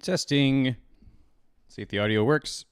Testing. See if the audio works.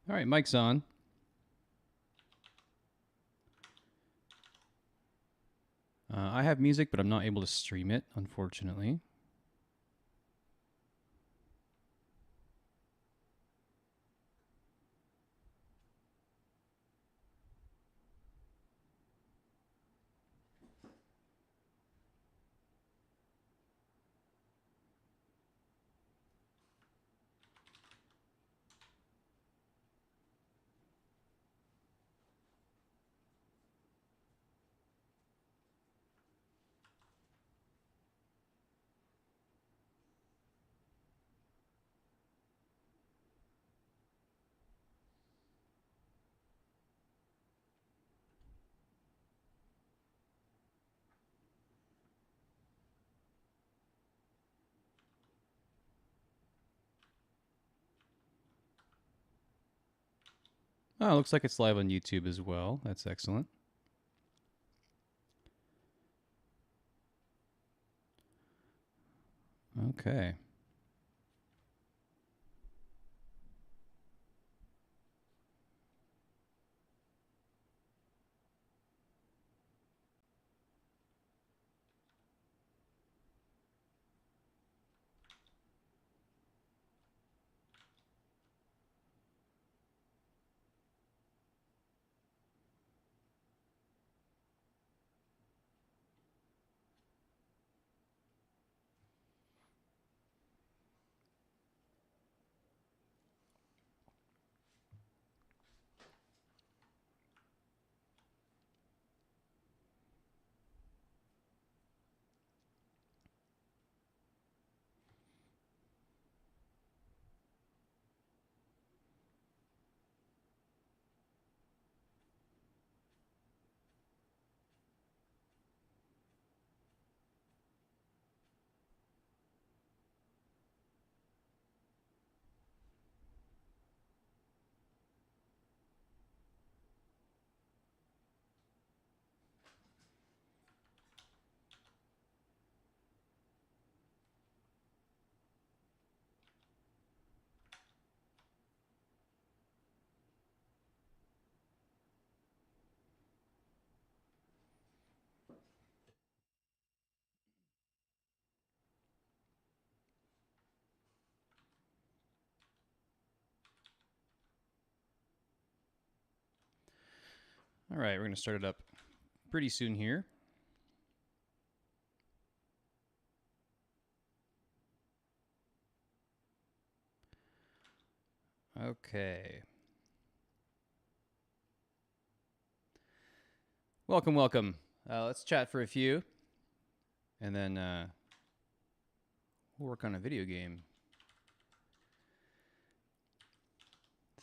All right, mic's on. I have music, but I'm not able to stream it, unfortunately. Oh, looks like it's live on YouTube as well. That's excellent. Okay. All right, we're going to start it up pretty soon here. Okay. Welcome, welcome. Let's chat for a few, and then we'll work on a video game.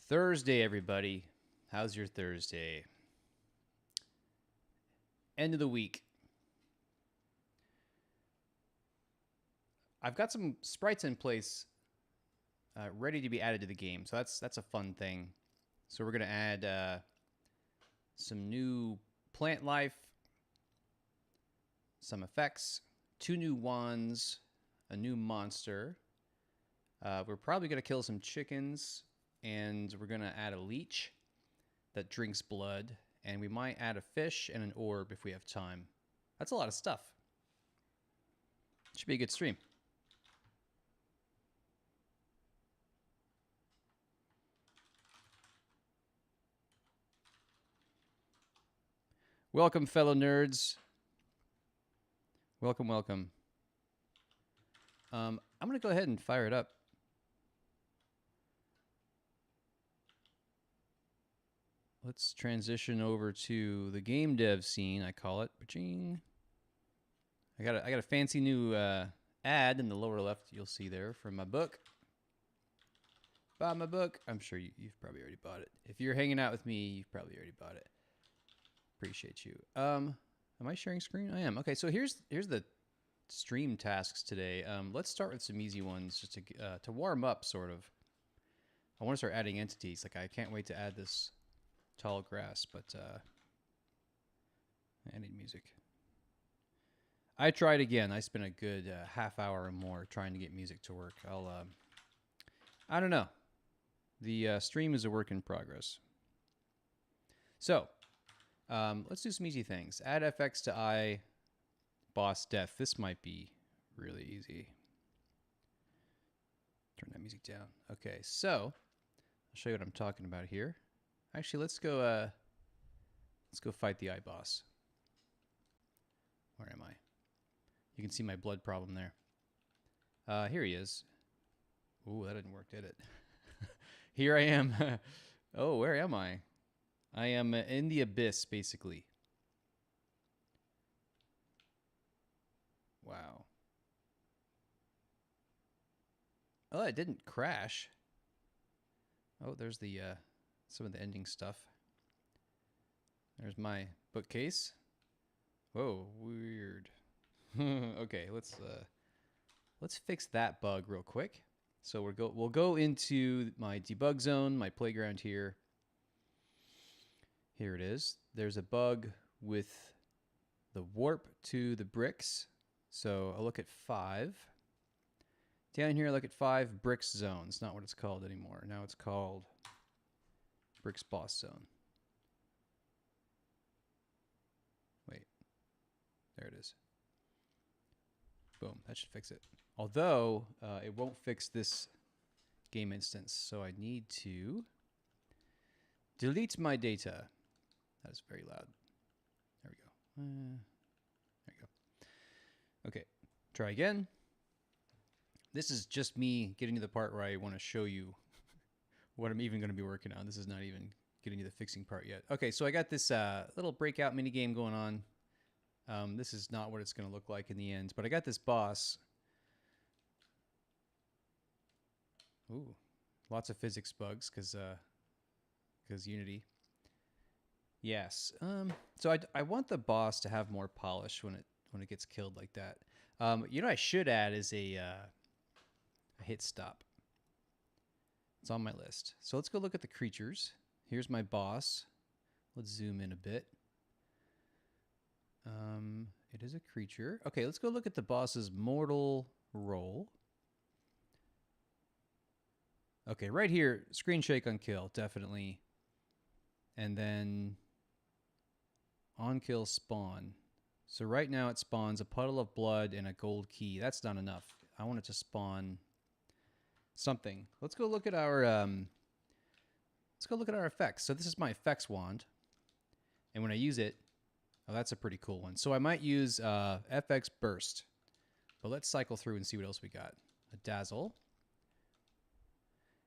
Thursday, everybody. How's your Thursday? End of the week. I've got some sprites in place ready to be added to the game, so that's a fun thing. So we're gonna add some new plant life, some effects, 2 new wands, a new monster. We're probably gonna kill some chickens and we're going to add a leech that drinks blood, and we might add a fish and an orb if we have time. That's a lot of stuff. Should be a good stream. Welcome, fellow nerds. Welcome, welcome. I'm going to go ahead and fire it up. Let's transition over to the game dev scene, I call it. Ba-ching. I got a fancy new ad in the lower left you'll see there from my book. Buy my book. I'm sure you've probably already bought it. If you're hanging out with me, you've probably already bought it. Appreciate you. Am I sharing screen? I am. Okay, so here's the stream tasks today. Let's start with some easy ones just to warm up, sort of. I want to start adding entities. Like, I can't wait to add this tall grass, but I need music. I tried again. I spent a good half hour or more trying to get music to work. I don't know. The stream is a work in progress. So, let's do some easy things. Add FX to I, boss def. This might be really easy. Turn that music down. Okay, so I'll show you what I'm talking about here. Actually, let's go fight the I boss. Where am I? You can see my blood problem there. Here he is. Ooh, that didn't work, did it? Here I am. Oh, where am I? I am in the abyss, basically. Wow. Oh, it didn't crash. Oh, there's the some of the ending stuff. There's my bookcase. Whoa, weird. Okay, let's fix that bug real quick. So we'll go into my debug zone, my playground here. Here it is. There's a bug with the warp to the bricks. So I'll look at 5. Down here, I look at 5 bricks zone. It's not what it's called anymore. Now it's called bricks boss zone. Wait, there it is. Boom, that should fix it. Although, it won't fix this game instance, so I need to delete my data. That is very loud. There we go. There we go. Okay, try again. This is just me getting to the part where I want to show you what I'm even going to be working on. This is not even getting to the fixing part yet. Okay, so I got this little breakout mini game going on. This is not what it's going to look like in the end, but I got this boss. Ooh, lots of physics bugs because Unity. Yes. So I want the boss to have more polish when it gets killed like that. You know what I should add is a hit stop. It's on my list. So let's go look at the creatures. Here's my boss. Let's zoom in a bit. It is a creature. Okay, let's go look at the boss's mortal roll. Okay, right here, screen shake on kill, definitely. And then on kill spawn. So right now it spawns a puddle of blood and a gold key. That's not enough. I want it to spawn something. Let's go look at our effects. So this is my effects wand. And when I use it, oh, that's a pretty cool one. So I might use FX burst. But let's cycle through and see what else we got. A dazzle.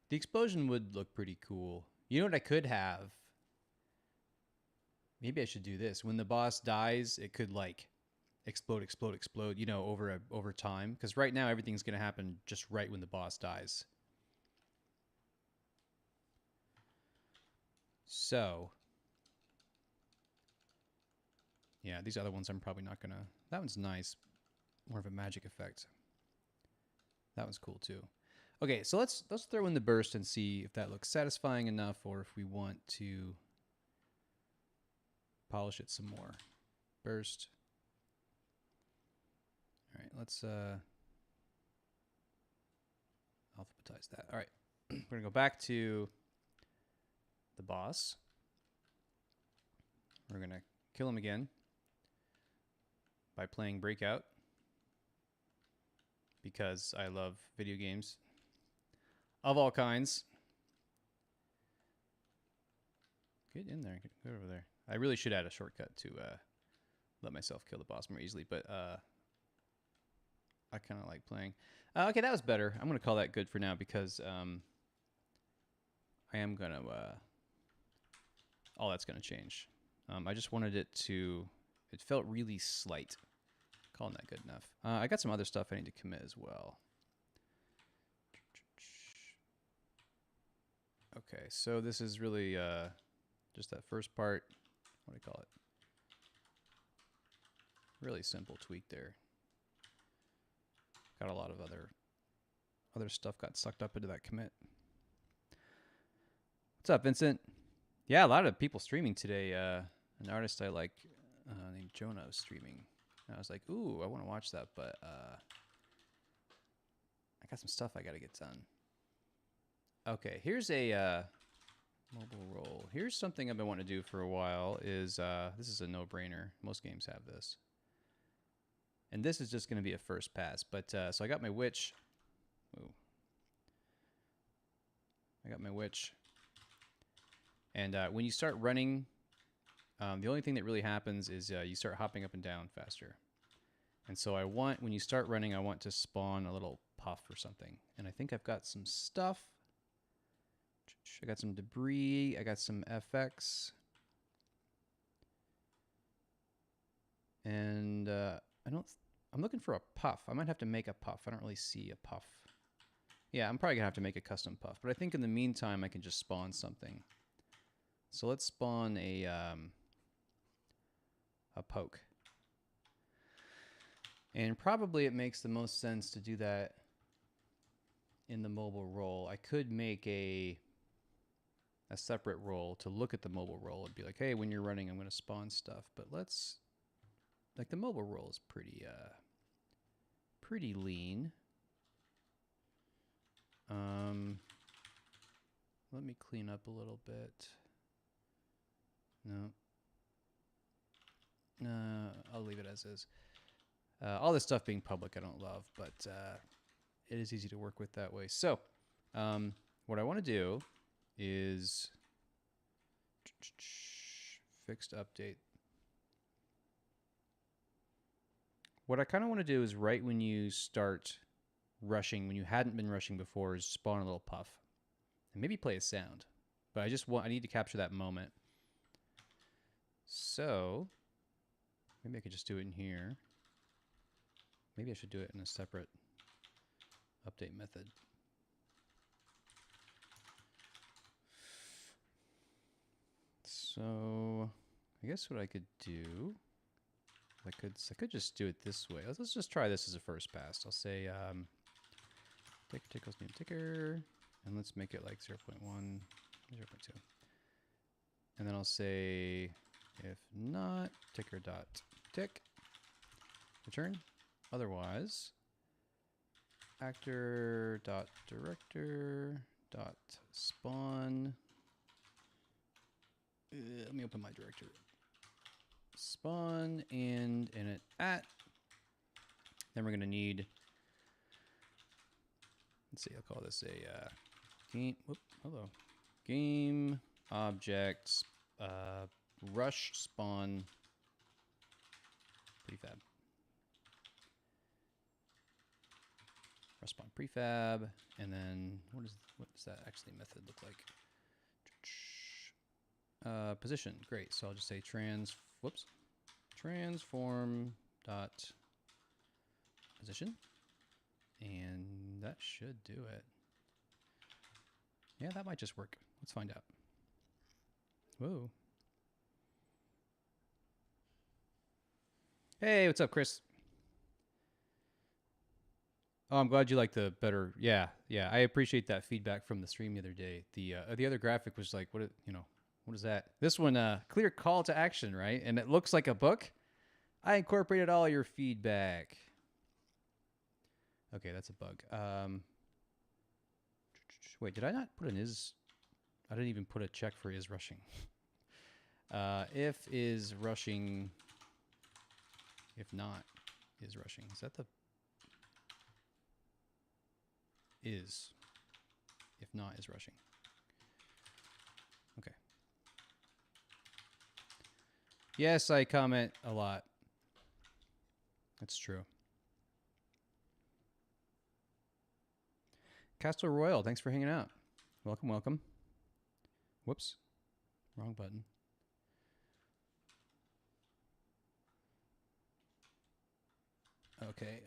The explosion would look pretty cool. You know what I could have? Maybe I should do this. When the boss dies, it could like explode, explode, explode, you know, over time. Because right now everything's going to happen just right when the boss dies. So, yeah, these other ones I'm probably not going to... That one's nice. More of a magic effect. That one's cool too. Okay, so let's throw in the burst and see if that looks satisfying enough or if we want to polish it some more. Burst. All right, let's alphabetize that. All right, we're gonna go back to the boss. We're going to kill him again by playing Breakout, because I love video games of all kinds. Get in there. Get over there. I really should add a shortcut to let myself kill the boss more easily, but I kind of like playing. Okay, that was better. I'm going to call that good for now, because I am going to... all that's going to change. I just wanted it to... It felt really slight. Calling that good enough. I got some other stuff I need to commit as well. Okay, so this is really just that first part. What do I call it? Really simple tweak there. Got a lot of other stuff got sucked up into that commit. What's up, Vincent? Yeah, a lot of people streaming today. An artist I like named Jonah was streaming. And I was like, ooh, I want to watch that, but I got some stuff I got to get done. Okay, here's a mobile roll. Here's something I've been wanting to do for a while. This is a no-brainer. Most games have this. And this is just going to be a first pass. But so I got my witch. Ooh. I got my witch. And when you start running, the only thing that really happens is you start hopping up and down faster. And so I want, when you start running, I want to spawn a little puff or something. And I think I've got some stuff. I got some debris. I got some FX. And I'm looking for a puff. I might have to make a puff. I don't really see a puff. Yeah, I'm probably gonna have to make a custom puff. But I think in the meantime, I can just spawn something. So let's spawn a poke. And probably it makes the most sense to do that in the mobile roll. I could make a separate roll to look at the mobile roll and be like, hey, when you're running, I'm going to spawn stuff. But let's, like, the mobile roll is pretty lean. Let me clean up a little bit. No, I'll leave it as is. All this stuff being public I don't love, but it is easy to work with that way. So what I want to do is fixed update. What I kind of want to do is right when you start rushing, when you hadn't been rushing before, is spawn a little puff. And maybe play a sound. But I need to capture that moment. So maybe I could just do it in here. Maybe I should do it in a separate update method. So I guess what I could do, I could just do it this way. Let's just try this as a first pass. I'll say ticker tickles new ticker, and let's make it like 0.1, 0.2. And then I'll say if not, ticker dot tick, return. Otherwise, actor dot director dot spawn. Let me open my director. Spawn and init at. Then we're gonna need. Let's see. I'll call this a game. Whoop, hello. Game objects rush spawn prefab. Rush spawn prefab, and then what does that actually method look like? Position. Great. So I'll just say transform dot position, and that should do it. Yeah, that might just work. Let's find out. Whoa. Hey, what's up, Chris? Oh, I'm glad you like the better. Yeah. I appreciate that feedback from the stream the other day. The other graphic was like, what is that? This one, clear call to action, right? And it looks like a book. I incorporated all your feedback. Okay, that's a bug. Wait, did I not put an is? I didn't even put a check for is rushing. If is rushing, if not is rushing. Is that the is? If not is rushing. Okay. Yes, I comment a lot. That's true. Castle Royale, thanks for hanging out. Welcome, welcome. Whoops. Wrong button. Okay,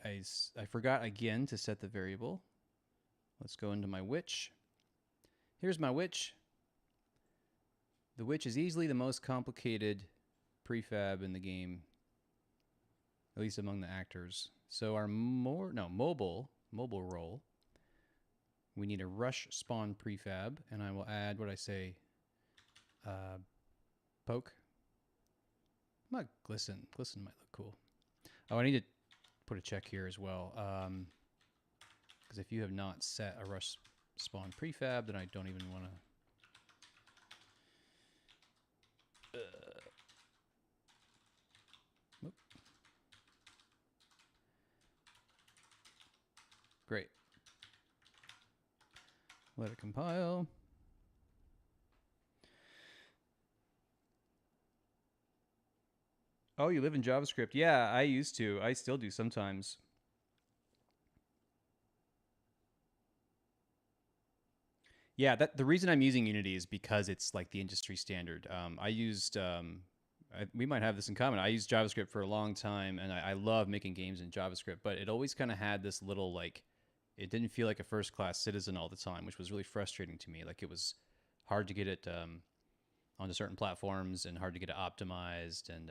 I forgot again to set the variable. Let's go into my witch. Here's my witch. The witch is easily the most complicated prefab in the game, at least among the actors. So our mobile role, we need a rush spawn prefab, and I will add what I say, poke. Not glisten. Glisten might look cool. Oh, I need to put a check here as well, because if you have not set a rush spawn prefab, then I don't even want to. Great. Let it compile. Oh, you live in JavaScript? Yeah, I used to. I still do sometimes. Yeah, the reason I'm using Unity is because it's like the industry standard. I used, we might have this in common. I used JavaScript for a long time, and I love making games in JavaScript, but it always kind of had this little, like, it didn't feel like a first-class citizen all the time, which was really frustrating to me. Like, it was hard to get it onto certain platforms and hard to get it optimized. And,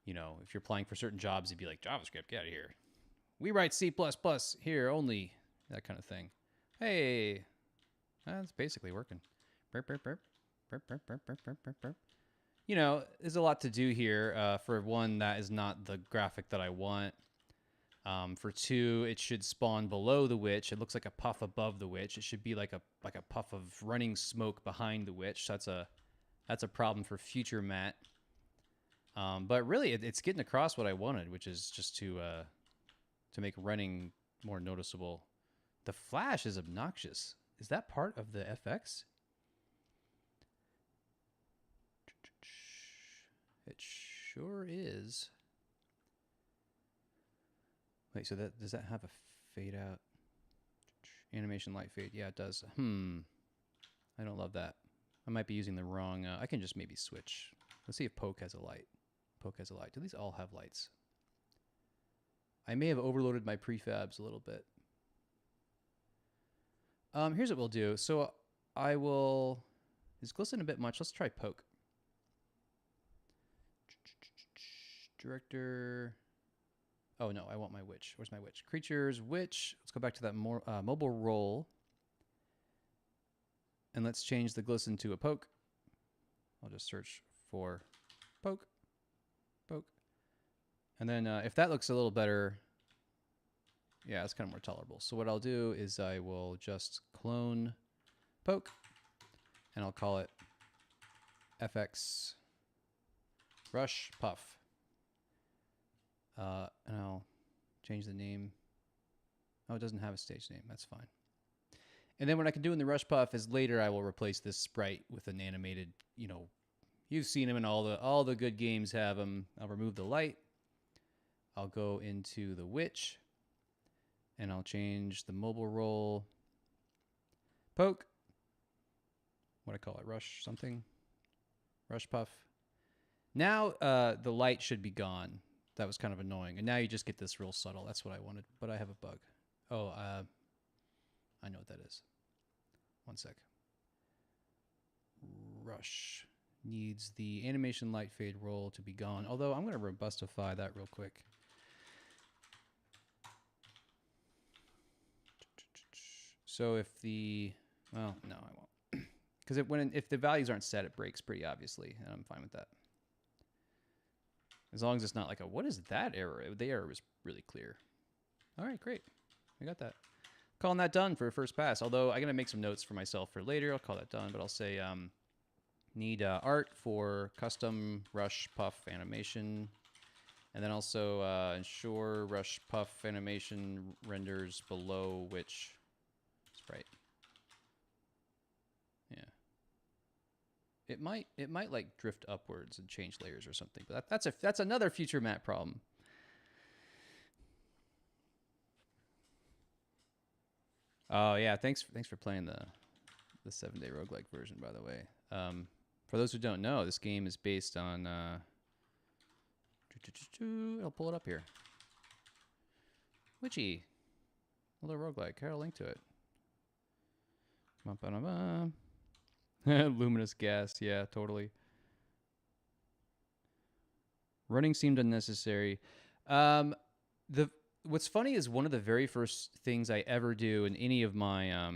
you know, if you're applying for certain jobs, it'd be like, JavaScript, get out of here. We write C++ here only, that kind of thing. Hey, that's basically working. Burp, burp, burp. Burp, burp, burp, burp, burp, burp, burp. You know, there's a lot to do here. For one, that is not the graphic that I want. For two, it should spawn below the witch. It looks like a puff above the witch. It should be like a puff of running smoke behind the witch. That's a problem for future Matt. But really, it's getting across what I wanted, which is just to make running more noticeable. The flash is obnoxious. Is that part of the FX? It sure is. Wait, so does that have a fade out? Animation light fade. Yeah, it does. I don't love that. I might be using the wrong. I can just maybe switch. Let's see if poke has a light. Poke has a light. Do these all have lights? I may have overloaded my prefabs a little bit. Here's what we'll do. So I will. Is glisten a bit much? Let's try poke. Director. Oh no, I want my witch. Where's my witch? Creatures, witch. Let's go back to that more mobile role. And let's change the glisten to a poke. I'll just search for poke. Poke. And then if that looks a little better, yeah, it's kind of more tolerable. So what I'll do is I will just clone poke, and I'll call it FX Rush Puff. And I'll change the name. Oh, it doesn't have a stage name. That's fine. And then what I can do in the Rush Puff is later I will replace this sprite with an animated, you know, you've seen them in all the good games have them. I'll remove the light. I'll go into the witch, and I'll change the mobile role. Poke. What do I call it? Rush something. Rush Puff. Now the light should be gone. That was kind of annoying. And now you just get this real subtle. That's what I wanted. But I have a bug. Oh, I know what that is. One sec. Rush needs the animation light fade roll to be gone. Although I'm going to robustify that real quick. So if the, well, no, I won't. Because if the values aren't set, it breaks pretty obviously. And I'm fine with that. As long as it's not like a, what is that error? The error was really clear. All right, great. We got that. calling that done for a first pass. Although I'm going to make some notes for myself for later. I'll call that done, but I'll say need art for custom rush puff animation. And then also ensure rush puff animation renders below which sprite. Yeah. It might like drift upwards and change layers or something, but that's another future map problem. Oh yeah, thanks for playing the 7-day roguelike version, by the way. For those who don't know, this game is based on I'll pull it up here. Witchy. A little roguelike. I'll link to it. Luminous gas. Yeah, totally. Running seemed unnecessary. What's funny is one of the very first things I ever do in any of my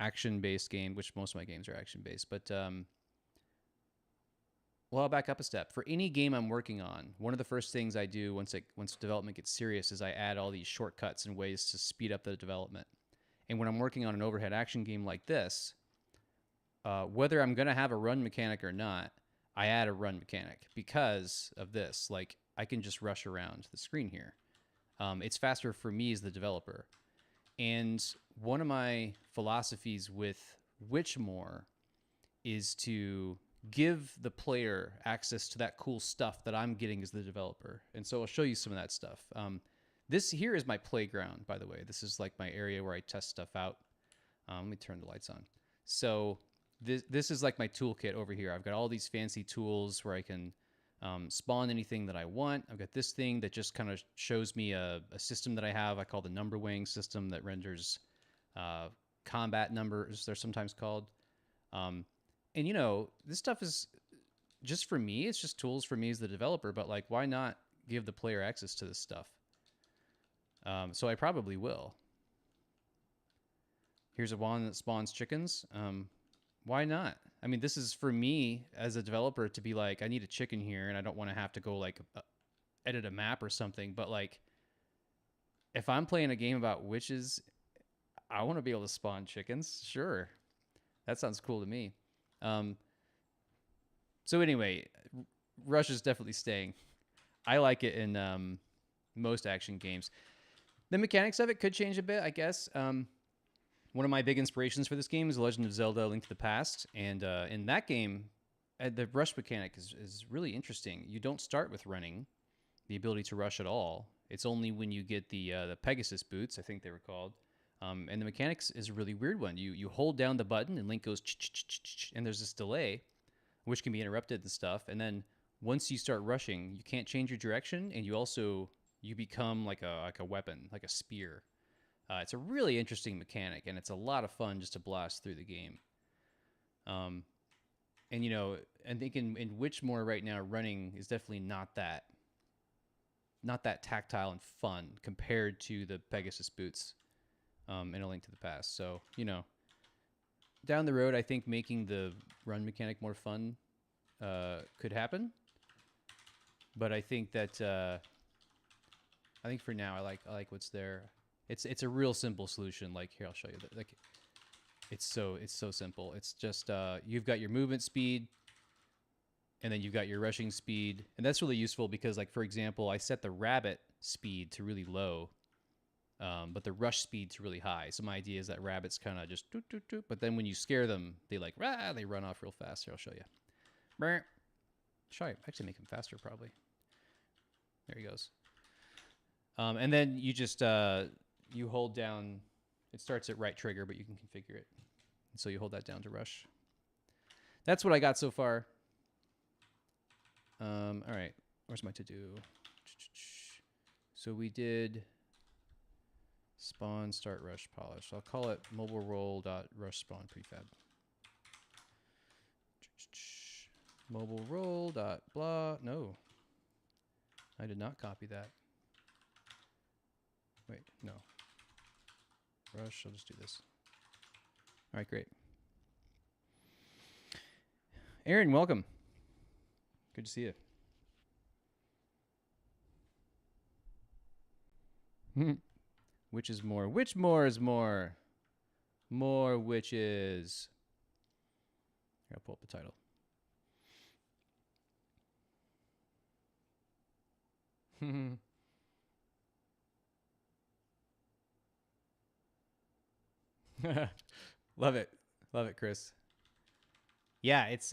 action-based game, which most of my games are action-based, but well, I'll back up a step. For any game I'm working on, one of the first things I do once development gets serious is I add all these shortcuts and ways to speed up the development. And when I'm working on an overhead action game like this, whether I'm going to have a run mechanic or not, I add a run mechanic because of this. Like, I can just rush around the screen here. It's faster for me as the developer. And one of my philosophies with WITCHMORE is to give the player access to that cool stuff that I'm getting as the developer. And so I'll show you some of that stuff. This here is my playground, by the way. This is like my area where I test stuff out. Let me turn the lights on. So this is like my toolkit over here. I've got all these fancy tools where I can spawn anything that I want. I've got this thing that just kind of shows me a system that I have. I call the number weighing system that renders combat numbers, they're sometimes called. And, you know, this stuff is just for me. It's just tools for me as the developer. But, like, why not give the player access to this stuff? So I probably will. Here's a wand that spawns chickens. Why not? I mean, this is for me as a developer to be like, I need a chicken here, and I don't want to have to go, like, edit a map or something. But, like, if I'm playing a game about witches, I want to be able to spawn chickens. Sure. That sounds cool to me. So anyway, Rush is definitely staying. I like it in most action games. The mechanics of it could change a bit, I guess. One of my big inspirations for this game is The Legend of Zelda: Link to the Past. And in that game, the rush mechanic is really interesting. You don't start with running, the ability to rush at all. It's only when you get the Pegasus boots, I think they were called. And the mechanics is a really weird one. You hold down the button and Link goes and there's this delay, which can be interrupted and stuff. And then once you start rushing, you can't change your direction, and you become like a weapon, like a spear. It's a really interesting mechanic, and it's a lot of fun just to blast through the game. And you know, I think in WITCHMORE right now, running is definitely not that tactile and fun compared to the Pegasus boots. In A Link to the Past. So, you know, down the road, I think making the run mechanic more fun could happen. But I think that I think for now, I like what's there. It's a real simple solution. Like, here, I'll show you. Like, it's so simple. It's just you've got your movement speed, and then you've got your rushing speed, and that's really useful because, like, for example, I set the rabbit speed to really low. But the rush speed's really high. So my idea is that rabbits kind of just doot, doot, doot. But then when you scare them, they like, rah, they run off real fast. Here, I'll show you. Actually make him faster, probably. There he goes. And then you just, you hold down, it starts at right trigger, but you can configure it. So you hold that down to rush. That's what I got so far. All right, where's my to-do? So we did spawn, start, rush, polish. I'll call it mobile roll dot rush spawn prefab. Mobile roll dot blah. No, I did not copy that. Wait, no. Rush, I'll just do this. All right, great. Aaron, welcome. Good to see you. Which is more? Which more is more? More witches. I gotta pull up the title. Love it. Love it, Chris. Yeah, it's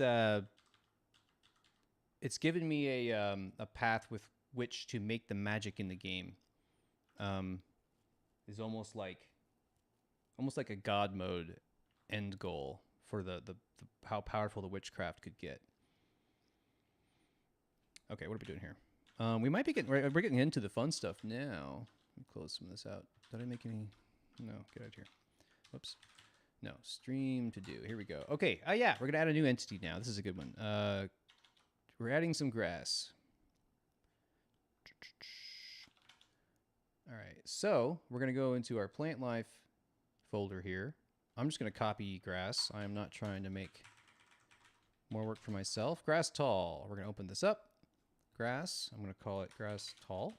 given me a path with which to make the magic in the game. Is almost like a god mode end goal for the how powerful the witchcraft could get. Okay, what are we doing here? We might be we're getting into the fun stuff now. Let me close some of this out. Did I make any? No, get out of here. Whoops. No, stream to do. Here we go. Okay. Yeah, we're gonna add a new entity now. This is a good one. We're adding some grass. All right. So we're gonna go into our plant life folder here. I'm just gonna copy grass. I am not trying to make more work for myself. Grass tall. We're gonna open this up. Grass. I'm gonna call it grass tall.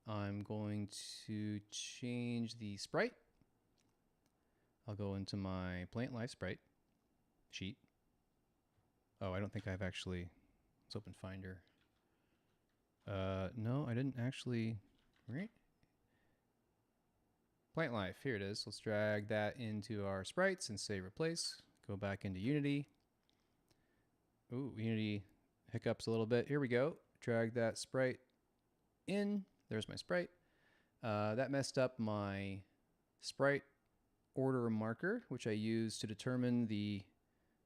I'm going to change the sprite. I'll go into my plant life sprite sheet. Oh, I don't think I've actually, let's open Finder. No, I didn't actually, right? Plant life, here it is. Let's drag that into our sprites and say replace. Go back into Unity. Ooh, Unity hiccups a little bit. Here we go. Drag that sprite in. There's my sprite. That messed up my sprite order marker, which I use to determine the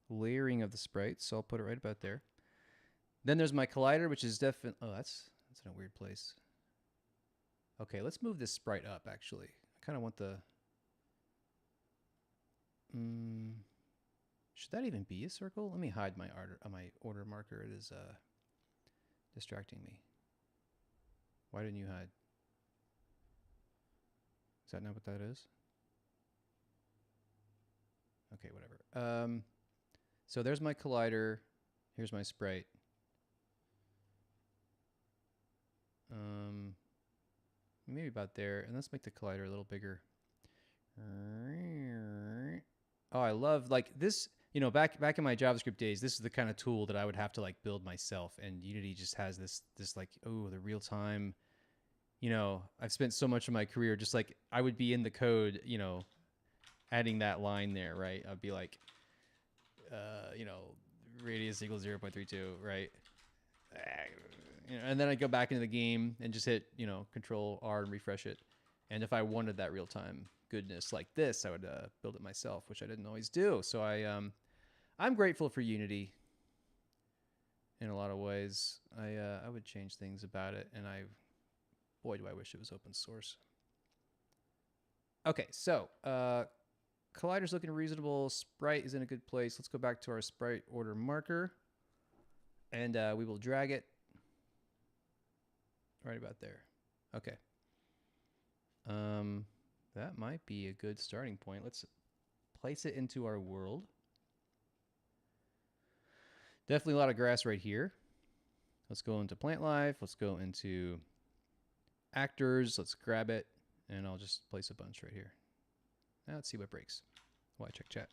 layering of the sprites. So I'll put it right about there. Then there's my collider, which is definitely, oh, that's in a weird place. Okay, let's move this sprite up, actually. I kind of want the, should that even be a circle? Let me hide my order marker. It is distracting me. Why didn't you hide? Is that not what that is? Okay, whatever. So there's my collider. Here's my sprite. Maybe about there. And let's make the collider a little bigger. Oh, I love like this. You know, back in my JavaScript days, this is the kind of tool that I would have to like build myself. And Unity just has this like, oh, the real time. You know, I've spent so much of my career just like I would be in the code, you know, adding that line there, right? I'd be like, you know, radius equals 0.32, right? You know, and then I go back into the game and just hit, you know, Control R and refresh it. And if I wanted that real time goodness like this, I would build it myself, which I didn't always do. So I'm grateful for Unity in a lot of ways. I would change things about it, and boy, do I wish it was open source. Okay, so collider's looking reasonable. Sprite is in a good place. Let's go back to our sprite order marker, and we will drag it right about there. Okay. That might be a good starting point. Let's place it into our world. Definitely a lot of grass right here. Let's go into plant life. Let's go into actors. Let's grab it, and I'll just place a bunch right here. Now let's see what breaks. Why check chat.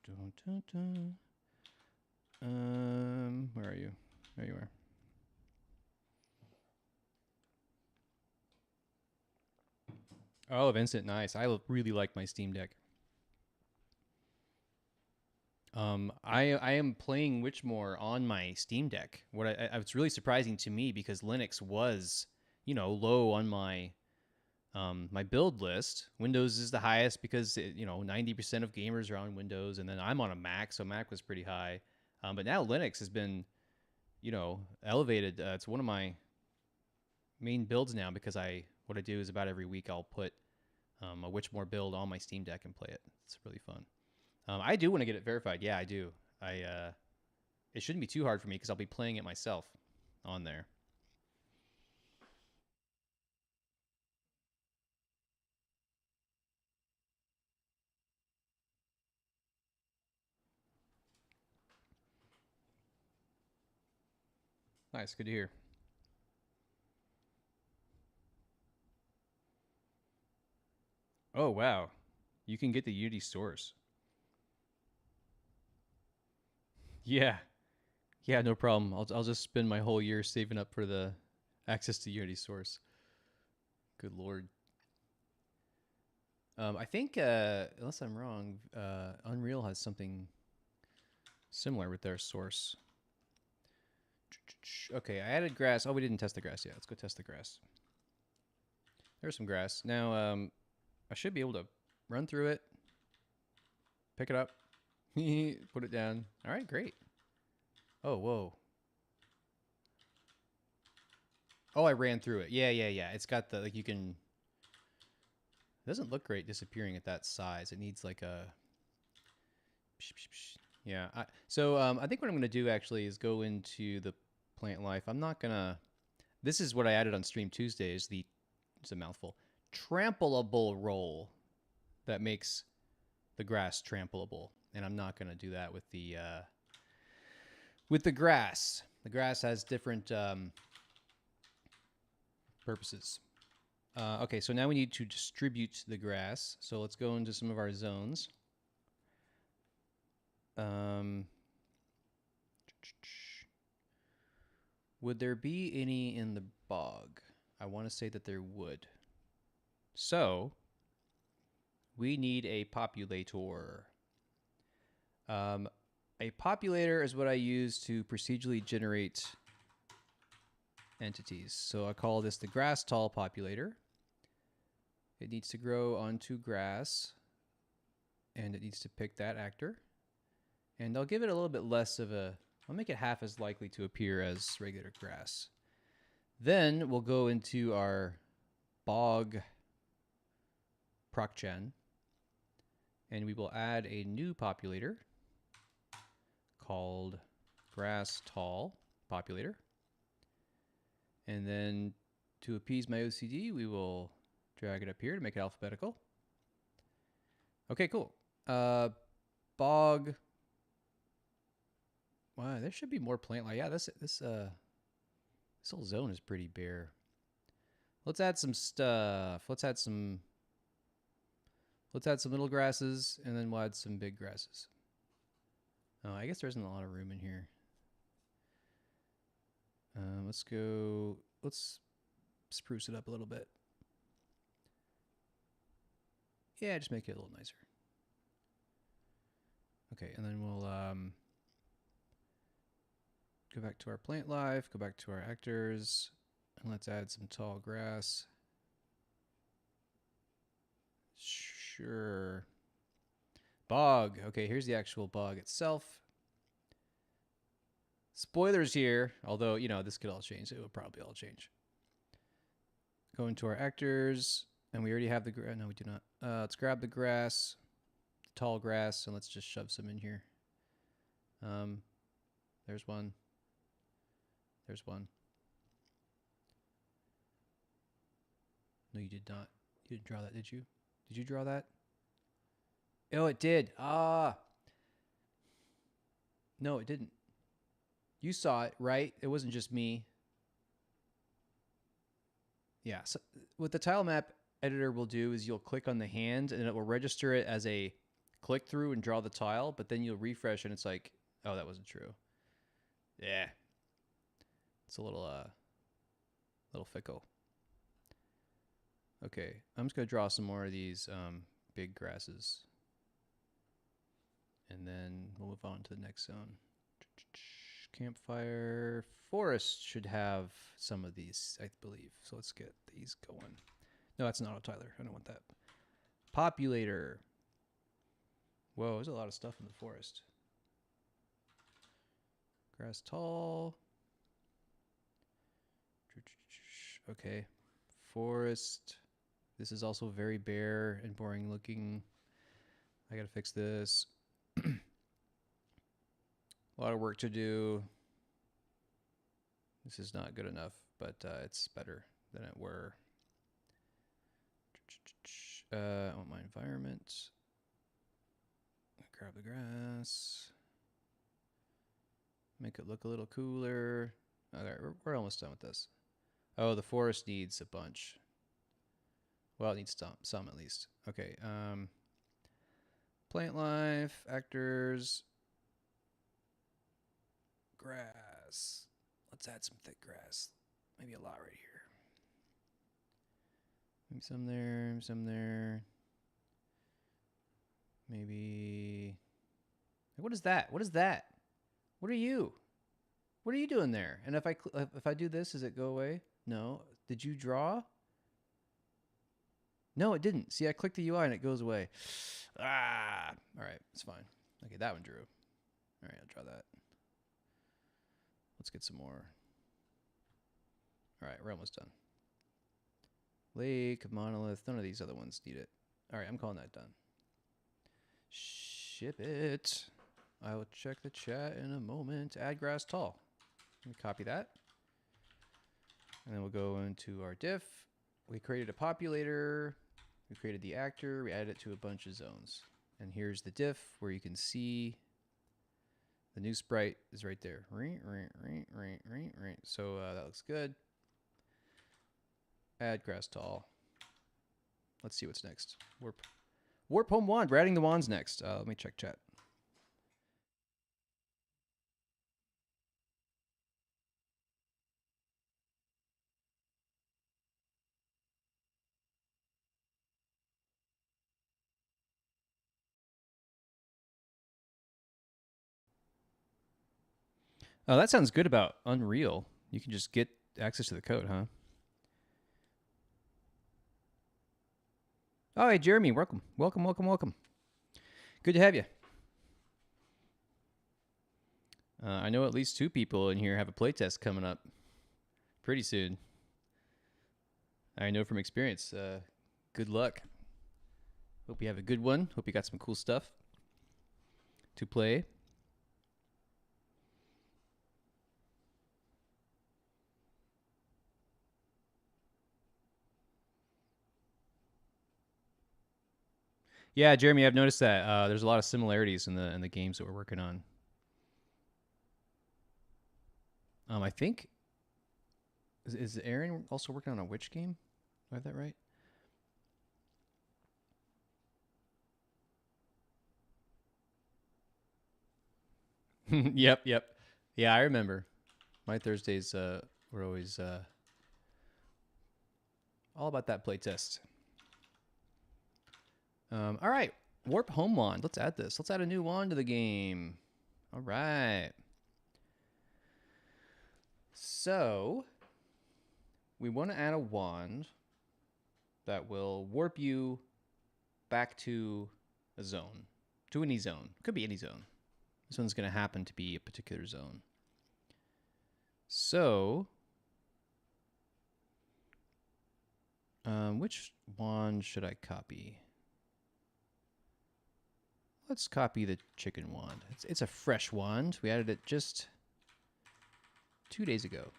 Dun, dun, dun. Where are you? There you are. Oh, Vincent, nice. I really like my Steam Deck. I am playing WITCHMORE on my Steam Deck. It's really surprising to me because Linux was, you know, low on my my build list. Windows is the highest because you know 90% of gamers are on Windows, and then I'm on a Mac, so Mac was pretty high. But now Linux has been, you know, elevated. It's one of my main builds now because what I do is about every week I'll put a WITCHMORE build on my Steam Deck and play it. It's really fun. I do want to get it verified. Yeah, I do. It shouldn't be too hard for me because I'll be playing it myself on there. Nice, good to hear. Oh, wow. You can get the Unity source. Yeah. Yeah, no problem. I'll just spend my whole year saving up for the access to Unity source. Good lord. I think, unless I'm wrong, Unreal has something similar with their source. Okay, I added grass. Oh, we didn't test the grass yet. Let's go test the grass. There's some grass. Now, I should be able to run through it, pick it up, put it down. All right, great. Oh, whoa. Oh, I ran through it. Yeah. It's got the, like, you can... It doesn't look great disappearing at that size. It needs, like, a... Yeah. So I think what I'm going to do, actually, is go into the plant life. I'm not going to... This is what I added on Stream Tuesday, is the... It's a mouthful. Trampleable role that makes the grass trampleable. And I'm not going to do that with the grass. The grass has different purposes. Okay, so now we need to distribute the grass. So let's go into some of our zones. Would there be any in the bog? I want to say that there would. So we need a populator. A populator is what I use to procedurally generate entities. So I call this the grass tall populator. It needs to grow onto grass, and it needs to pick that actor. And I'll give it a little bit less of a... I'll make it half as likely to appear as regular grass. Then we'll go into our bog procgen, and we will add a new populator called grass tall populator. And then to appease my OCD, we will drag it up here to make it alphabetical. Okay, cool. Bog. Wow, there should be more plant life. Yeah, this whole zone is pretty bare. Let's add some stuff. Let's add some little grasses, and then we'll add some big grasses. Oh, I guess there isn't a lot of room in here. Let's spruce it up a little bit. Yeah, just make it a little nicer. Okay, and then we'll go back to our plant life, go back to our actors, and let's add some tall grass. Sure. Bog. Okay, here's the actual bog itself. Spoilers here, although, you know, this could all change. It will probably all change. Go into our actors, and we already have the grass. No, we do not. Let's grab the grass, the tall grass, and let's just shove some in here. There's one. There's one. No, you did not. You didn't draw that, did you? Did you draw that? Oh, it did. Ah. No, it didn't. You saw it, right? It wasn't just me. Yeah. So what the tile map editor will do is you'll click on the hand and it will register it as a click through and draw the tile, but then you'll refresh and it's like, oh, that wasn't true. Yeah. It's a little fickle. Okay, I'm just gonna draw some more of these big grasses, and then we'll move on to the next zone. Campfire Forest should have some of these, I believe. So let's get these going. No, that's an auto tiler. I don't want that. Populator. Whoa, there's a lot of stuff in the forest. Grass tall. Okay. Forest. This is also very bare and boring looking. I gotta fix this. A lot of work to do. This is not good enough, but it's better than it were. I want my environment. Grab the grass. Make it look a little cooler. All right, we're almost done with this. Oh, the forest needs a bunch. Well, it needs some at least. Okay. Plant life, actors, grass. Let's add some thick grass. Maybe a lot right here. Maybe some there, maybe some there. Maybe. What is that? What is that? What are you? What are you doing there? And if I do this, does it go away? No. Did you draw? No, it didn't. See, I clicked the UI and it goes away. Ah. All right, it's fine. Okay, that one drew. All right, I'll draw that. Let's get some more. All right, we're almost done. Lake, monolith. None of these other ones need it. All right, I'm calling that done. Ship it. I will check the chat in a moment. Add grass tall. Let me copy that. And then we'll go into our diff. We created a populator. We created the actor. We added it to a bunch of zones. And here's the diff where you can see the new sprite is right there. So that looks good. Add grass tall. Let's see what's next. Warp home wand. We're adding the wands next. Let me check chat. Oh, that sounds good about Unreal. You can just get access to the code, huh? Oh, hey, Jeremy, welcome. Welcome. Good to have you. I know at least 2 people in here have a playtest coming up pretty soon. I know from experience. Good luck. Hope you have a good one. Hope you got some cool stuff to play. Yeah, Jeremy, I've noticed that there's a lot of similarities in the games that we're working on. I think is Aaron also working on a witch game? Do I have that right? Yep. Yeah, I remember. My Thursdays were always all about that playtest. All right, Warp Home Wand. Let's add this. Let's add a new wand to the game. All right. So we want to add a wand that will warp you back to a zone, to any zone. Could be any zone. This one's going to happen to be a particular zone. So, which wand should I copy? Let's copy the chicken wand. It's a fresh wand. We added it just 2 days ago.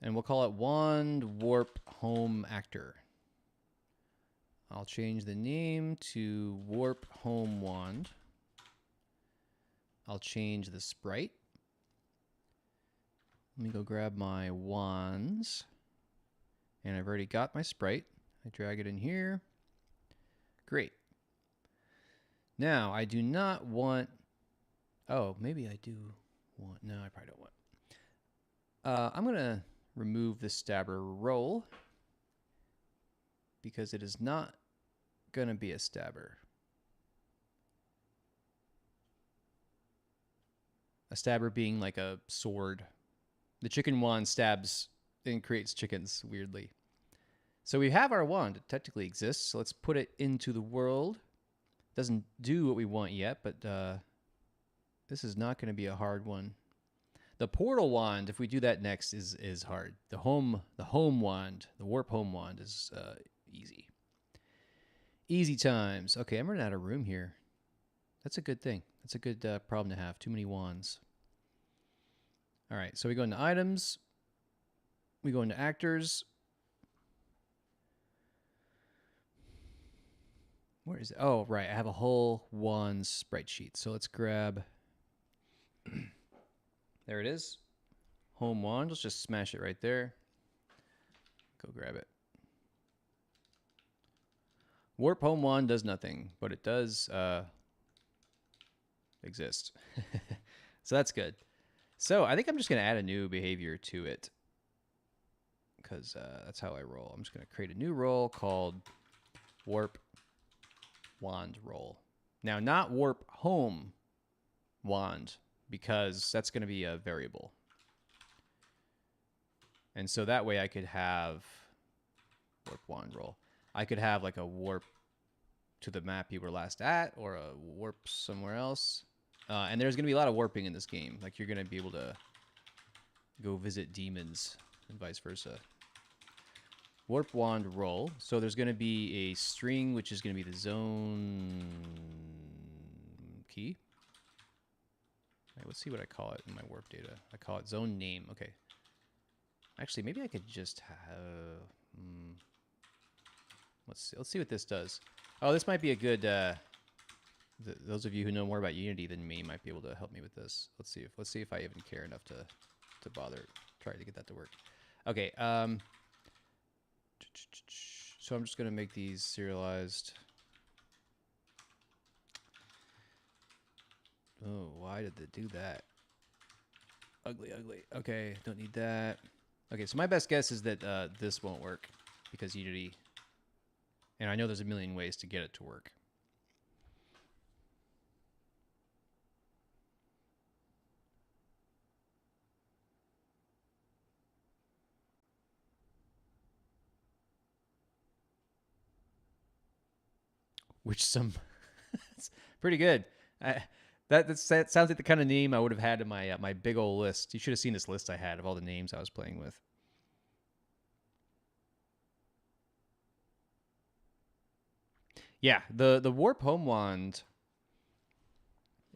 And we'll call it Wand Warp Home Actor. I'll change the name to Warp Home Wand. I'll change the sprite. Let me go grab my wands. And I've already got my sprite. I drag it in here. Great. Now, I do not want... Oh, maybe I do want... No, I probably don't want... I'm going to remove the stabber roll because it is not going to be a stabber. A stabber being like a sword. The chicken wand stabs and creates chickens, weirdly. So we have our wand. It technically exists. So let's put it into the world. Doesn't do what we want yet, but this is not going to be a hard one. The portal wand, if we do that next, is hard. The home wand, the warp home wand is easy. Easy times. Okay, I'm running out of room here. That's a good thing. That's a good problem to have. Too many wands. All right, so we go into items. We go into actors. Where is it? Oh, right. I have a whole wands sprite sheet. So let's grab... There it is. Home wand. Let's just smash it right there. Go grab it. Warp home wand does nothing, but it does exist. So that's good. So I think I'm just going to add a new behavior to it because that's how I roll. I'm just going to create a new role called warp wand roll. Now, not warp home wand because that's going to be a variable. And so that way I could have warp wand roll. I could have like a warp to the map you were last at or a warp somewhere else. And there's going to be a lot of warping in this game. Like you're going to be able to go visit demons and vice versa. Warp wand roll. So there's going to be a string, which is going to be the zone key. All right, let's see what I call it in my warp data. I call it zone name. Okay. Actually, maybe I could just have... Let's see what this does. Oh, this might be a good... those of you who know more about Unity than me might be able to help me with this. Let's see if I even care enough to bother trying to get that to work. Okay. So I'm just going to make these serialized. Oh, why did they do that? Ugly, ugly. Okay, don't need that. Okay, so my best guess is that this won't work because Unity, and I know there's a million ways to get it to work. Which some, it's pretty good. That sounds like the kind of name I would have had in my my big old list. You should have seen this list I had of all the names I was playing with. Yeah, the warp home wand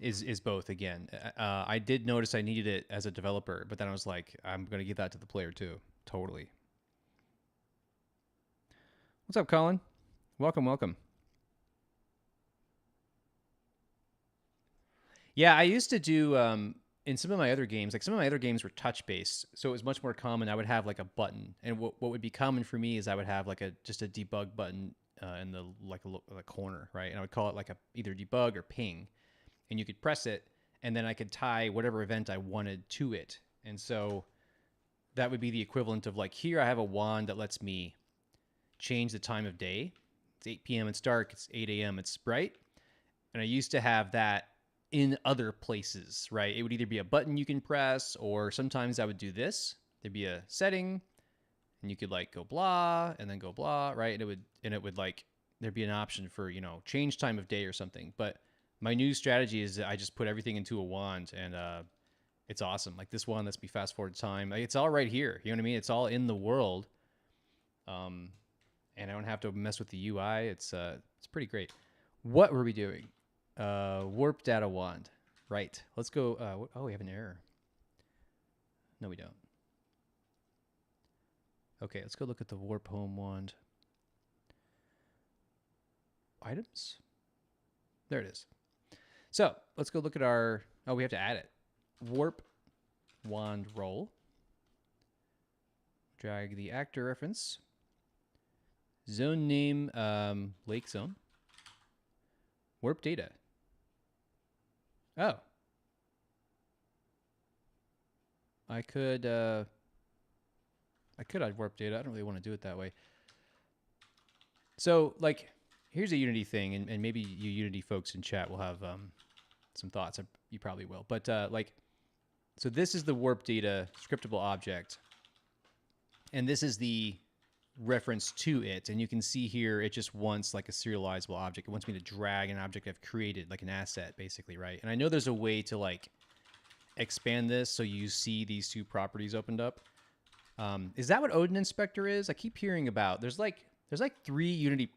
is both again. I did notice I needed it as a developer, but then I was like, I'm gonna give that to the player too. Totally. What's up, Colin? Welcome, welcome. Yeah, I used to do in some of my other games, like some of my other games were touch based, so it was much more common. I would have like a button, and what would be common for me is I would have like just a debug button in the like corner, right? And I would call it like a either debug or ping, and you could press it, and then I could tie whatever event I wanted to it, and so that would be the equivalent of like here I have a wand that lets me change the time of day. It's 8 p.m. It's dark. It's 8 a.m. It's bright, and I used to have that in other places, right? It would either be a button you can press, or sometimes I would do this. There'd be a setting, and you could like go blah, and then go blah, right? And it would like, there'd be an option for, you know, change time of day or something. But my new strategy is that I just put everything into a wand, and it's awesome. Like this one lets me fast forward time. Like, it's all right here. You know what I mean? It's all in the world. And I don't have to mess with the UI. It's pretty great. What were we doing? Warp data wand. Right. Let's go. Oh, we have an error. No, we don't. Okay, let's go look at the warp home wand. Items. There it is. So let's go look at our. Oh, we have to add it. Warp wand roll. Drag the actor reference. Zone name, lake zone. Warp data. Oh. I could add warp data. I don't really want to do it that way. So, like, here's a Unity thing, and maybe you Unity folks in chat will have some thoughts. You probably will. But, like, so this is the warp data scriptable object. And this is the reference to it. And you can see here, it just wants like a serializable object. It wants me to drag an object I've created, like an asset, basically, right? And I know there's a way to like expand this so you see these two properties opened up. Is that what Odin Inspector is? I keep hearing about. There's like 3 Unity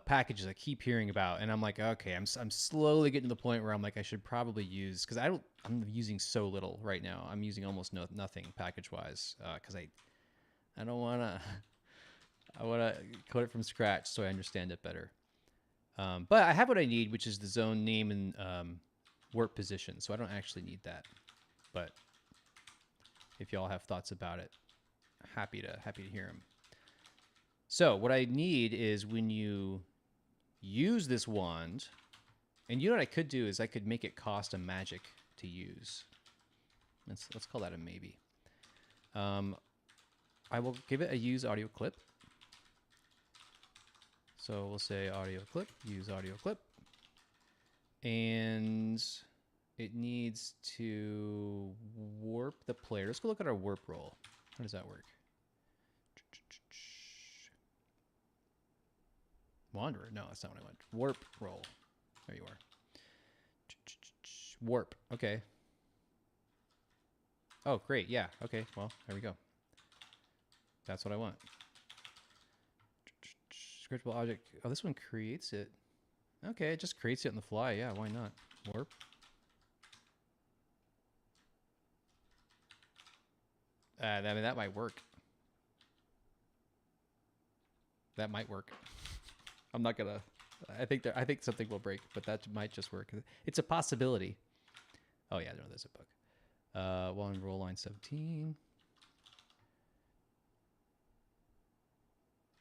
packages I keep hearing about, and I'm like, okay, I'm slowly getting to the point where I'm like, I should probably use, because I'm using so little right now. I'm using almost nothing package wise because I don't want to. I want to code it from scratch so I understand it better. But I have what I need, which is the zone name and warp position. So I don't actually need that. But if y'all have thoughts about it, happy to hear them. So what I need is when you use this wand. And you know what I could do is I could make it cost a magic to use. Let's call that a maybe. I will give it a use audio clip. So we'll say audio clip, use audio clip. And it needs to warp the player. Let's go look at our warp roll. How does that work? Wanderer? No, that's not what I want. Warp roll. There you are. Warp. Okay. Oh, great. Yeah. Okay. Well, there we go. That's what I want. Scriptable object. Oh, this one creates it. Okay, it just creates it on the fly. Yeah, why not? Warp. I mean, that might work. That might work. I'm not gonna. I think something will break, but that might just work. It's a possibility. Oh yeah, no, there's a bug. One roll line 17.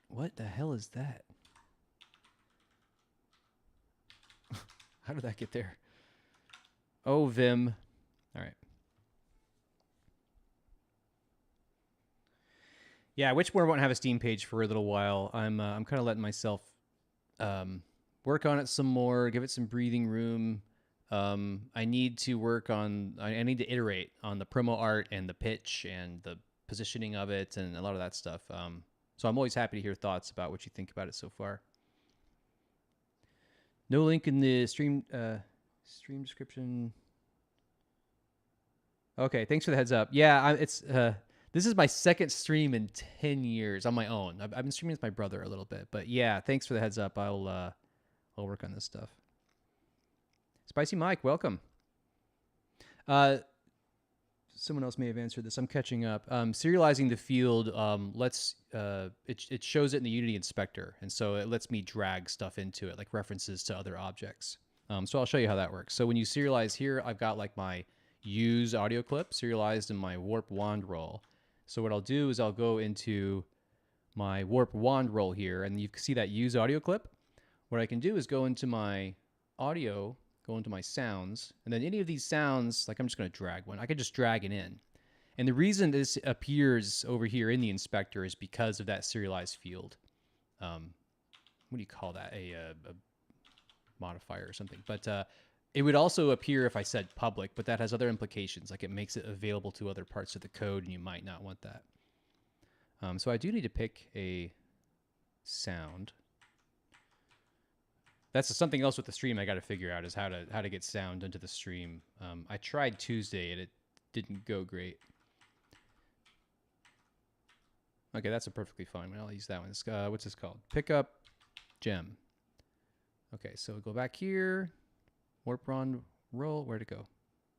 What the hell is that? How did that get there? Oh, Vim. All right. Yeah, WITCHMORE won't have a Steam page for a little while. I'm kind of letting myself work on it some more, give it some breathing room. I need to work on. I need to iterate on the promo art and the pitch and the positioning of it and a lot of that stuff. So I'm always happy to hear thoughts about what you think about it so far. No link in the stream description. Okay, thanks for the heads up. Yeah, this is my second stream in 10 years on my own. I've been streaming with my brother a little bit, but yeah, thanks for the heads up. I'll work on this stuff. Spicy Mike, welcome. Someone else may have answered this. I'm catching up. Serializing the field it shows it in the Unity inspector, and so it lets me drag stuff into it, like references to other objects. So I'll show you how that works. So when you serialize here, I've got like my use audio clip serialized in my warp wand roll. So what I'll do is I'll go into my warp wand roll here, and you can see that use audio clip. What I can do is go into my audio, go into my sounds, and then any of these sounds, like I'm just going to drag one. I can just drag it in. And the reason this appears over here in the inspector is because of that serialized field. What do you call that? A modifier or something. But it would also appear if I said public, but that has other implications. Like it makes it available to other parts of the code, and you might not want that. So I do need to pick a sound. That's something else with the stream I got to figure out is how to get sound into the stream. I tried Tuesday and it didn't go great. Okay, that's a perfectly fine one. I'll use that one. What's this called? Pickup gem. Okay, so go back here. Warp on roll. Where'd it go?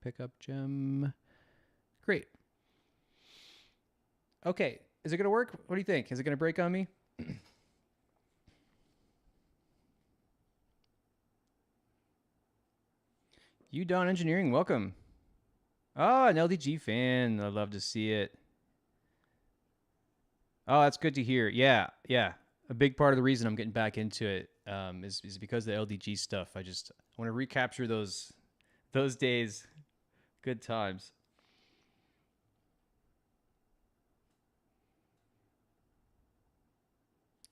Pickup gem. Great. Okay, is it gonna work? What do you think? Is it gonna break on me? You Don Engineering, welcome. Oh, an LDG fan. I love to see it. Oh, that's good to hear. Yeah. A big part of the reason I'm getting back into it is because of the LDG stuff. I want to recapture those days. Good times.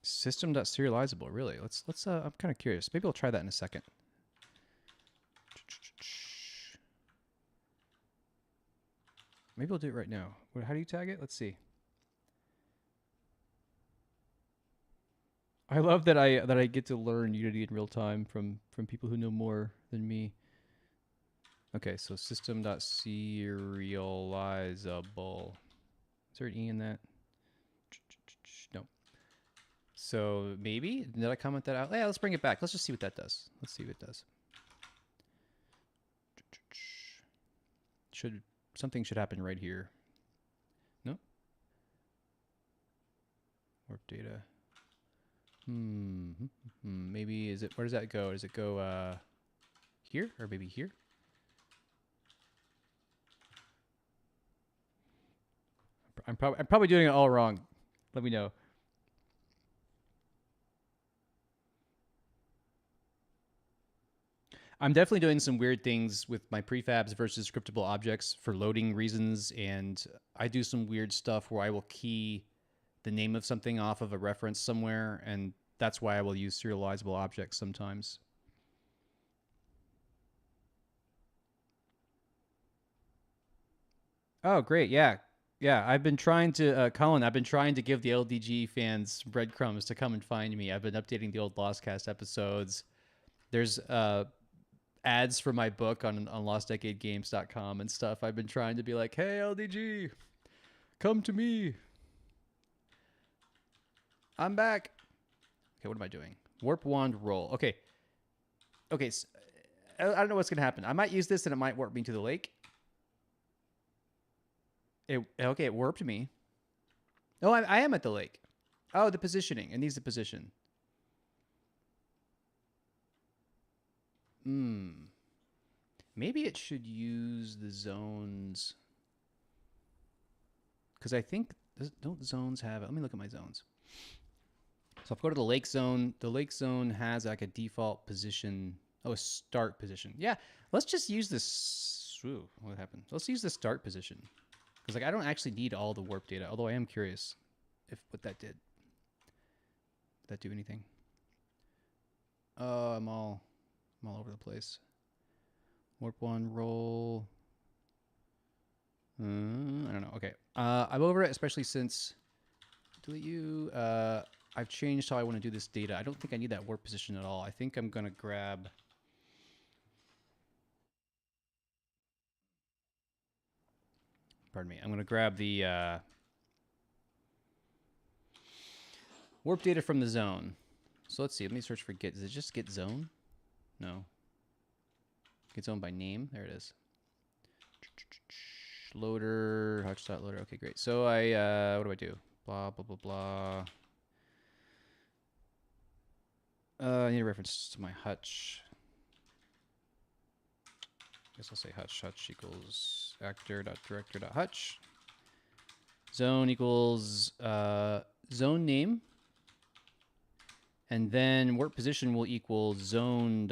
System.serializable, really. Let's I'm kind of curious. Maybe I'll try that in a second. Maybe I'll do it right now. How do you tag it? Let's see. I love that I get to learn Unity in real time from people who know more than me. Okay, so system.serializable. Is there an E in that? No. So maybe, did I comment that out? Yeah, let's bring it back. Let's just see what that does. Let's see what it does. Something should happen right here. No? Warp data. Maybe where does that go? Does it go here or maybe here? I'm probably doing it all wrong. Let me know. I'm definitely doing some weird things with my prefabs versus scriptable objects for loading reasons, and I do some weird stuff where I will key the name of something off of a reference somewhere, and that's why I will use serializable objects sometimes. Oh, great. Yeah. Yeah. I've been trying to, Colin, I've been trying to give the LDG fans breadcrumbs to come and find me. I've been updating the old Lostcast episodes. There's ads for my book on lostdecadegames.com and stuff. I've been trying to be like, hey, LDG, come to me. I'm back. Okay, what am I doing? Warp wand roll. Okay. Okay. So, I don't know what's going to happen. I might use this and it might warp me to the lake. Okay, it warped me. Oh, I am at the lake. Oh, the positioning. It needs the position. Maybe it should use the zones. Because I think, don't zones have it? Let me look at my zones. So if I go to the lake zone has like a default position. Oh, a start position. Yeah, let's just use this. Ooh, what happened? Let's use the start position. Because like I don't actually need all the warp data, although I am curious if what that did. Did that do anything? I'm all over the place. Warp one roll. I don't know. Okay. I'm over it, especially since delete you. I've changed how I want to do this data. I don't think I need that warp position at all. I think I'm gonna grab. Pardon me. I'm gonna grab the warp data from the zone. So let's see. Let me search for get. Does it just get zone? No. Get zone by name. There it is. Loader. Hutch.loader. Okay, great. So what do I do? Blah, blah, blah, blah. I need a reference to my Hutch. I guess I'll say Hutch. Hutch equals actor.director.hutch. Zone equals zone name. And then warp position will equal zone.start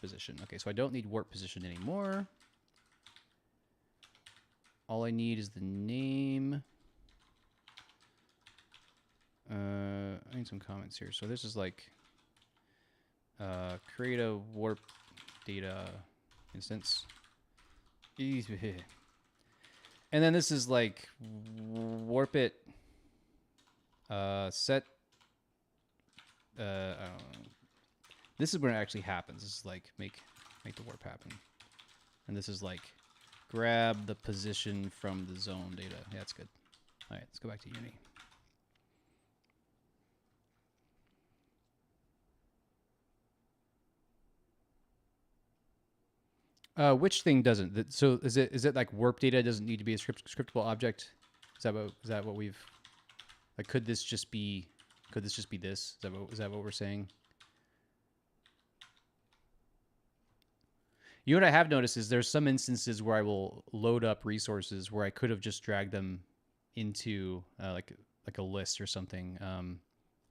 position. Okay, so I don't need warp position anymore. All I need is the name. I need some comments here. So this is like create a warp data instance. And then this is like warp it set. I don't know. This is where it actually happens. This is like make the warp happen. And this is like grab the position from the zone data. Yeah, that's good. All right, let's go back to Uni. Which thing doesn't? So is it like warp data doesn't need to be a scriptable object? Is that what we've like? Could this just be this? Is that what we're saying? You know what I have noticed is there's some instances where I will load up resources where I could have just dragged them into like a list or something.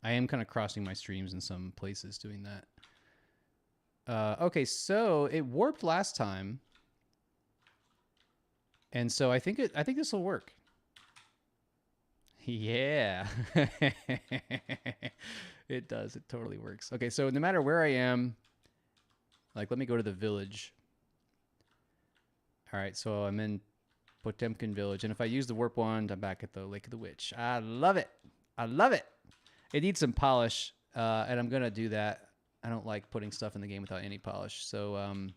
I am kind of crossing my streams in some places doing that. Okay, so it warped last time, and so I think this will work. Yeah, it does. It totally works. Okay, so no matter where I am, like let me go to the village. All right, so I'm in Potemkin Village, and if I use the warp wand, I'm back at the Lake of the Witch. I love it. I love it. It needs some polish, and I'm gonna do that. I don't like putting stuff in the game without any polish. So let me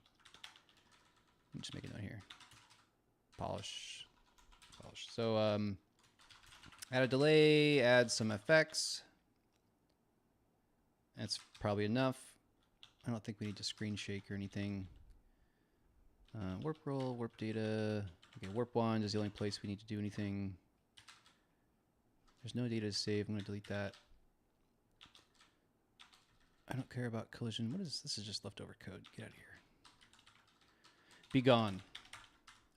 just make a note here. Polish. So add a delay, add some effects. That's probably enough. I don't think we need to screen shake or anything. Warp roll, warp data. Okay, warp wand is the only place we need to do anything. There's no data to save. I'm gonna delete that. I don't care about collision. What is this? Is just leftover code. Get out of here. Be gone.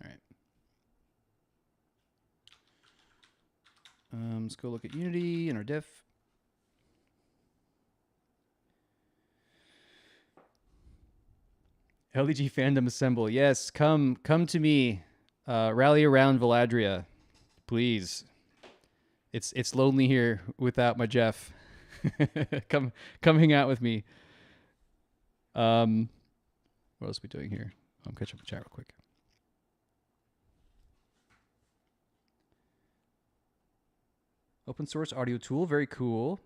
All right. Let's go look at Unity and our diff. LEG fandom assemble. Yes, come to me. Rally around Valadria, please. It's lonely here without my Jeff. come hang out with me. What else are we doing here? I'm catching up the chat real quick. Open source audio tool, very cool.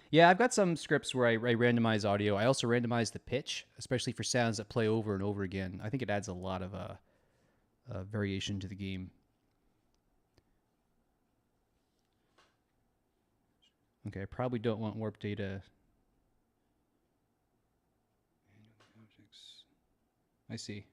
Yeah, I've got some scripts where I randomize audio. I also randomize the pitch, especially for sounds that play over and over again. I think it adds a lot of variation to the game. Okay, I probably don't want warp data. I see.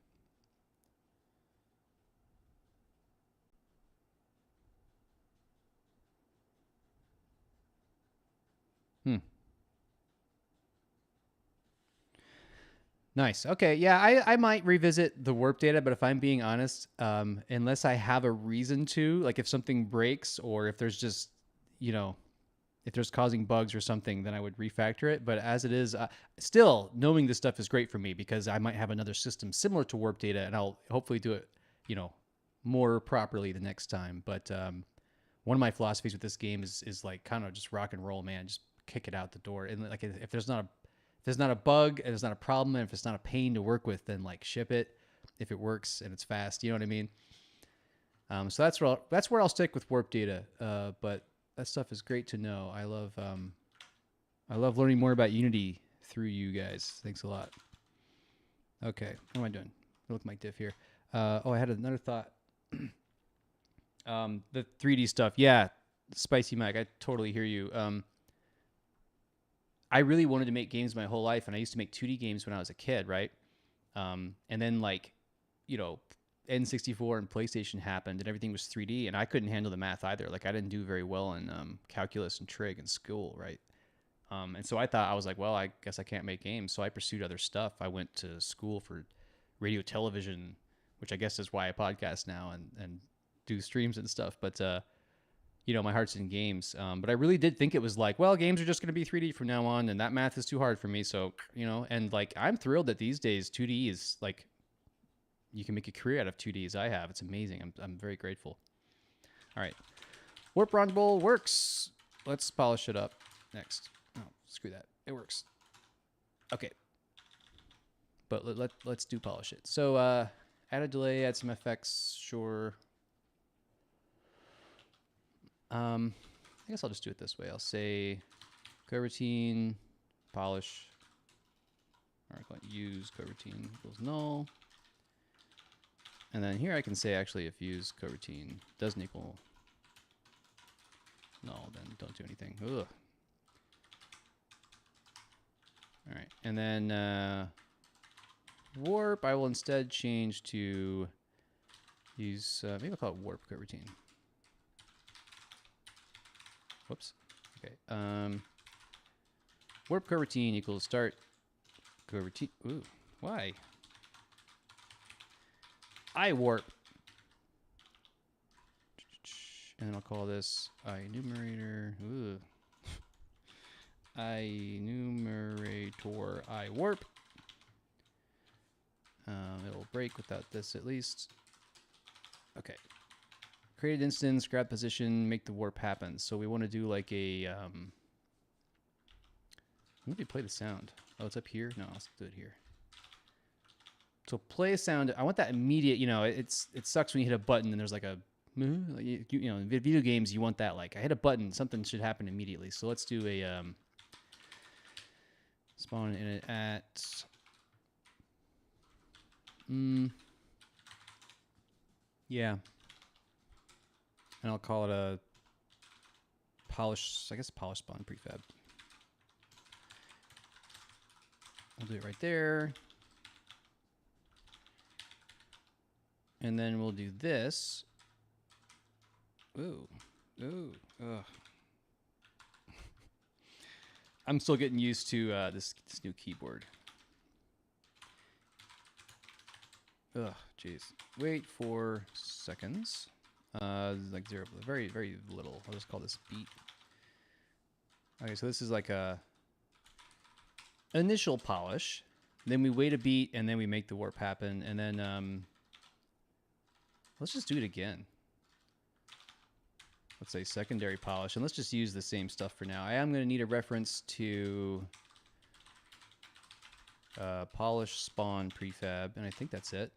Nice. Okay. Yeah, I might revisit the warp data, but if I'm being honest, unless I have a reason to, like if something breaks or if there's just, if there's causing bugs or something, then I would refactor it. But as it is, still knowing this stuff is great for me because I might have another system similar to warp data and I'll hopefully do it, more properly the next time. But one of my philosophies with this game is like kind of just rock and roll, man. Just kick it out the door. And like if there's not a bug and it's not a problem and if it's not a pain to work with, then like ship it if it works and it's fast. You know what I mean? So that's where I'll stick with warp data. But that stuff is great to know. I love learning more about Unity through you guys. Thanks a lot. Okay, what am I doing? Look at my diff here. I had another thought. The 3D stuff. Yeah, Spicy Mac. I totally hear you. I really wanted to make games my whole life, and I used to make 2D games when I was a kid, right? And then N64 and PlayStation happened, and everything was 3D, and I couldn't handle the math either. Like I didn't do very well in calculus and trig in school, right? And so I was like, well, I guess I can't make games. So I pursued other stuff. I went to school for radio television, which I guess is why I podcast now and do streams and stuff. But my heart's in games. But I really did think it was like, well, games are just going to be 3D from now on, and that math is too hard for me. So, and like, I'm thrilled that these days 2D is like, you can make a career out of 2D as I have. It's amazing. I'm very grateful. All right. Warp Bronze Bowl works. Let's polish it up next. Oh, screw that. It works. Okay. But let's do polish it. So, add a delay, add some effects, sure. I guess I'll just do it this way. I'll say coroutine, polish. All right, use coroutine equals null. And then here I can say actually if use coroutine doesn't equal null, then don't do anything. Ugh. All right, and then warp I will instead change to use, maybe I'll call it warp coroutine. Whoops. Okay. Warp coroutine equals start coroutine. Ooh, why? I warp. And then I'll call this enumerator. Ooh. Enumerator I warp. It'll break without this at least. Okay. Created instance, grab position, make the warp happen. So we want to do like a, let me play the sound. Oh, it's up here? No, let's do it here. So play a sound. I want that immediate, it sucks when you hit a button and there's like a, in video games, you want that, like I hit a button, something should happen immediately. So let's do a, spawn in it at, yeah. And I'll call it a polish, I guess polish spawn prefab. We'll do it right there. And then we'll do this. Ooh, ugh. I'm still getting used to this new keyboard. Ugh, jeez. Wait 4 seconds. Like 0, very, very little. I'll just call this beat. Okay, so this is like a initial polish. Then we wait a beat, and then we make the warp happen. And then let's just do it again. Let's say secondary polish, and let's just use the same stuff for now. I am going to need a reference to polish spawn prefab, and I think that's it.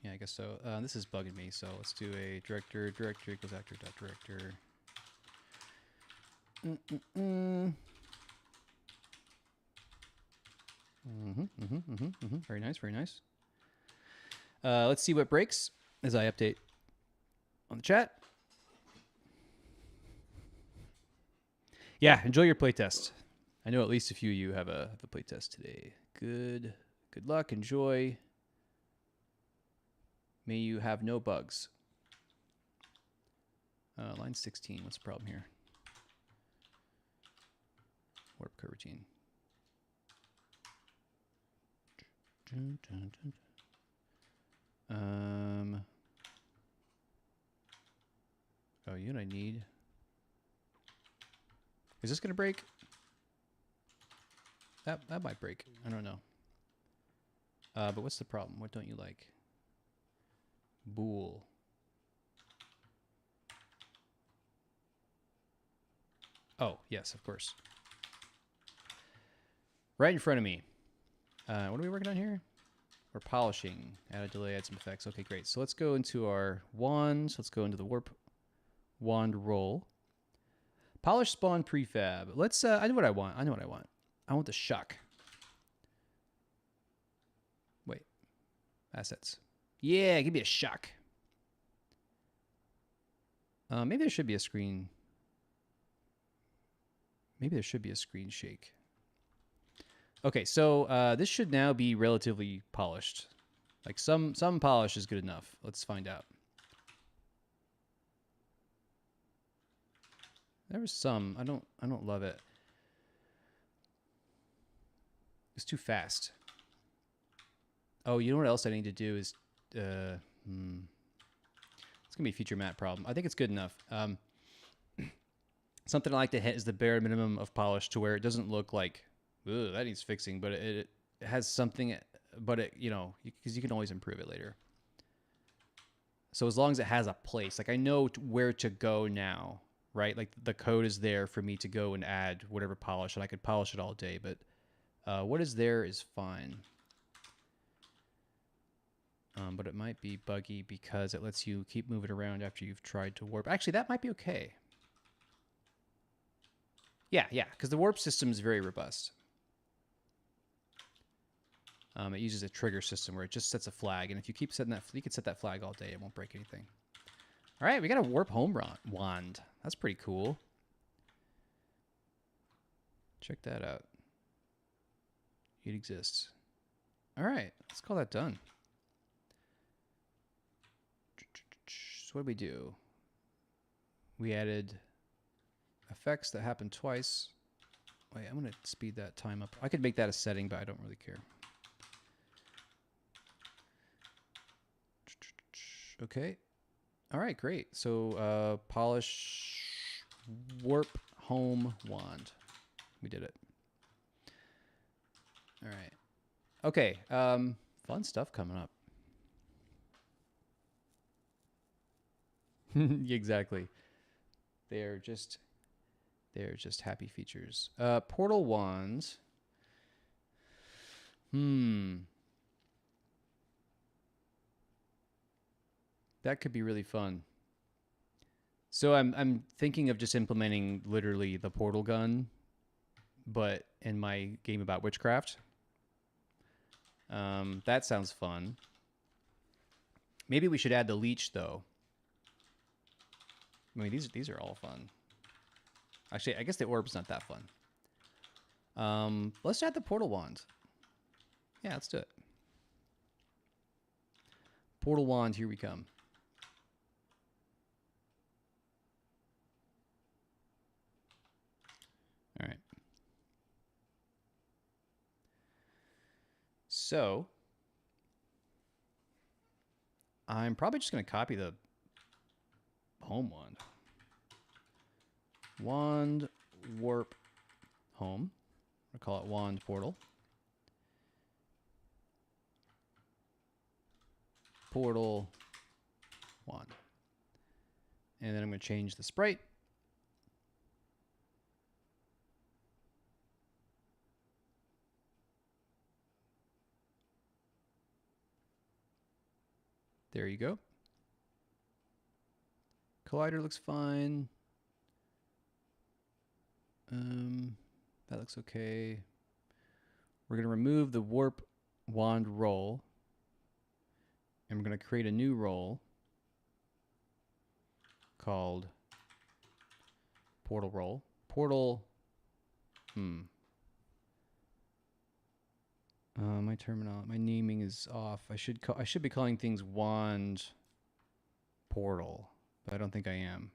Yeah, I guess so. This is bugging me, so let's do a director equals actor dot director. Very nice, very nice. Let's see what breaks as I update on the chat. Yeah, enjoy your playtest. I know at least a few of you have a playtest today. Good luck, enjoy. May you have no bugs. Line 16, what's the problem here? Warp coroutine. Oh, you know what I need? Is this gonna break? That might break. I don't know. But what's the problem? What don't you like? Bool. Oh, yes, of course. Right in front of me. What are we working on here? We're polishing. Add a delay, add some effects. Okay, great. So let's go into our wands. Let's go into the warp wand roll. Polish spawn prefab. Let's, I know what I want. I want the shock. Wait. Assets. Yeah, give me a shock. Maybe there should be a screen. Maybe there should be a screen shake. Okay, so this should now be relatively polished. Like some polish is good enough. Let's find out. There was some. I don't love it. It's too fast. Oh, you know what else I need to do is it's gonna be a feature matte problem. I think it's good enough. Something I like to hit is the bare minimum of polish to where it doesn't look like, ugh, that needs fixing, but it has something, but it, you know, because you can always improve it later. So as long as it has a place, like I know where to go now, right? Like the code is there for me to go and add whatever polish, and I could polish it all day, but what is there is fine. But it might be buggy because it lets you keep moving around after you've tried to warp. Actually, that might be okay. Yeah, because the warp system is very robust. It uses a trigger system where it just sets a flag, and if you keep setting that, you can set that flag all day. It won't break anything. All right, we got a warp home wand. That's pretty cool. Check that out. It exists. All right, let's call that done. So what did we do? We added effects that happen twice. Wait, I'm going to speed that time up. I could make that a setting, but I don't really care. Okay. All right, great. So polish warp home wand. We did it. All right. Okay. Fun stuff coming up. Exactly. They're just happy features. Portal wands. That could be really fun. So I'm thinking of just implementing literally the portal gun, but in my game about witchcraft. That sounds fun. Maybe we should add the leech though. I mean, these are all fun. Actually, I guess the orb's not that fun. Let's add the portal wand. Yeah, let's do it. Portal wand, here we come. All right. So I'm probably just going to copy the home wand. Wand warp home. I'll call it wand portal. Portal wand. And then I'm going to change the sprite. There you go. Collider looks fine. That looks okay. We're going to remove the warp wand roll. And we're going to create a new role called portal role. Portal. My naming is off. I should be calling things wand portal, but I don't think I am.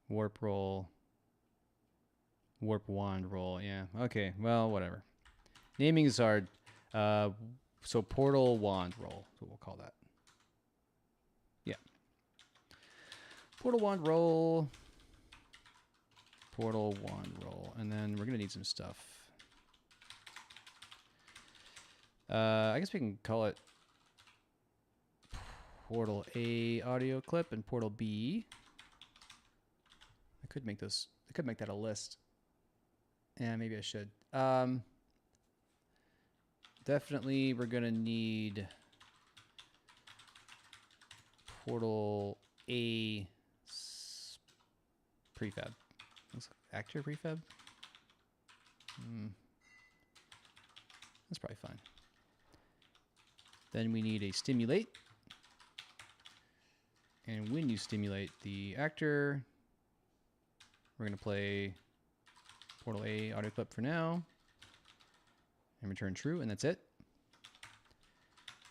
Warp roll. Warp wand roll. Yeah. Okay. Well, whatever. Naming is hard. So portal wand roll. So we'll call that. Yeah. Portal wand roll. Portal wand roll. And then we're going to need some stuff. I guess we can call it Portal A audio clip and Portal B. I could make that a list. Yeah, maybe I should. Definitely we're gonna need Portal A prefab. Looks like actor prefab. That's probably fine. Then we need a stimulate. And when you stimulate the actor, we're going to play Portal A audio clip for now and return true, and that's it.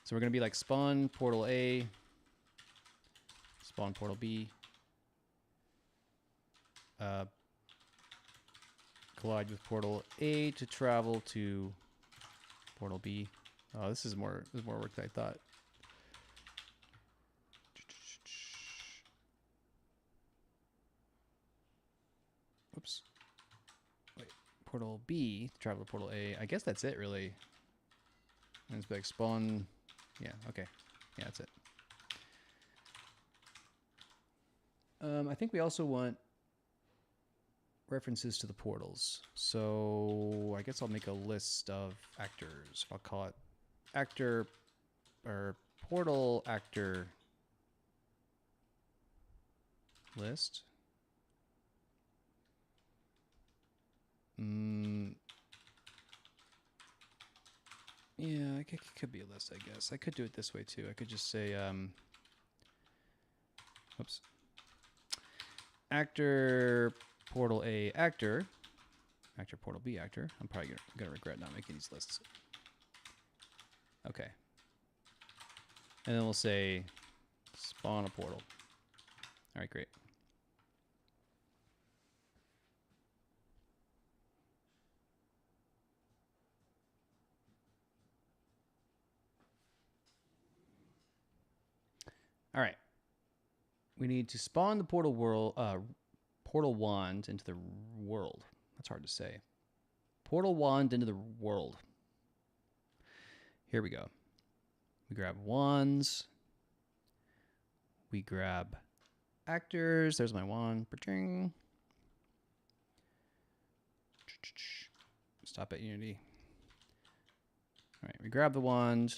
So we're going to be like spawn Portal A, spawn Portal B, collide with Portal A to travel to Portal B. Oh, this is more work than I thought. Oops. Wait, Portal B to travel to Portal A. I guess that's it, really. And it's like spawn. Yeah, okay. Yeah, that's it. I think we also want references to the portals. So I guess I'll make a list of actors. I'll call it actor or portal actor list. Yeah, it could be a list, I guess. I could do it this way too. I could just say, whoops. Actor portal A actor. Actor portal B actor. I'm probably gonna regret not making these lists. Okay. And then we'll say spawn a portal. All right, great. All right. We need to spawn the portal wand into the world. That's hard to say. Portal wand into the world. Here we go. We grab wands. We grab actors. There's my wand. Stop at Unity. All right, we grab the wand.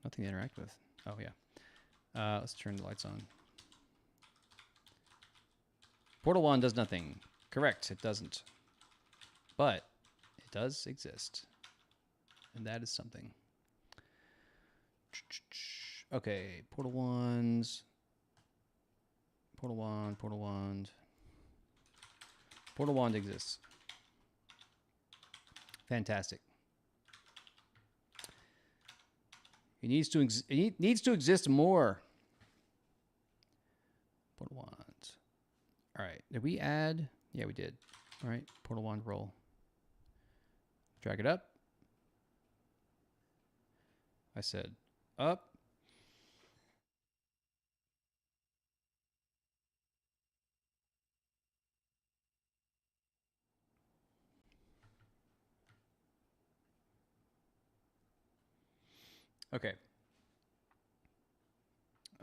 Nothing to interact with. Oh, yeah. Let's turn the lights on. Portal wand does nothing. Correct, it doesn't. But it does exist. And that is something. Okay, portal wands. Portal wand, portal wand. Portal wand exists. Fantastic. It needs to exist more. Portal wand. All right. Did we add? Yeah, we did. All right. Portal wand roll. Drag it up. I said up. Okay.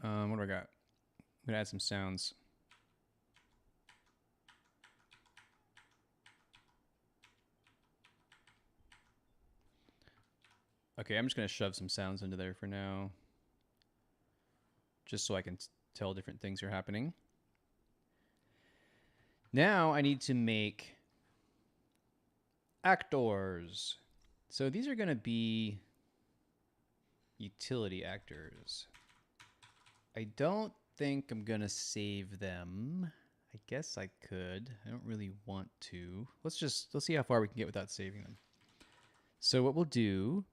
What do I got? I'm gonna add some sounds. Okay, I'm just gonna shove some sounds into there for now, just so I can tell different things are happening. Now I need to make actors. So these are gonna be utility actors. I don't think I'm gonna save them. I guess I could. I don't really want to. Let's see how far we can get without saving them. So what we'll do,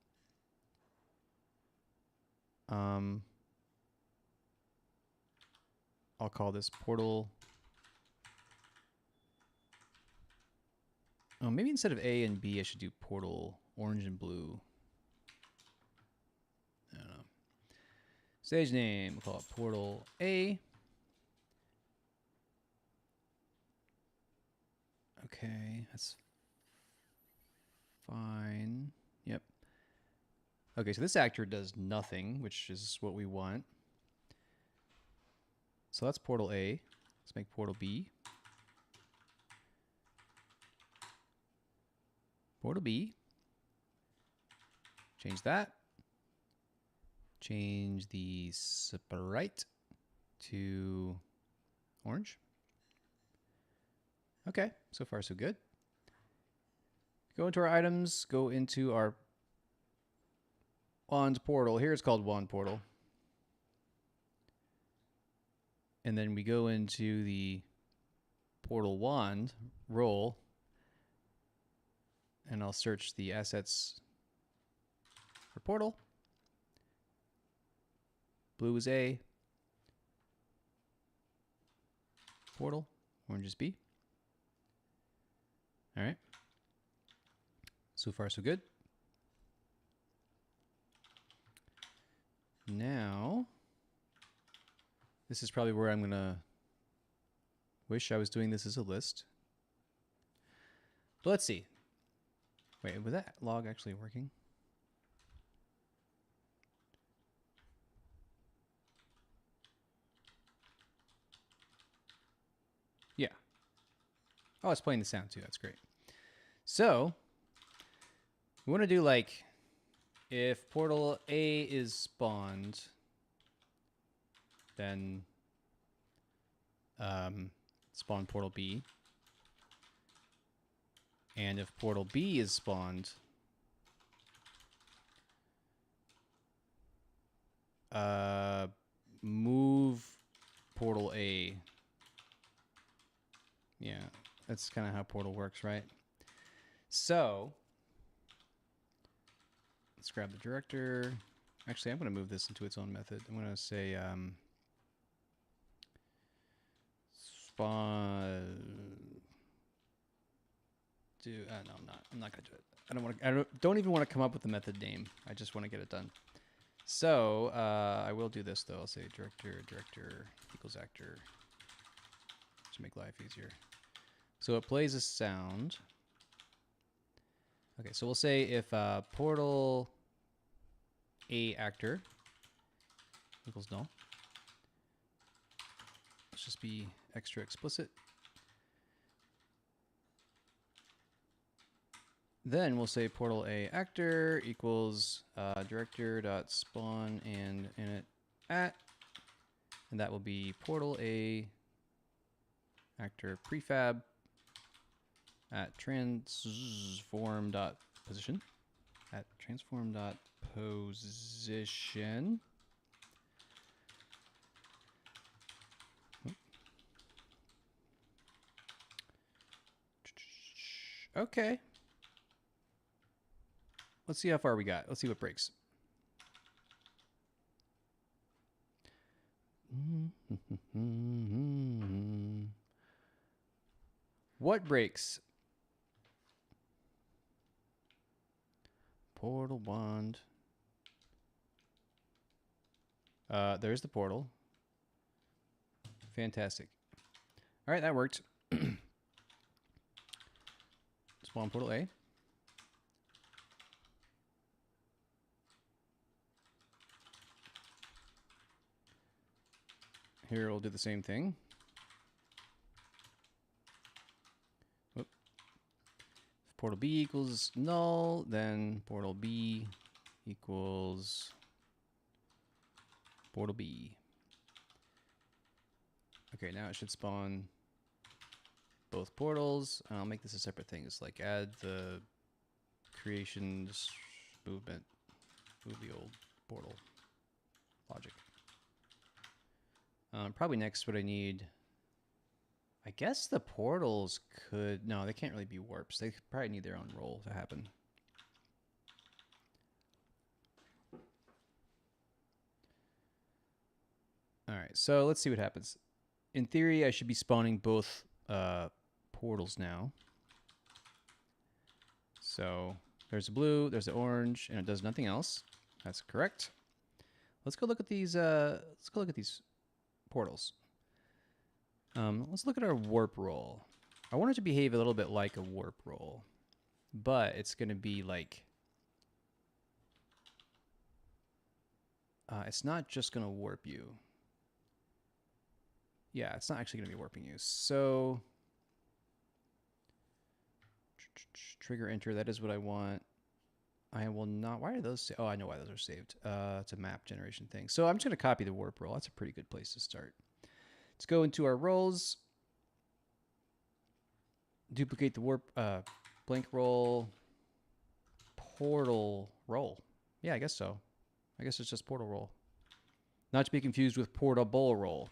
I'll call this portal. Oh, maybe instead of A and B, I should do portal orange and blue. I don't know. Stage name, we'll call it portal A. Okay, that's fine. Yep. Okay, so this actor does nothing, which is what we want. So that's portal A. Let's make portal B. Portal B. Change that. Change the sprite to orange. Okay, so far so good. Go into our items, go into our wand portal. Here it's called wand portal. And then we go into the portal wand role, and I'll search the assets for portal. Blue is A. Portal. Orange is B. All right. So far, so good. Now, this is probably where I'm going to wish I was doing this as a list. But let's see. Wait, was that log actually working? Yeah. Oh, it's playing the sound too. That's great. So, we want to do like, if portal A is spawned, then spawn portal B. And if portal B is spawned, move portal A. Yeah, that's kind of how portal works, right? So let's grab the director. Actually, I'm going to move this into its own method. I'm going to say spawn. No, I'm not going to do it. I don't even want to come up with the method name. I just want to get it done. So I will do this though. I'll say director equals actor to make life easier. So it plays a sound. Okay, so we'll say if portal A actor equals null. Let's just be extra explicit. Then we'll say portal A actor equals director dot spawn and init at, and that will be portal A actor prefab at transform dot position at transform dot position. Okay. Let's see how far we got. Let's see what breaks. What breaks? Portal wand. There's the portal. Fantastic. All right, that worked. Spawn portal A. here we'll do the same thing. Whoop. If portal B equals null, then portal B equals portal B. Okay, now it should spawn both portals. I'll make this a separate thing. It's like add the creations movement, move the old portal logic. Probably next what I need, I guess the portals could, no, they can't really be warps. They probably need their own roll to happen. All right, so let's see what happens. In theory, I should be spawning both portals now. So there's a blue, there's an orange, and it does nothing else. That's correct. Let's go look at these. Let's go look at these portals. Let's look at our warp roll. I want it to behave a little bit like a warp roll, but it's going to be like. It's not just going to warp you. Yeah, it's not actually going to be warping you. So trigger enter. That is what I want. I will not. Why are those? Oh, I know why those are saved. It's a map generation thing. So I'm just going to copy the warp roll. That's a pretty good place to start. Let's go into our rolls. Duplicate the warp blank roll. Portal roll. Yeah, I guess so. I guess it's just portal roll. Not to be confused with portable roll.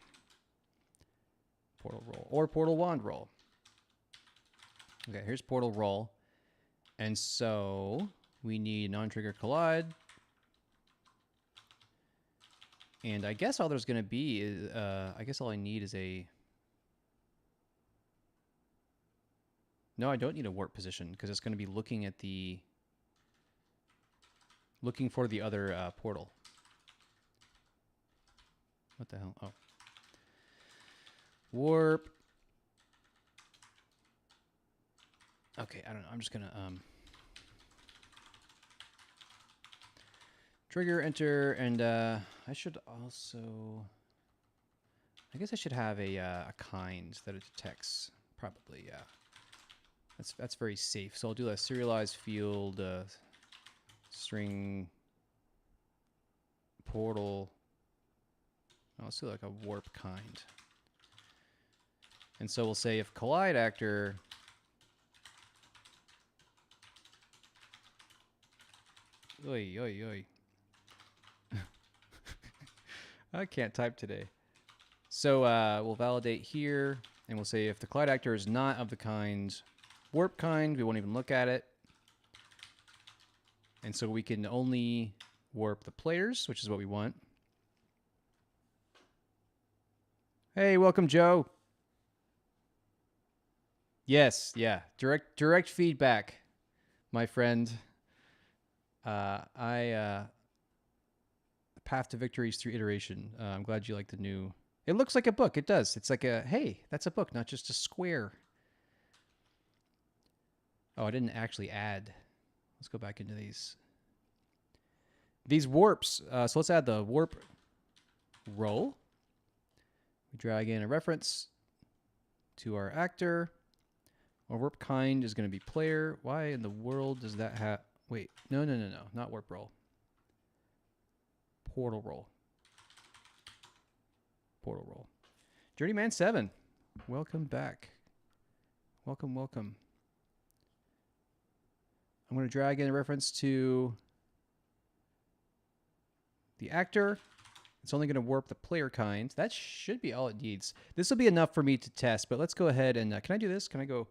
Portal roll or portal wand roll. Okay, here's portal roll. And so we need non-trigger collide. And I guess all there's going to be is, I guess all I need is a... No, I don't need a warp position because it's going to be looking at the... Looking for the other portal. What the hell? Oh. Warp. Okay, I don't know. I'm just going to... Trigger, enter, and I should also... I guess I should have a kind that it detects. Probably, yeah. That's very safe. So I'll do a serialized field string portal. Oh, let's do like a warp kind. And so we'll say if collide actor... Oi, oi, oi. I can't type today. So we'll validate here, and we'll say if the collide actor is not of the kind warp kind, we won't even look at it. And so we can only warp the players, which is what we want. Hey, welcome, Joe. Yes, yeah. Direct feedback, my friend. Path to Victory is through iteration. I'm glad you like the new... It looks like a book. It does. It's like a, hey, that's a book, not just a square. Oh, I didn't actually add. Let's go back into these. These warps. So let's add the warp roll. We drag in a reference to our actor. Our warp kind is going to be player. Why in the world does that have... Wait, no, not warp roll. Portal roll. Portal roll. Journeyman 7. Welcome back. Welcome, welcome. I'm going to drag in a reference to the actor. It's only going to warp the player kind. That should be all it needs. This will be enough for me to test, but let's go ahead and... can I do this? Can I go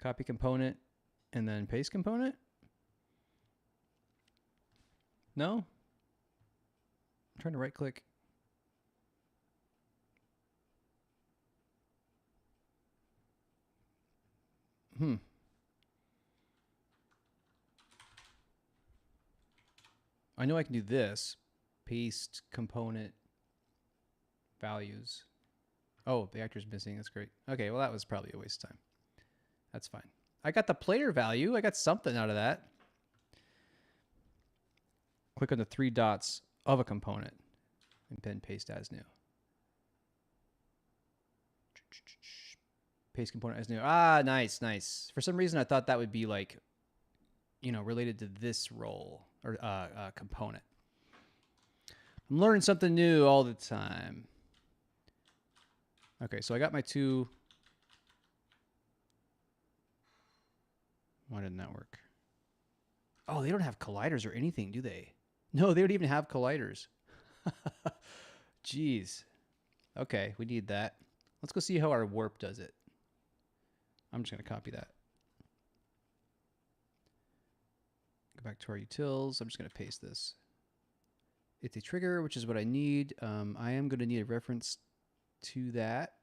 copy component and then paste component? No? I'm trying to right click. I know I can do this. Paste component values. Oh, the actor's missing. That's great. Okay, well, that was probably a waste of time. That's fine. I got the player value. I got something out of that. Click on the 3 dots of a component and then paste as new. Paste component as new. Ah, nice, nice. For some reason, I thought that would be like, you know, related to this role or component. I'm learning something new all the time. Okay, so I got my two. Why didn't that work? Oh, they don't have colliders or anything, do they? No, they don't even have colliders. Jeez. Okay, we need that. Let's go see how our warp does it. I'm just going to copy that. Go back to our utils. I'm just going to paste this. It's a trigger, which is what I need. I am going to need a reference to that.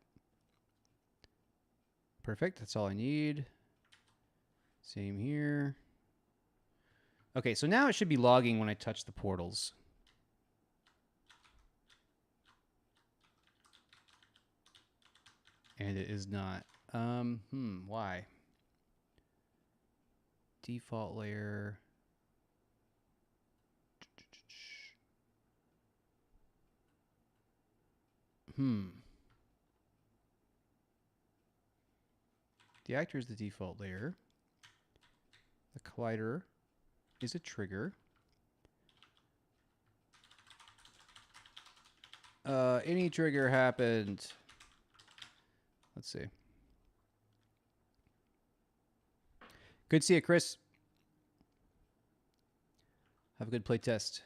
Perfect. That's all I need. Same here. Okay, so now it should be logging when I touch the portals. And it is not. Why? Default layer. The actor is the default layer. The collider is a trigger. Any trigger happened. Let's see. Good to see you, Chris. Have a good play test.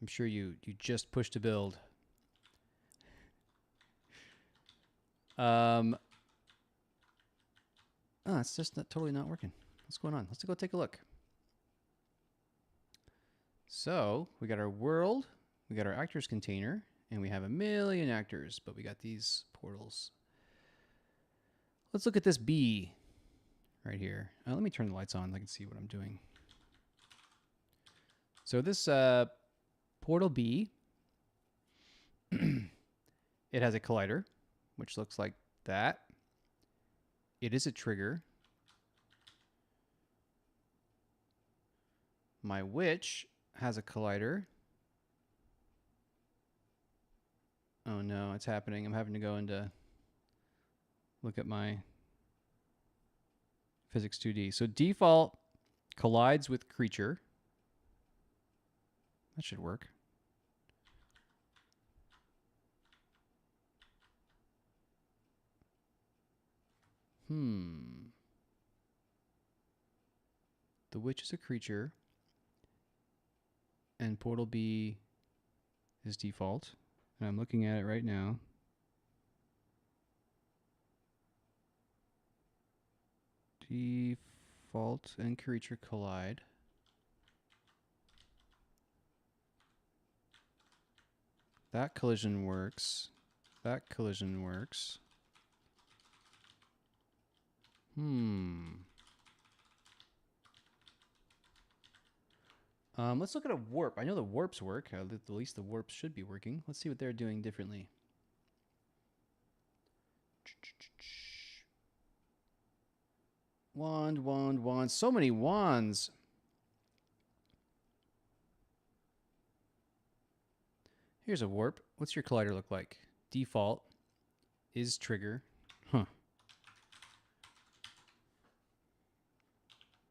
I'm sure you just pushed to build. Oh, it's just totally not working. What's going on? Let's go take a look. So we got our world, we got our actors container, and we have a million actors, but we got these portals. Let's look at this B right here. Let me turn the lights on so I can see what I'm doing. So this portal B, it has a collider, which looks like that. It is a trigger. My witch has a collider. Oh no, it's happening. I'm having to go into look at my physics 2D. So default collides with creature. That should work. The witch is a creature. And portal B is default. And I'm looking at it right now. Default and creature collide. That collision works. That collision works. Let's look at a warp. I know the warps work. At least the warps should be working. Let's see what they're doing differently. Wand, wand, wand. So many wands. Here's a warp. What's your collider look like? Default is trigger. Huh.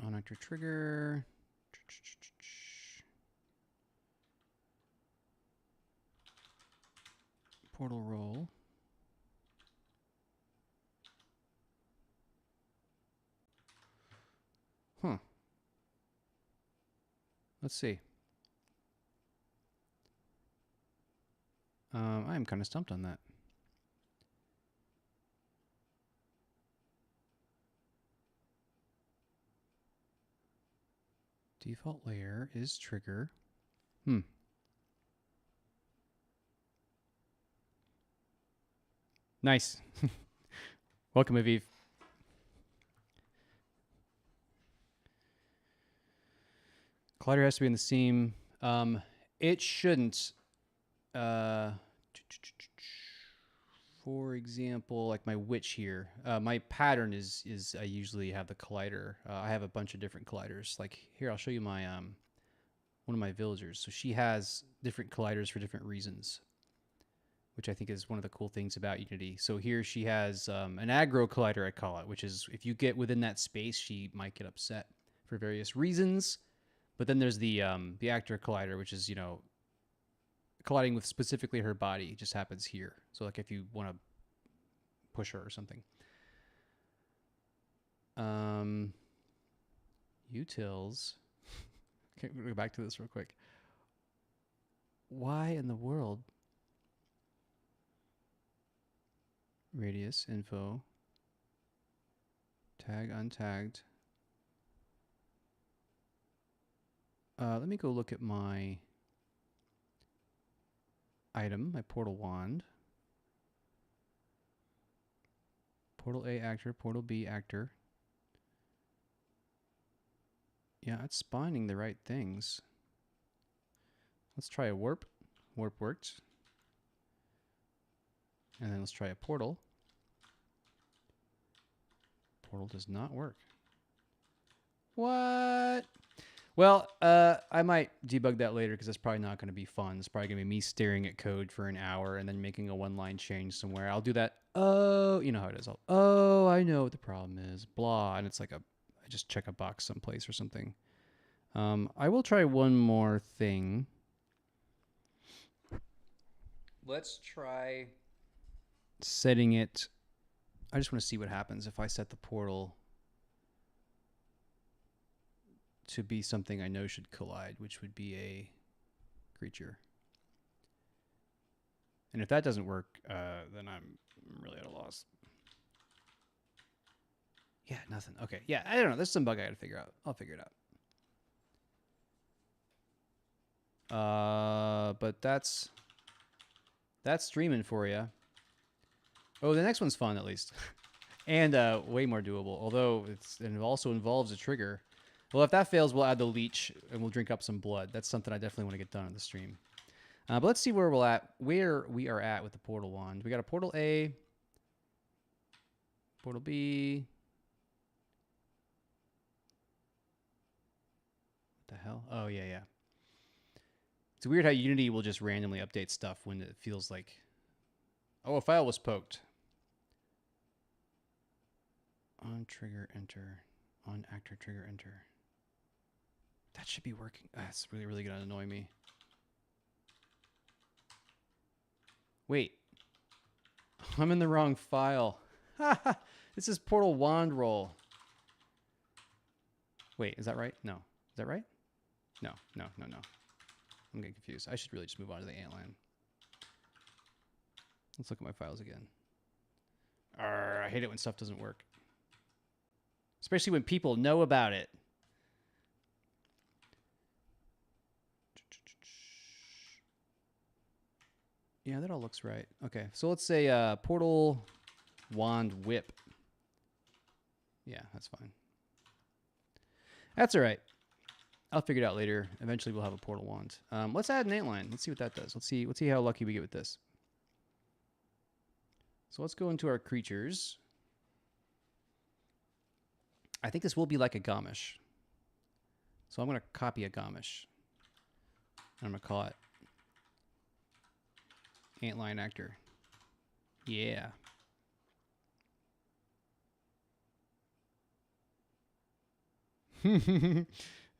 On actor trigger. Portal roll. Huh. Let's see. I'm kind of stumped on that. Default layer is trigger. Nice. Welcome, Aviv. Collider has to be in the seam. It shouldn't. For example, like my witch here, my pattern is I usually have the collider. I have a bunch of different colliders. Like here, I'll show you my one of my villagers. So she has different colliders for different reasons. which I think is one of the cool things about Unity. So here she has an aggro collider, I call it, which is if you get within that space, she might get upset for various reasons. But then there's the actor collider, which is, you know, colliding with specifically her body. It just happens here. So like if you want to push her or something. Utils. Okay, we'll go back to this real quick. Why in the world? Radius, info, tag, untagged. Let me go look at my item, my portal wand. Portal A actor, portal B actor. Yeah, it's spawning the right things. Let's try a warp. Warp worked. And then let's try a portal. Portal does not work. What? Well, I might debug that later because that's probably not going to be fun. It's probably going to be me staring at code for an hour and then making a one-line change somewhere. I'll do that. Oh, you know how it is. Oh, I know what the problem is. Blah. And it's like I just check a box someplace or something. I will try one more thing. Let's try setting it. I just want to see what happens if I set the portal to be something I know should collide, which would be a creature. And if that doesn't work, then I'm really at a loss. Yeah, nothing. Okay, yeah, I don't know. There's some bug I gotta figure out. I'll figure it out. But that's streaming for you. Oh, the next one's fun at least, and way more doable. Although it also involves a trigger. Well, if that fails, we'll add the leech and we'll drink up some blood. That's something I definitely want to get done on the stream. But let's see where we are at with the portal wand. We got a portal A, portal B. What the hell? Oh, yeah. It's weird how Unity will just randomly update stuff when it feels like, oh, a file was poked. On trigger, enter. On actor, trigger, enter. That should be working. That's really, really going to annoy me. Wait. I'm in the wrong file. This is portal wand roll. Wait, is that right? No. Is that right? No. I'm getting confused. I should really just move on to the Antlion. Let's look at my files again. I hate it when stuff doesn't work. Especially when people know about it. Yeah, that all looks right. Okay, so let's say portal wand whip. Yeah, that's fine. That's all right. I'll figure it out later. Eventually, we'll have a portal wand. Let's add an Antlion. Let's see what that does. Let's see how lucky we get with this. So let's go into our creatures. I think this will be like a Gamish. So I'm going to copy a Gamish. I'm going to call it Antlion actor. Yeah.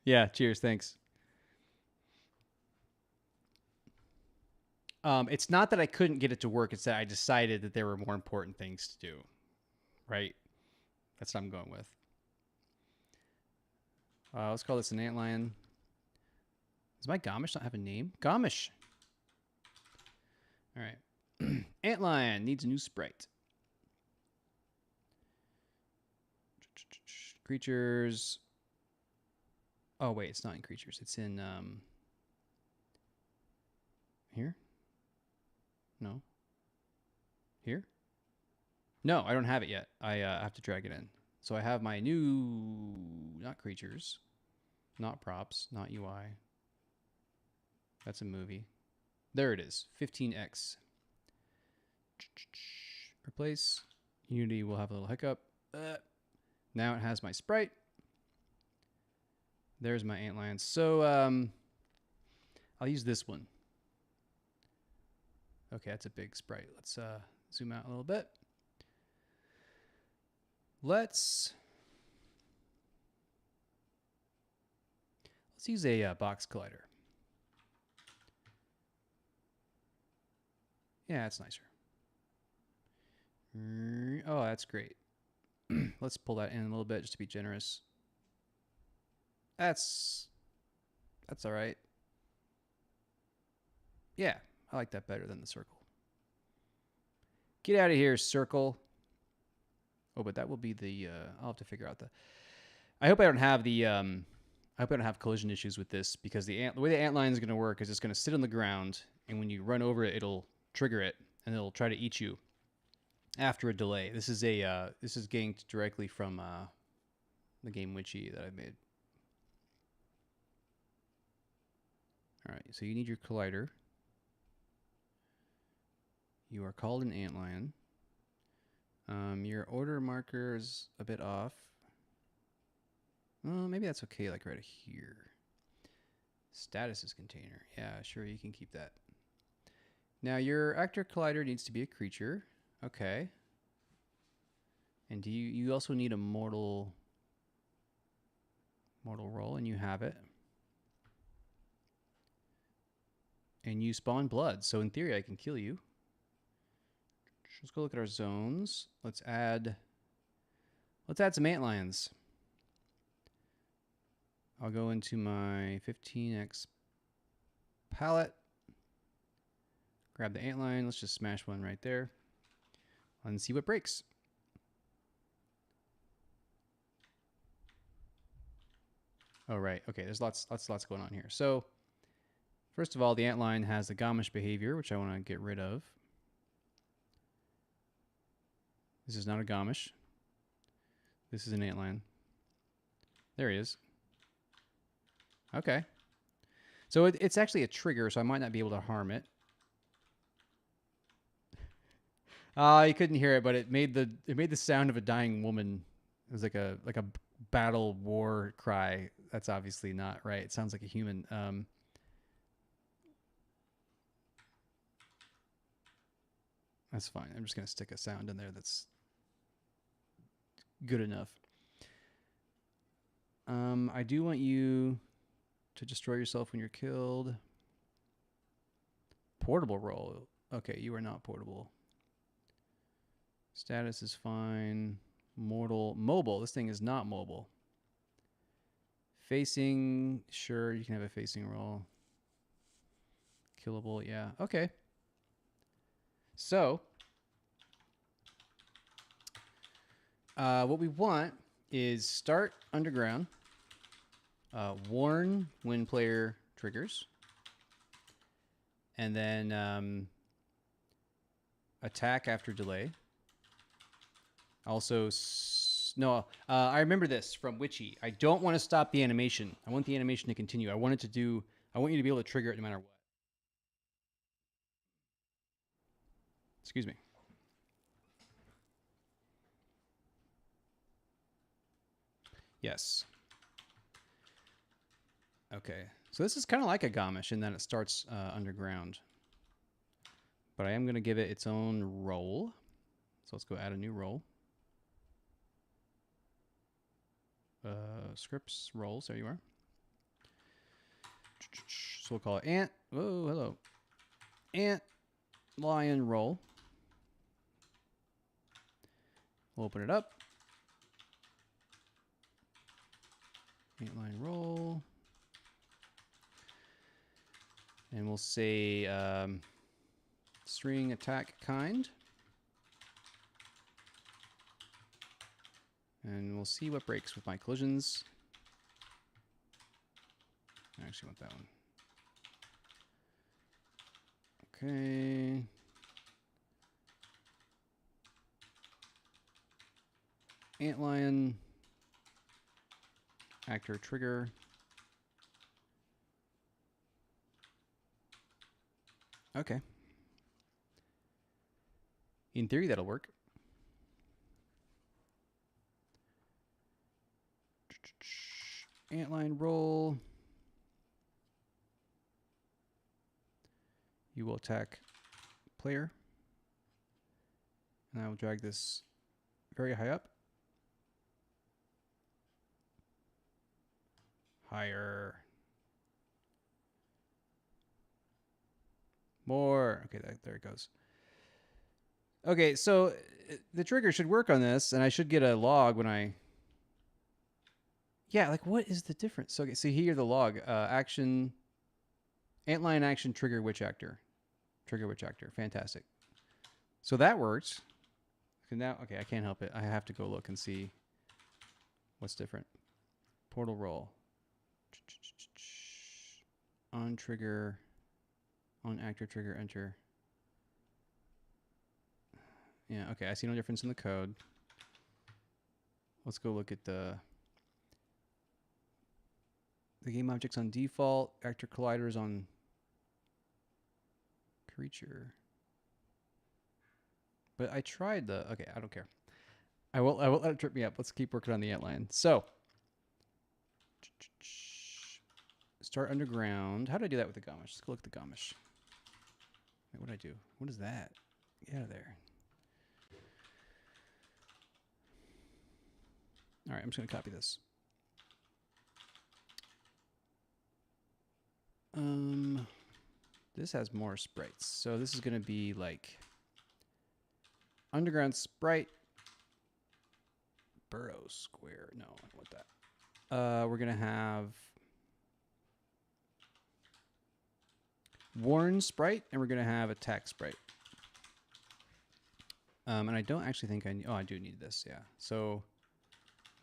Yeah, cheers, thanks. It's not that I couldn't get it to work, it's that I decided that there were more important things to do. Right? That's what I'm going with. Let's call this an Antlion. Does my Gamish not have a name? Gamish! Alright. Antlion needs a new sprite. Creatures. Oh, wait, it's not in creatures. It's in, here? No. Here? No, I don't have it yet. I have to drag it in. So I have my new, not creatures, not props, not UI. That's a movie. There it is, 15x. Replace. Unity will have a little hiccup. Now it has my sprite. There's my Antlion. So I'll use this one. Okay, that's a big sprite. Let's zoom out a little bit. Let's use a box collider. Yeah, that's nicer. Oh, that's great. Let's pull that in a little bit just to be generous. That's all right. Yeah, I like that better than the circle. Get out of here, circle. Oh, but that will be the. I'll have to figure out the. I hope I don't have the. I hope I don't have collision issues with this because the way the antlion is going to work is it's going to sit on the ground, and when you run over it, it'll trigger it, and it'll try to eat you after a delay. This is ganked directly from the game Witchy that I made. All right, so you need your collider. You are called an antlion. Your order marker is a bit off. Well, maybe that's okay, like right here. Status is container. Yeah, sure, you can keep that. Now, your actor collider needs to be a creature. Okay. And you also need a mortal roll, and you have it. And you spawn blood, so in theory I can kill you. Let's go look at our zones. Let's add some antlions. I'll go into my 15x palette. Grab the antlion. Let's just smash one right there. And see what breaks. Oh, right. Okay, there's lots going on here. So, first of all, the antlion has the Gamish behavior, which I want to get rid of. This is not a Gamish. This is an antlion. There he is. Okay. So it's actually a trigger, so I might not be able to harm it. You couldn't hear it, but it made the sound of a dying woman. It was like a battle war cry. That's obviously not right. It sounds like a human. That's fine. I'm just gonna stick a sound in there that's good enough. I do want you to destroy yourself when you're killed. Portable roll. Okay, you are not portable. Status is fine. Mobile. This thing is not mobile. Facing. Sure, you can have a facing roll. Killable. Yeah. Okay. So, what we want is start underground. Warn when player triggers. And then attack after delay. Also, no, I remember this from Witchy. I don't want to stop the animation. I want the animation to continue. I want you to be able to trigger it no matter what. Excuse me. Yes. Okay. So this is kind of like a Gamish in that it starts underground. But I am going to give it its own role. So let's go add a new role. Scripts, roles, there you are. So we'll call it ant. Whoa, hello. Ant lion roll. We'll open it up. Ant lion roll. And we'll say string attack kind. And we'll see what breaks with my collisions. I actually want that one. Okay. Antlion. Actor trigger. Okay. In theory, that'll work. Antlion roll. You will attack player. And I will drag this very high up. Higher. More. Okay, there it goes. Okay, so the trigger should work on this, and I should get a log when I... Yeah, like what is the difference? Okay, so here the log. Action... Antlion action trigger witch actor. Trigger witch actor. Fantastic. So that works. Now, okay, I can't help it. I have to go look and see what's different. Portal roll. On trigger. On actor trigger enter. Yeah, okay, I see no difference in the code. Let's go look at the game objects on default. Actor collider is on creature. But I tried the... Okay, I don't care. I won't let it trip me up. Let's keep working on the Antlion. So, start underground. How did I do that with the Gamish? Let's go look at the Gamish. Wait, what did I do? What is that? Get out of there. All right, I'm just going to copy this. This has more sprites. So this is going to be like underground sprite burrow square. No, I don't want that. We're going to have warn sprite, and we're going to have attack sprite. And I don't actually think I need... Oh, I do need this, yeah. So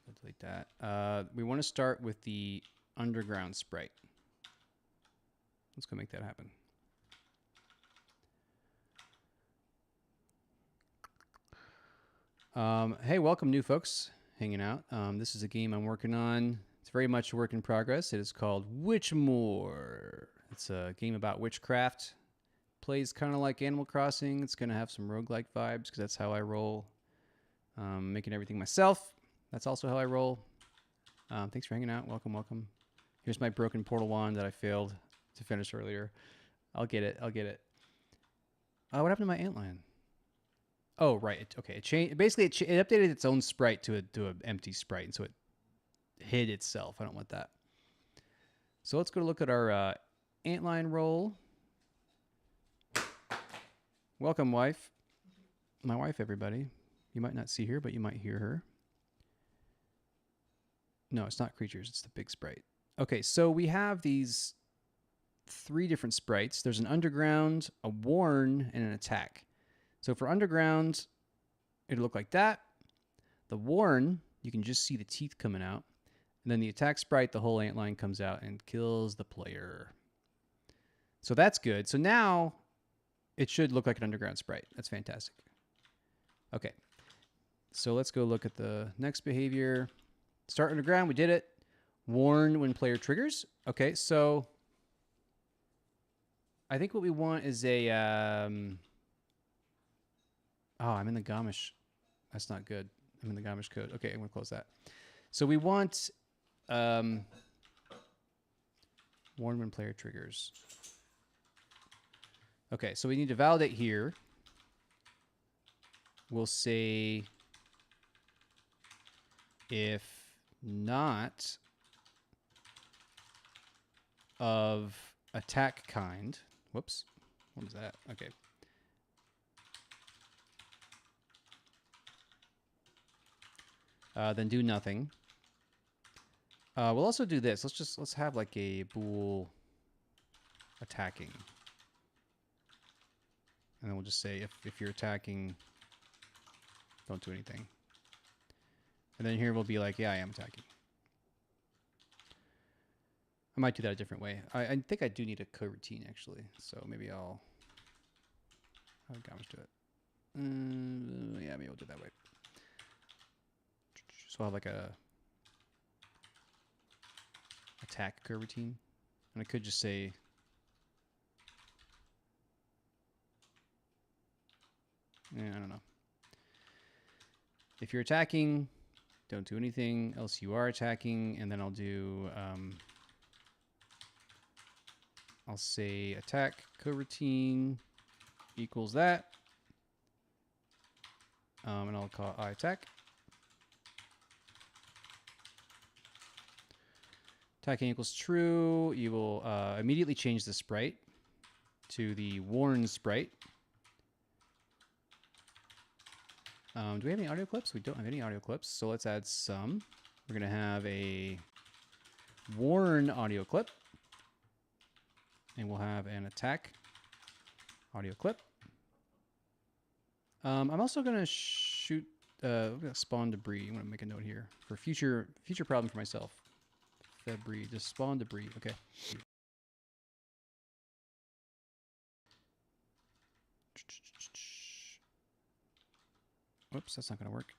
I'll delete that. We want to start with the underground sprite. Let's go make that happen. Hey, welcome new folks hanging out. This is a game I'm working on. It's very much a work in progress. It is called WITCHMORE. It's a game about witchcraft. Plays kind of like Animal Crossing. It's going to have some roguelike vibes because that's how I roll. Making everything myself. That's also how I roll. Thanks for hanging out. Welcome, welcome. Here's my broken portal wand that I failed to finish earlier. I'll get it. I'll get it. What happened to my Antlion? Oh, right. Okay. It changed. Basically, it updated its own sprite to an empty sprite, and so it hid itself. I don't want that. So let's go look at our Antlion roll. Welcome, wife. My wife, everybody. You might not see her, but you might hear her. No, it's not creatures. It's the big sprite. Okay, so we have these 3 different sprites. There's an underground, a warn, and an attack. So for underground, it'll look like that. The warn, you can just see the teeth coming out. And then the attack sprite, the whole antlion comes out and kills the player. So that's good. So now it should look like an underground sprite. That's fantastic. Okay. So let's go look at the next behavior. Start underground, we did it. Warn when player triggers. Okay, so I think what we want is a... Oh, I'm in the Gamish. That's not good. I'm in the Gamish code. Okay, I'm going to close that. So we want warn when player triggers. Okay, so we need to validate here. We'll say if not of attack kind. Whoops. What was that? Okay. Then do nothing. We'll also do this. Let's have like a bool attacking. And then we'll just say if you're attacking, don't do anything. And then here we'll be like, yeah, I am attacking. I might do that a different way. I think I do need a coroutine actually. So maybe I'll Gamish do it. Yeah, maybe I'll do it that way. So I'll have like a attack coroutine. And I could just say I don't know. If you're attacking, don't do anything, else you are attacking, and then I'll do I'll say attack coroutine equals that. And I'll call I attack. Attacking equals true. You will immediately change the sprite to the Warn sprite. Do we have any audio clips? We don't have any audio clips, so let's add some. We're going to have a Warn audio clip. And we'll have an attack audio clip. I'm also going to shoot, I'm going to spawn debris. I'm going to make a note here for future problem for myself. Debris, just spawn debris. Okay. Whoops, that's not going to work.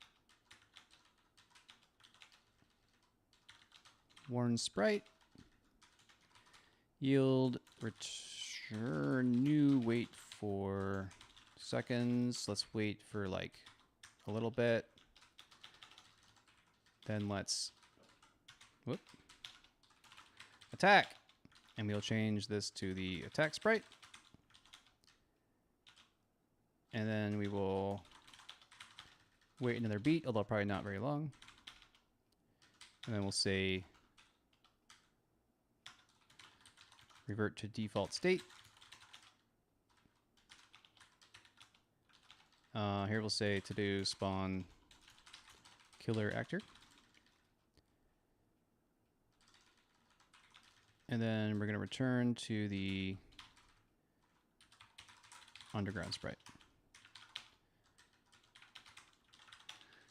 Warn sprite. Yield return new, wait for seconds. Let's wait for like a little bit. Then let's attack. And we'll change this to the attack sprite. And then we will wait another beat, although probably not very long. And then we'll say revert to default state. Here we'll say to do spawn killer actor. And then we're going to return to the underground sprite.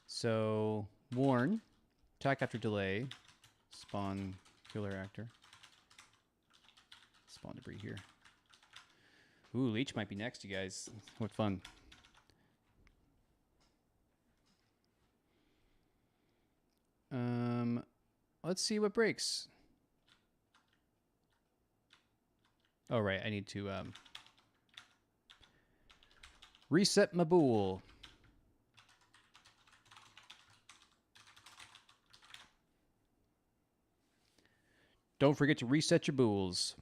So warn, attack after delay, spawn killer actor. Spawn debris here. Ooh, Leech might be next, you guys. What fun. Let's see what breaks. Oh, right. I need to reset my bool. Don't forget to reset your bools.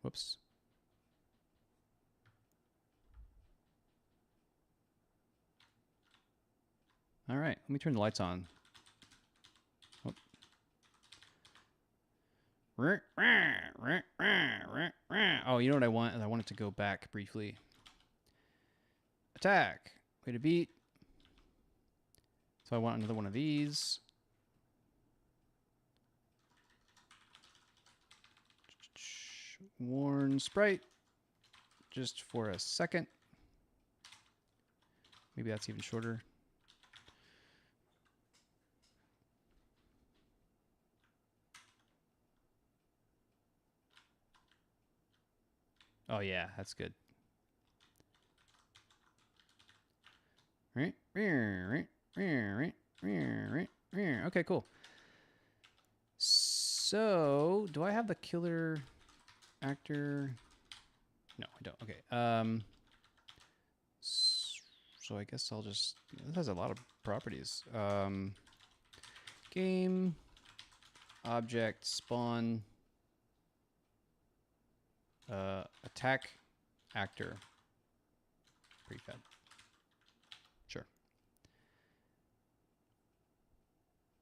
Whoops. All right, let me turn the lights on. Oh, oh, you know what I want? I want it to go back briefly. Attack. Wait a beat. So I want another one of these. Warn sprite. Just for a second. Maybe that's even shorter. Oh yeah, that's good. Okay, cool. So, do I have the killer actor? No, I don't. Okay. So I guess I'll just. This has a lot of properties. Game, object, spawn, attack, actor, prefab. Sure.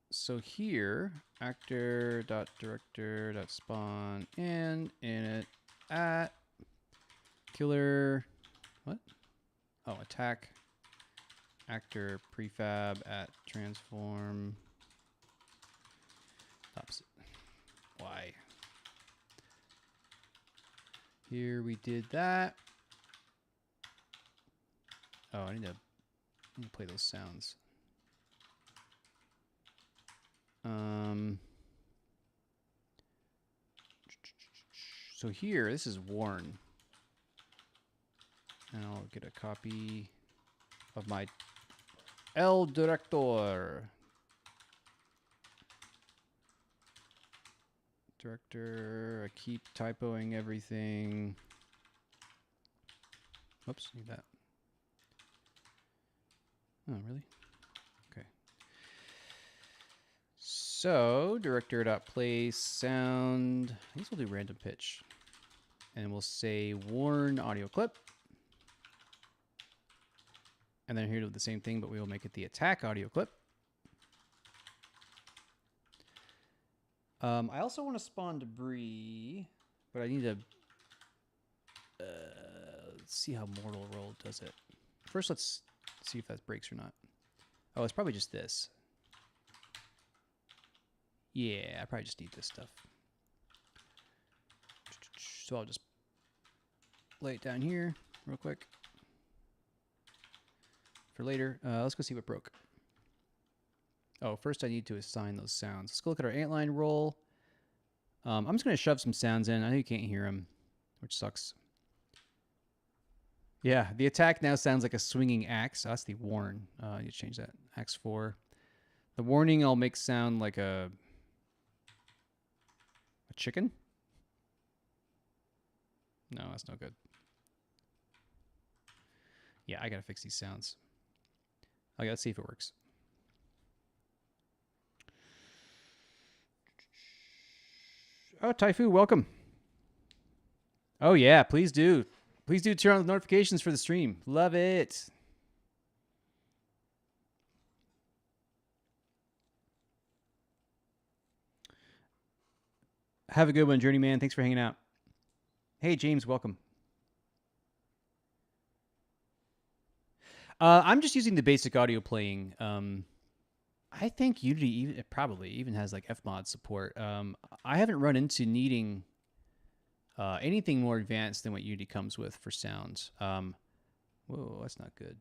So here, actor.director.spawn and init at killer. What? Oh, attack actor prefab at transform. Opposite. Why? Here we did that. Oh, I need to play those sounds. So here, this is Warn. And I'll get a copy of my El Director. Director, I keep typoing everything. Whoops, need that. Oh, really? Okay. So director.play sound. I guess we'll do random pitch. And we'll say warn audio clip. And then here we'll do the same thing, but we will make it the attack audio clip. I also want to spawn debris, but I need to let's see how Mortal Roll does it. First, let's see if that breaks or not. Oh, it's probably just this. Yeah, I probably just need this stuff. So I'll just lay it down here real quick for later. Let's go see what broke. Oh, first I need to assign those sounds. Let's go look at our antline roll. I'm just going to shove some sounds in. I know you can't hear them, which sucks. Yeah, the attack now sounds like a swinging axe. Oh, that's the warn. I need to change that. Axe 4. The warning I'll make sound like a chicken? No, that's no good. Yeah, I gotta fix these sounds. I gotta see if it works. Oh, Taifu, welcome. Oh yeah, please do. Please do turn on the notifications for the stream. Love it. Have a good one, Journeyman. Thanks for hanging out. Hey, James, welcome. I'm just using the basic audio playing. I think Unity probably even has like Fmod support. I haven't run into needing anything more advanced than what Unity comes with for sounds. Whoa, that's not good.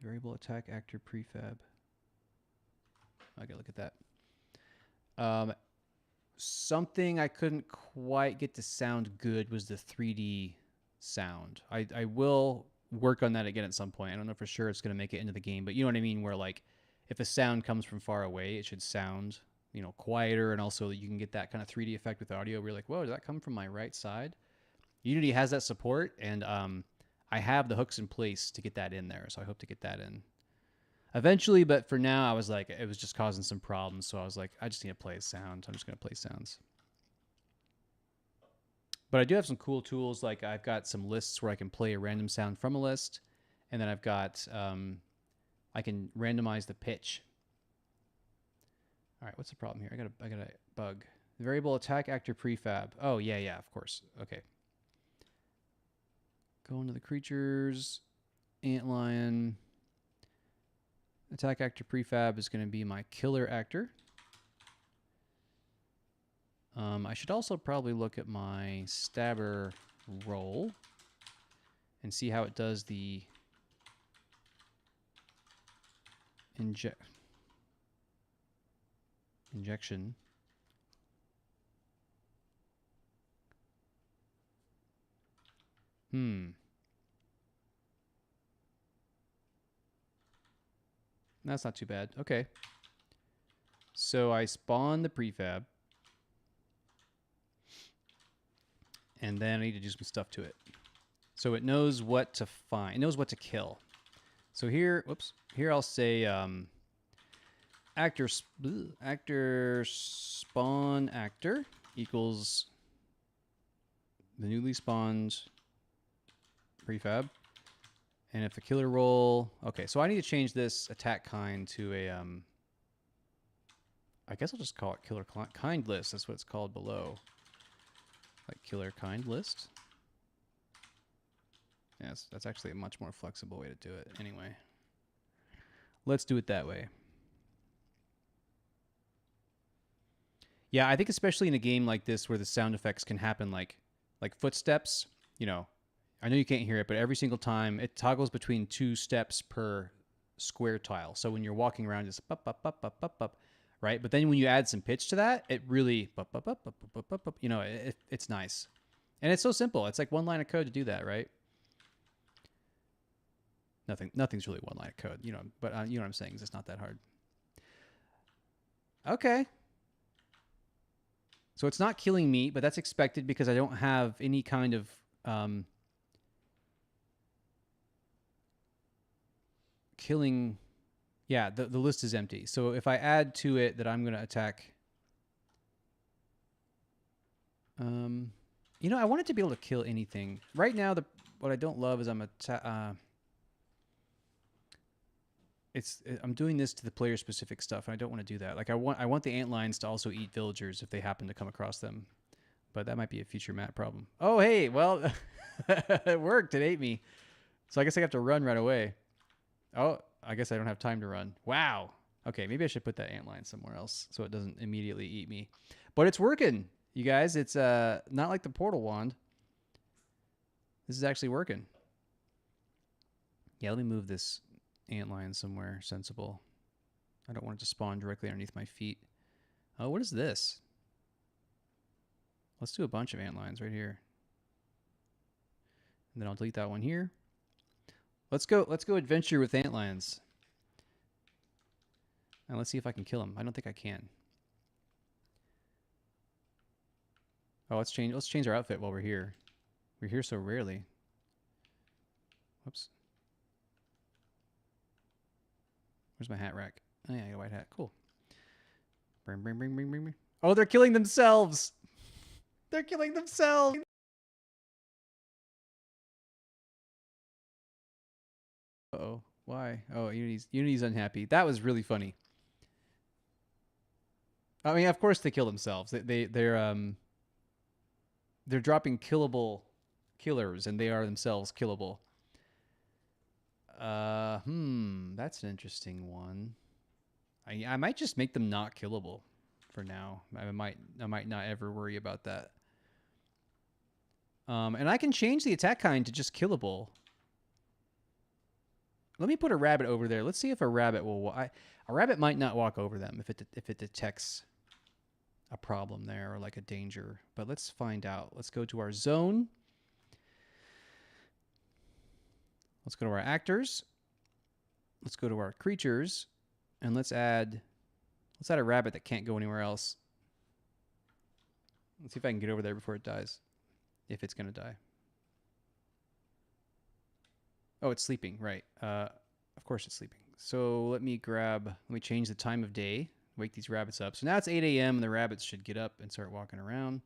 Variable attack actor prefab. I gotta look at that. Something I couldn't quite get to sound good was the 3D sound. I will work on that again at some point. I don't know for sure it's going to make it into the game, but you know what I mean? Where like if a sound comes from far away, it should sound, you know, quieter, and also you can get that kind of 3D effect with audio where you're like, whoa, did that come from my right side? Unity has that support, and I have the hooks in place to get that in there, so I hope to get that in eventually, but for now I was like, it was just causing some problems, so I was like, I just need to play a sound. I'm just going to play sounds. But I do have some cool tools, like I've got some lists where I can play a random sound from a list, and then I've got, I can randomize the pitch. All right, what's the problem here? I got a bug. The variable attack actor prefab. Oh, yeah, of course. Okay. Go into the creatures, Antlion. Attack actor prefab is going to be my killer actor. I should also probably look at my stabber roll and see how it does the injection. That's not too bad. Okay. So I spawn the prefab. And then I need to do some stuff to it. So it knows what to find. It knows what to kill. So here, whoops. Here I'll say actor spawn actor equals the newly spawned prefab. And if a killer roll, okay, so I need to change this attack kind to a, I guess I'll just call it killer kind list. That's what it's called below. Like killer kind list. Yes, that's actually a much more flexible way to do it. Anyway, let's do it that way. Yeah, I think especially in a game like this where the sound effects can happen like footsteps, you know, I know you can't hear it, but every single time it toggles between 2 steps per square tile. So when you're walking around, it's up, up, up, up, up, up, right? But then when you add some pitch to that, it really, up, up, up, up, up, up, up, up, you know, it's nice. And it's so simple. It's like one line of code to do that, right? Nothing's really one line of code, you know, but you know what I'm saying is it's not that hard. Okay. So it's not killing me, but that's expected because I don't have any kind of killing Yeah, the list is empty. So if I add to it that I'm going to attack... you know, I want it to be able to kill anything. Right now, what I don't love is I'm doing this to the player specific stuff, and I don't want to do that. Like I want the antlions to also eat villagers if they happen to come across them. But that might be a future map problem. Oh, hey, well, it worked. It ate me. So I guess I have to run right away. Oh, I guess I don't have time to run. Wow. Okay, maybe I should put that antlion somewhere else so it doesn't immediately eat me. But it's working, you guys. It's not like the portal wand. This is actually working. Yeah, let me move this antlion somewhere sensible. I don't want it to spawn directly underneath my feet. Oh, what is this? Let's do a bunch of antlions right here. And then I'll delete that one here. Let's go adventure with antlions. And let's see if I can kill him. I don't think I can. Oh, let's change our outfit while we're here. We're here so rarely. Whoops. Where's my hat rack? Oh yeah, I got a white hat. Cool. Bring, bring, bring, bring, bring, bring. Oh, they're killing themselves. They're killing themselves. Uh-oh. Why? Oh, Unity's unhappy. That was really funny. I mean, of course they kill themselves. They're dropping killable killers, and they are themselves killable. That's an interesting one. I might just make them not killable for now. I might not ever worry about that. And I can change the attack kind to just killable. Let me put a rabbit over there. Let's see if a rabbit will. A rabbit might not walk over them if it detects a problem there or like a danger. But let's find out. Let's go to our zone. Let's go to our actors. Let's go to our creatures, and let's add a rabbit that can't go anywhere else. Let's see if I can get over there before it dies, if it's gonna die. Oh, it's sleeping, right? Of course it's sleeping. So let me change the time of day. Wake these rabbits up. So now it's 8 a.m. and the rabbits should get up and start walking around.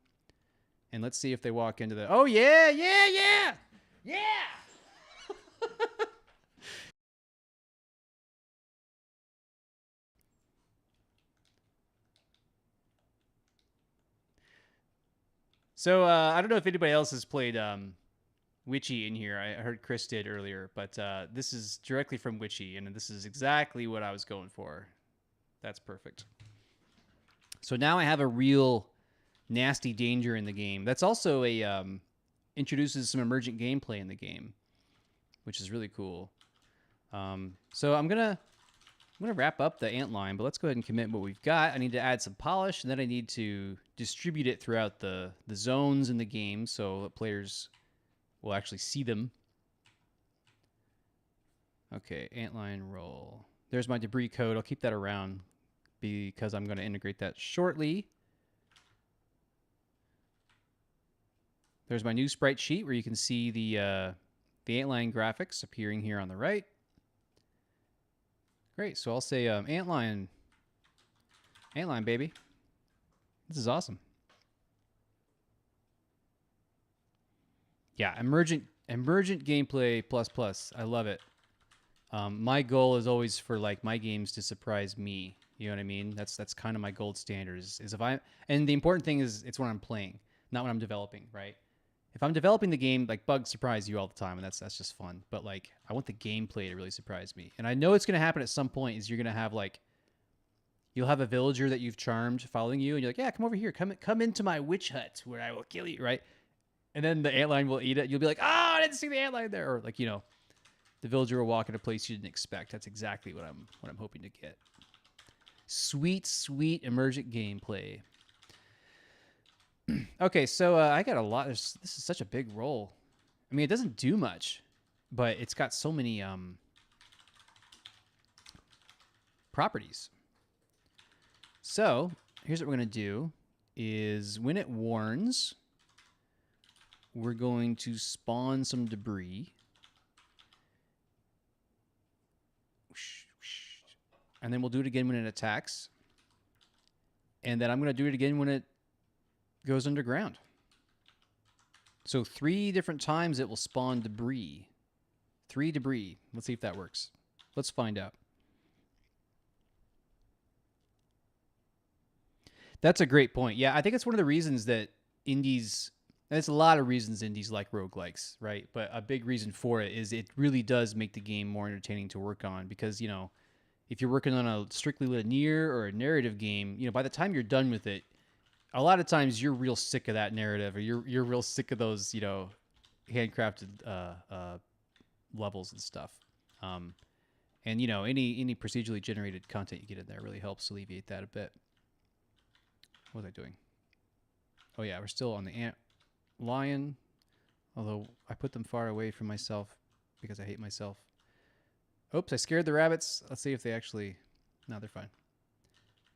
And let's see if they walk into the. Oh yeah, yeah, yeah, yeah. So I don't know if anybody else has played Witchy in here. I heard Chris did earlier, but this is directly from Witchy, and this is exactly what I was going for. That's perfect. So now I have a real nasty danger in the game. That's also a introduces some emergent gameplay in the game, which is really cool. So I'm gonna wrap up the antlion, but let's go ahead and commit what we've got. I need to add some polish, and then I need to distribute it throughout the zones in the game so that players will actually see them. Okay, antlion roll. There's my debris code. I'll keep that around because I'm going to integrate that shortly. There's my new sprite sheet where you can see the antlion graphics appearing here on the right. Great. So I'll say antlion, baby. This is awesome. Yeah, emergent gameplay plus. I love it. My goal is always for like my games to surprise me. You know what I mean? That's kind of my gold standard is if and the important thing is it's when I'm playing, not when I'm developing, right? If I'm developing the game, like bugs surprise you all the time, and that's just fun. But like I want the gameplay to really surprise me. And I know it's gonna happen at some point is you're gonna have like you'll have a villager that you've charmed following you, and you're like, yeah, come over here, come into my witch hut where I will kill you, right? And then the antlion will eat it. You'll be like, oh, I didn't see the antlion there. Or like, you know, the villager will walk in a place you didn't expect. That's exactly what I'm hoping to get. Sweet, sweet emergent gameplay. Okay, so I got a lot. This is such a big roll. I mean, it doesn't do much, but it's got so many properties. So here's what we're going to do is when it warns, we're going to spawn some debris. And then we'll do it again when it attacks. And then I'm going to do it again when it goes underground. So 3 different times it will spawn debris. 3 debris. Let's see if that works. Let's find out. That's a great point. Yeah, I think it's one of the reasons that indies, and there's a lot of reasons indies like roguelikes, right? But a big reason for it is it really does make the game more entertaining to work on because, you know, if you're working on a strictly linear or a narrative game, you know, by the time you're done with it, a lot of times you're real sick of that narrative or you're real sick of those, you know, handcrafted levels and stuff. And, you know, any procedurally generated content you get in there really helps alleviate that a bit. What was I doing? Oh, yeah, we're still on the Antlion, although I put them far away from myself because I hate myself. Oops, I scared the rabbits. Let's see if they actually... No, they're fine.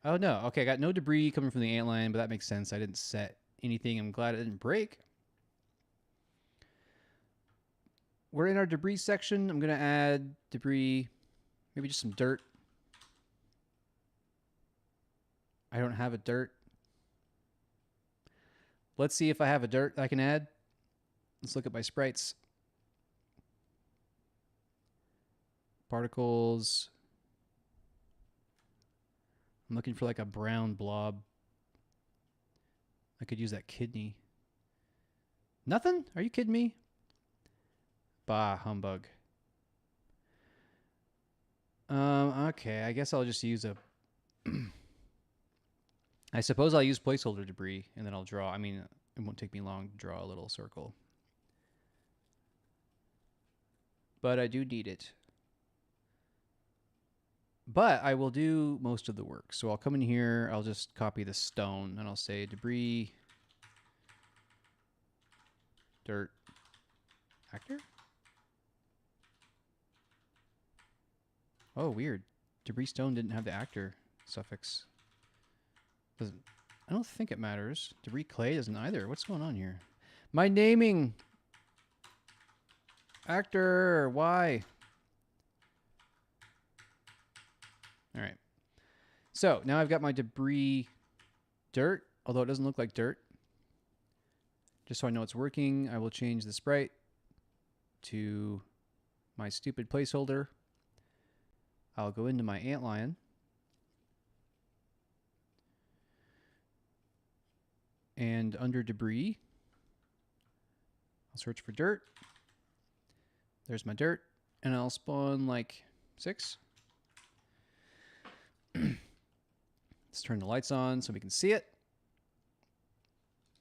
Oh, no. Okay, I got no debris coming from the Antlion, but that makes sense. I didn't set anything. I'm glad it didn't break. We're in our debris section. I'm going to add debris, maybe just some dirt. I don't have a dirt. Let's see if I have a dirt I can add. Let's look at my sprites. Particles. I'm looking for like a brown blob. I could use that kidney. Nothing? Are you kidding me? Bah, humbug. Okay, I guess I'll just use a... I suppose I'll use placeholder debris, and then I'll draw. I mean, it won't take me long to draw a little circle. But I do need it. But I will do most of the work. So I'll come in here, I'll just copy the stone, and I'll say debris, dirt, actor? Oh, weird. Debris stone didn't have the actor suffix. Doesn't, I don't think it matters. Debris clay doesn't either. What's going on here? My naming! Actor! Why? Alright. So, now I've got my debris dirt, although it doesn't look like dirt. Just so I know it's working, I will change the sprite to my stupid placeholder. I'll go into my Antlion. And under debris, I'll search for dirt. There's my dirt. And I'll spawn like 6. Let's turn the lights on so we can see it.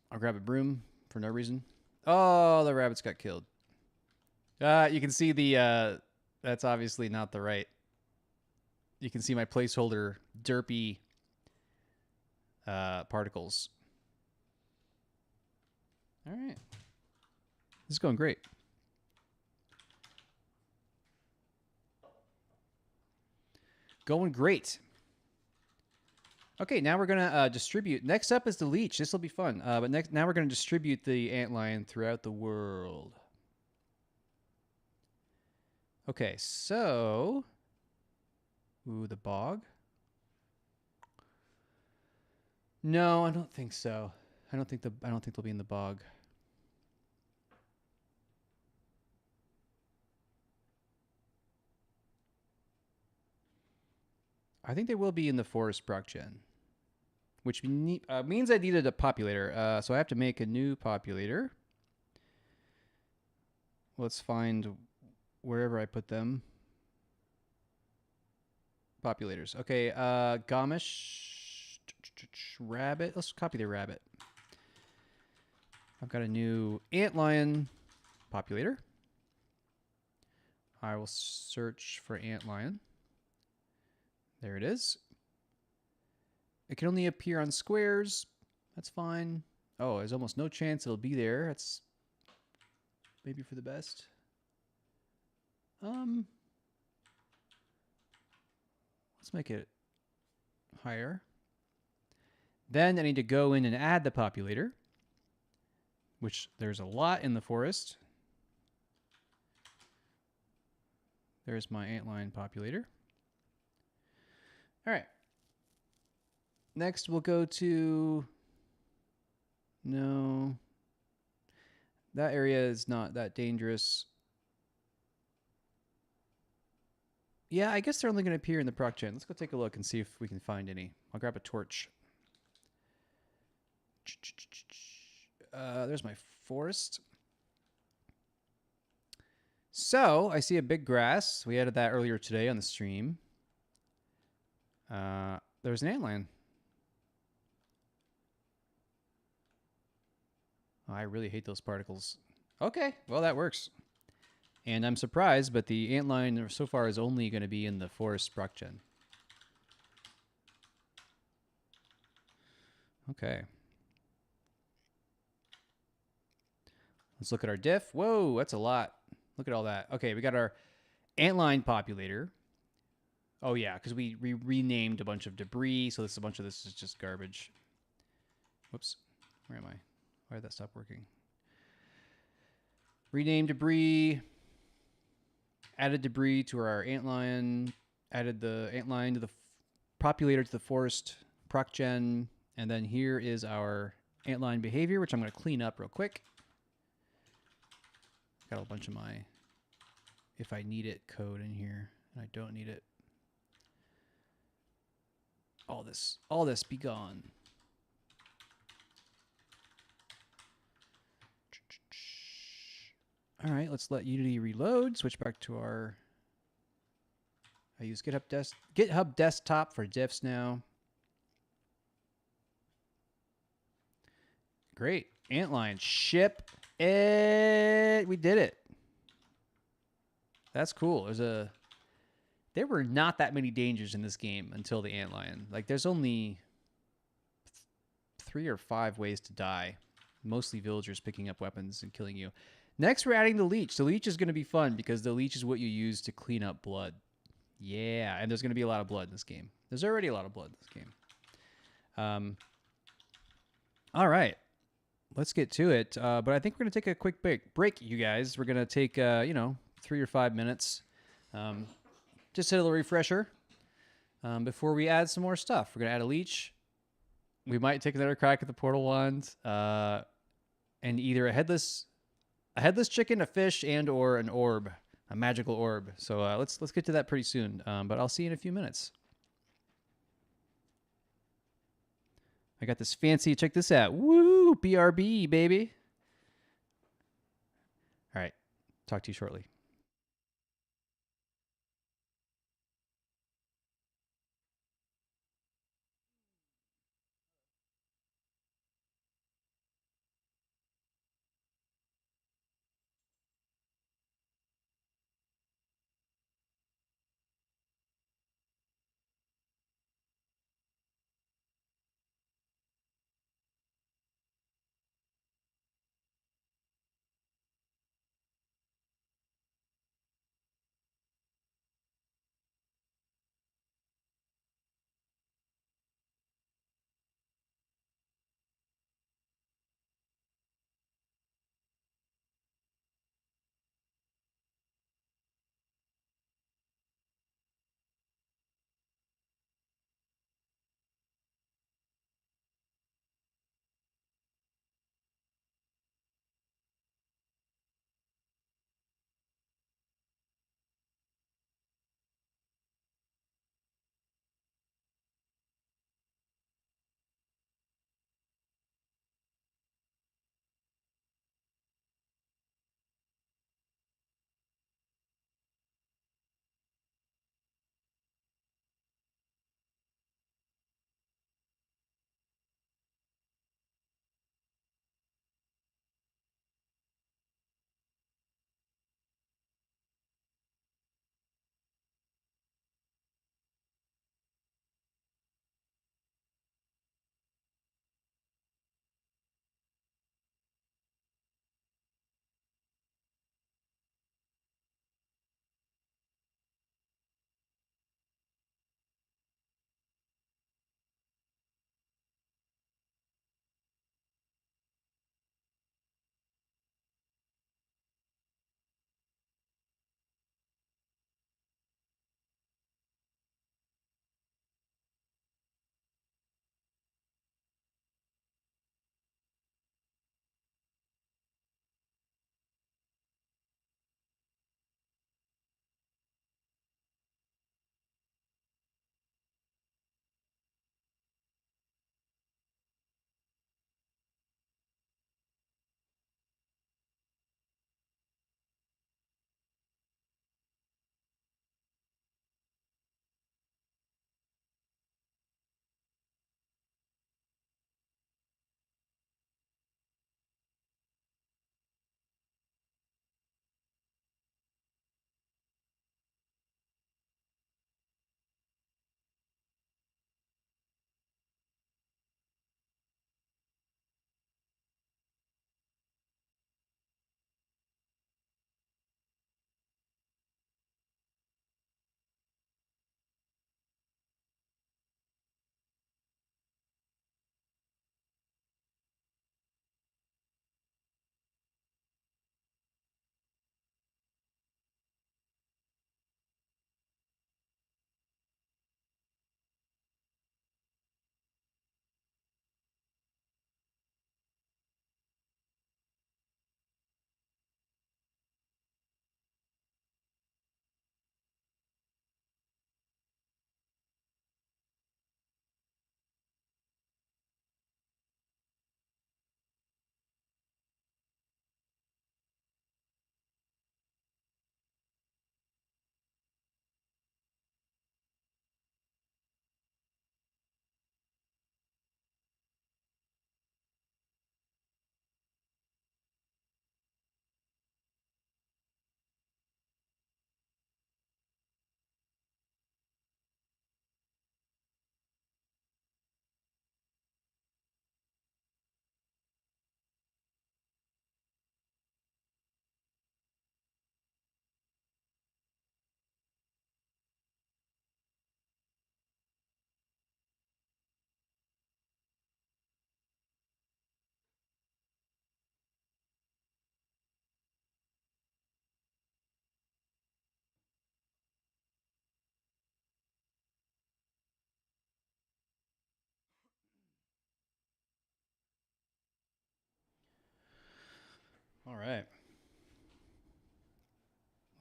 I'll grab a broom for no reason. Oh, the rabbits got killed. You can see the, that's obviously not the right. You can see my placeholder derpy particles. All right. This is going great. Going great. Okay, now we're going to distribute. Next up is the leech. This will be fun. But now we're going to distribute the antlion throughout the world. Okay, so... Ooh, the bog? No, I don't think so. I don't think they'll be in the bog. I think they will be in the forest proc gen, which means I needed a populator. So I have to make a new populator. Let's find wherever I put them. Populators. Okay, Gamish rabbit. Let's copy the rabbit. I've got a new antlion populator. I will search for antlion. There it is. It can only appear on squares. That's fine. Oh, there's almost no chance it'll be there. That's maybe for the best. Let's make it higher. Then I need to go in and add the populator, which there's a lot in the forest. There's my antlion populator. All right. Next, we'll go to... No. That area is not that dangerous. Yeah, I guess they're only going to appear in the proc gen. Let's go take a look and see if we can find any. I'll grab a torch. There's my forest. So, I see a big grass. We added that earlier today on the stream. There's an antlion. Oh, I really hate those particles. Okay, well, that works. And I'm surprised, but the antlion so far is only going to be in the forest proc gen. Okay. Let's look at our diff. Whoa, that's a lot. Look at all that. Okay, we got our antlion populator. Oh, yeah, because we renamed a bunch of debris, so a bunch of this is just garbage. Whoops. Where am I? Why did that stop working? Rename debris. Added debris to our antlion. Added the antlion to the populator to the forest proc gen. And then here is our antlion behavior, which I'm going to clean up real quick. Got a bunch of my if I need it code in here, and I don't need it. All this be gone. All right, let's let Unity reload. Switch back to our... I use GitHub Desktop for diffs now. Great. Antlion. Ship it. We did it. That's cool. There were not that many dangers in this game until the antlion. Like, there's only 3 or 5 ways to die. Mostly villagers picking up weapons and killing you. Next, we're adding the leech. The leech is going to be fun because the leech is what you use to clean up blood. Yeah, and there's going to be a lot of blood in this game. There's already a lot of blood in this game. All right. Let's get to it. But I think we're going to take a quick break, you guys. We're going to take, 3 or 5 minutes. Just a little refresher before we add some more stuff. We're going to add a leech. We might take another crack at the portal wand. And either a headless chicken, a fish, and or an orb, a magical orb. So let's get to that pretty soon. But I'll see you in a few minutes. I got this fancy. Check this out. Woo! BRB, baby. All right. Talk to you shortly.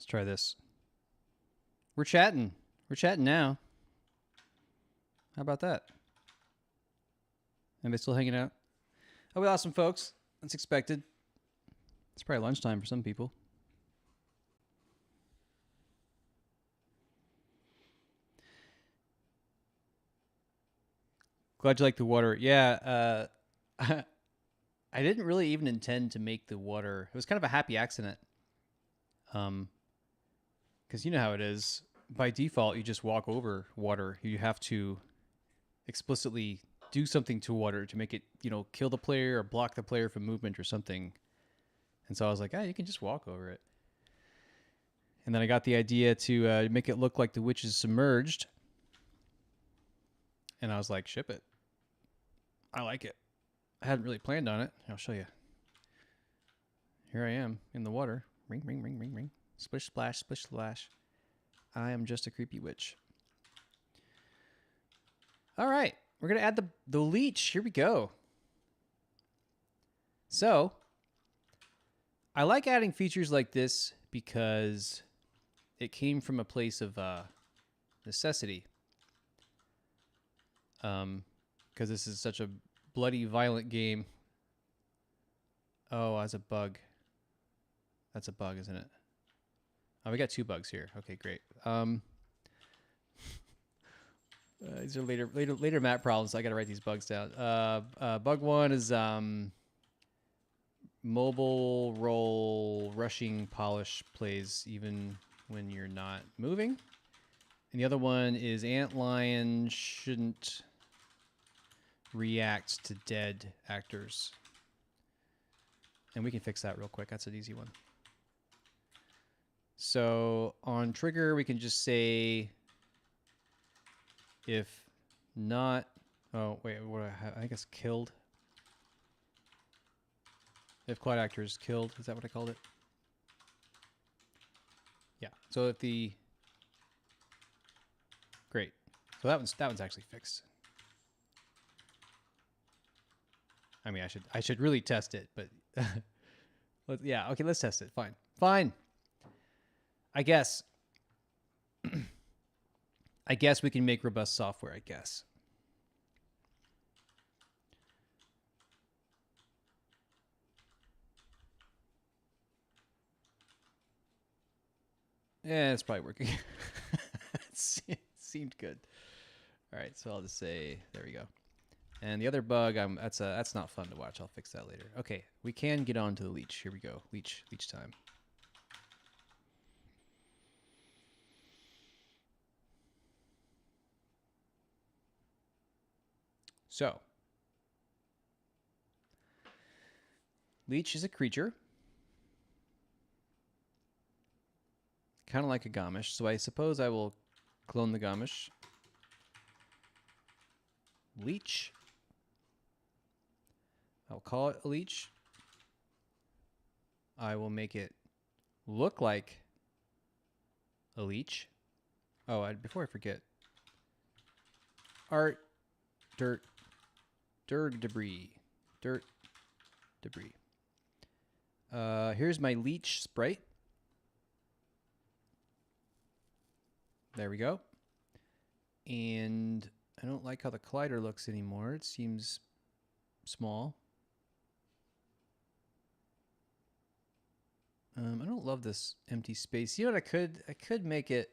Let's try this. We're chatting. We're chatting now. How about that? Anybody still hanging out? Oh, we lost some folks. That's expected. It's probably lunchtime for some people. Glad you like the water. Yeah, I didn't really even intend to make the water. It was kind of a happy accident. Because you know how it is. By default, you just walk over water. You have to explicitly do something to water to make it, kill the player or block the player from movement or something. And so I was like, you can just walk over it. And then I got the idea to make it look like the witch is submerged. And I was like, ship it. I like it. I hadn't really planned on it. I'll show you. Here I am in the water. Ring, ring, ring, ring, ring. Splish, splash, splish, splash. I am just a creepy witch. All right. We're going to add the leech. Here we go. So, I like adding features like this because it came from a place of necessity. Because this is such a bloody, violent game. Oh, as a bug. That's a bug, isn't it? Oh, we got 2 bugs here. Okay, great. These are later map problems. So I got to write these bugs down. Bug 1 is mobile roll rushing polish plays even when you're not moving. And the other one is Antlion shouldn't react to dead actors. And we can fix that real quick. That's an easy one. So on trigger, we can just say if not, oh wait, what I think it's killed. If cloud actor is killed, is that what I called it? Yeah. So if the great, so that one's actually fixed. I mean, I should really test it, but yeah, okay, let's test it. Fine. I guess we can make robust software, I guess. Yeah, it's probably working. It seemed good. All right, so I'll just say, there we go. And the other bug, that's not fun to watch. I'll fix that later. Okay, we can get on to the leech. Here we go. Leech time. So, leech is a creature, kind of like a Gamish. So I suppose I will clone the Gamish. Leech. I'll call it a leech. I will make it look like a leech. Oh, before I forget. Art, dirt, debris. Dirt, debris. Here's my leech sprite. There we go. And I don't like how the collider looks anymore. It seems small. I don't love this empty space. You know what I could make it.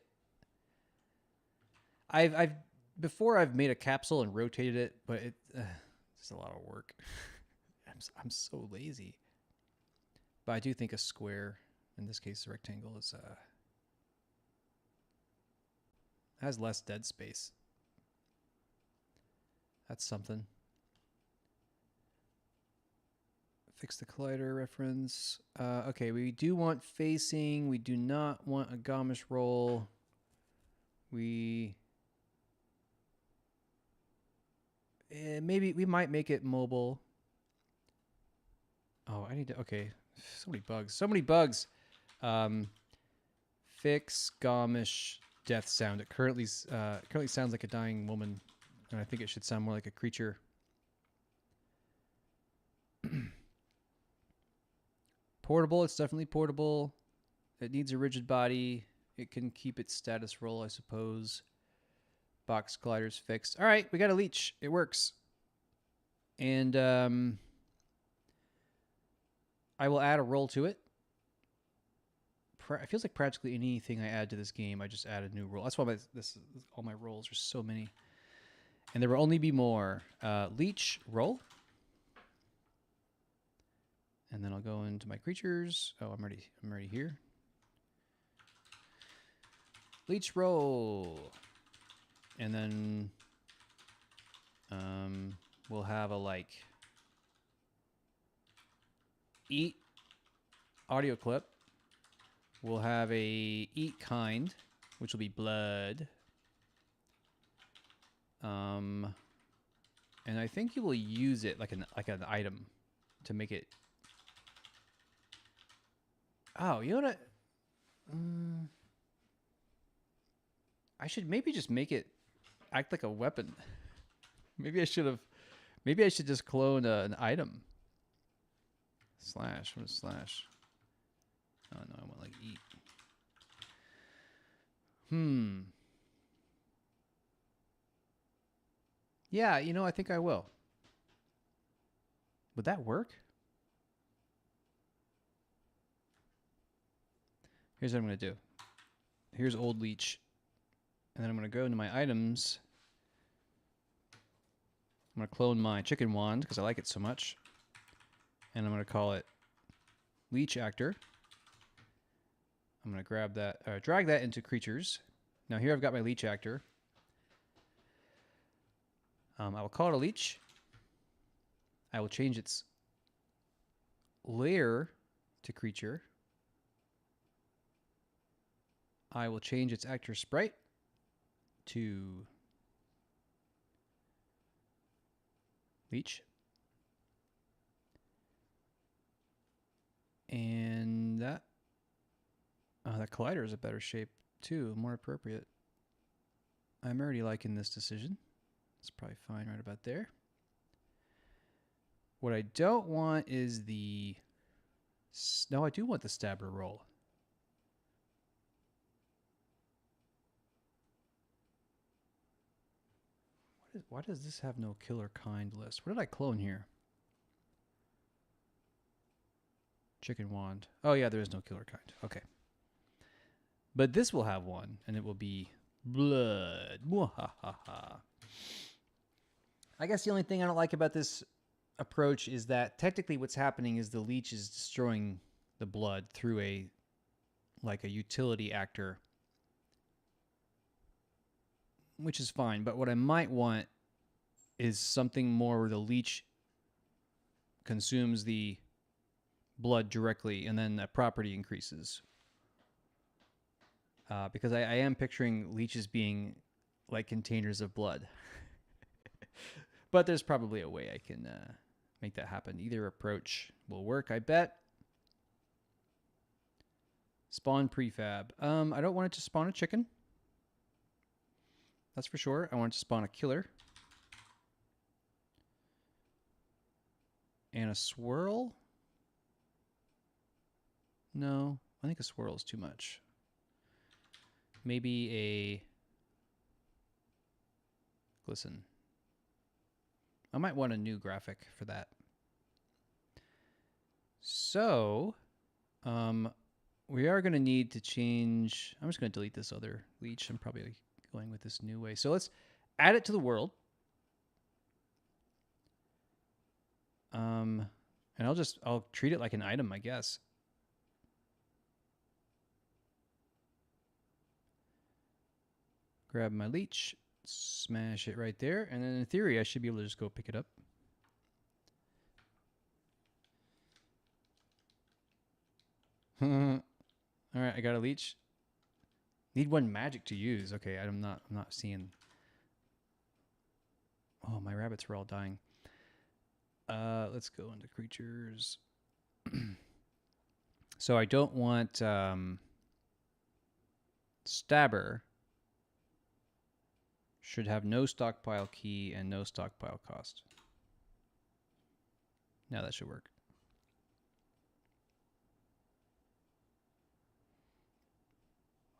Before I've made a capsule and rotated it, but it's just a lot of work. I'm so lazy. But I do think a square, in this case a rectangle, is has less dead space. That's something. Fix the collider reference. Okay, we do want facing. We do not want a Gamish roll. Maybe we might make it mobile. Oh, I need to. Okay, so many bugs. Fix Gamish death sound. It currently sounds like a dying woman, and I think it should sound more like a creature. Portable. It's definitely portable. It needs a rigid body. It can keep its status roll, I suppose. Box collider's fixed. All right, we got a leech. It works. And I will add a roll to it. It feels like practically anything I add to this game, I just add a new roll. That's why all my rolls are so many. And there will only be more. Leech roll. And then I'll go into my creatures. Oh, I'm already here. Leech roll. And then we'll have a eat audio clip. We'll have a eat kind, which will be blood. And I think you will use it like an item to make it. Oh, you know what? I should maybe just make it act like a weapon. Maybe I should just clone an item. Slash. What is slash? Oh no, I want like eat. Yeah, you know, I think I will. Would that work? Here's what I'm going to do. Here's old leech. And then I'm going to go into my items. I'm going to clone my chicken wand because I like it so much. And I'm going to call it leech actor. I'm going to grab that, drag that into creatures. Now here I've got my leech actor. I will call it a leech. I will change its layer to creature. I will change its actor sprite to leech. And that collider is a better shape too, more appropriate. I'm already liking this decision. It's probably fine right about there. What I don't want is the... No, I do want the stabber roll. Why does this have no killer kind list? What did I clone here? Chicken wand. Oh yeah, there is no killer kind. Okay. But this will have one, and it will be blood. Mwahaha. I guess the only thing I don't like about this approach is that technically what's happening is the leech is destroying the blood through a utility actor, which is fine. But what I might want is something more where the leech consumes the blood directly and then that property increases. Because I am picturing leeches being like containers of blood. But there's probably a way I can make that happen. Either approach will work, I bet. Spawn prefab. I don't want it to spawn a chicken. That's for sure. I want it to spawn a killer. And a swirl? No, I think a swirl is too much. Maybe a glisten. I might want a new graphic for that. So, we are going to need to change... I'm just going to delete this other leech. I'm probably going with this new way. So let's add it to the world. And I'll treat it like an item, I guess. Grab my leech, smash it right there, and then in theory, I should be able to just go pick it up. All right, I got a leech. Need one magic to use. Okay, I'm not seeing. Oh, my rabbits were all dying. Let's go into creatures. So I don't want stabber. Should have no stockpile key and no stockpile cost. Now that should work.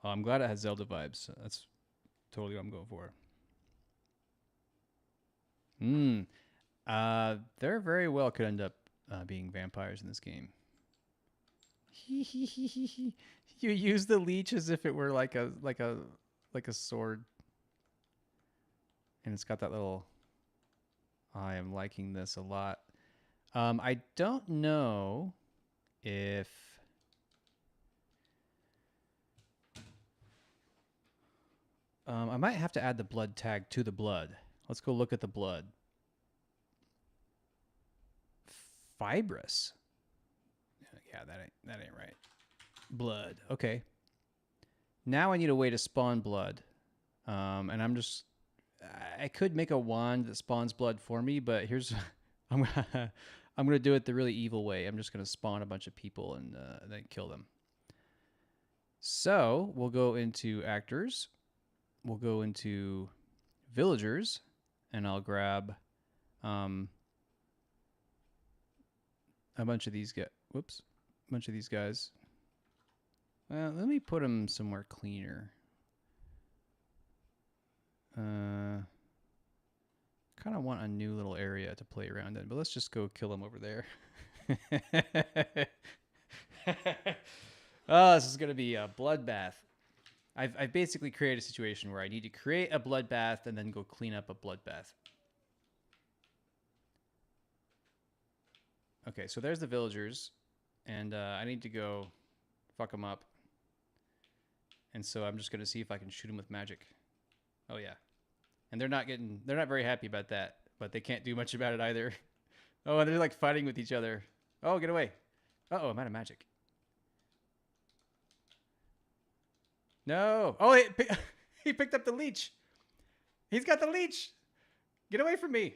Oh, I'm glad it has Zelda vibes. That's totally what I'm going for. There very well could end up being vampires in this game. You use the leech as if it were like a sword, and it's got that little. I am liking this a lot. I don't know if I might have to add the blood tag to the blood. Let's go look at the blood. Fibrous. Yeah, that ain't right. Blood. Okay. Now I need a way to spawn blood. And I could make a wand that spawns blood for me, but here's I'm gonna do it the really evil way. I'm just gonna spawn a bunch of people and then kill them. So we'll go into actors. We'll go into villagers, and I'll grab a bunch of these guys. Whoops, a bunch of these guys. Let me put them somewhere cleaner. Kind of want a new little area to play around in, but let's just go kill them over there. Oh, this is gonna be a bloodbath. I've basically created a situation where I need to create a bloodbath and then go clean up a bloodbath. Okay, so there's the villagers, and I need to go fuck them up. And so I'm just gonna see if I can shoot them with magic. Oh yeah, and they're not very happy about that, but they can't do much about it either. Oh, and they're like fighting with each other. Oh, get away! Uh-oh, I'm out of magic. No! Oh, he picked up the leech. He's got the leech. Get away from me!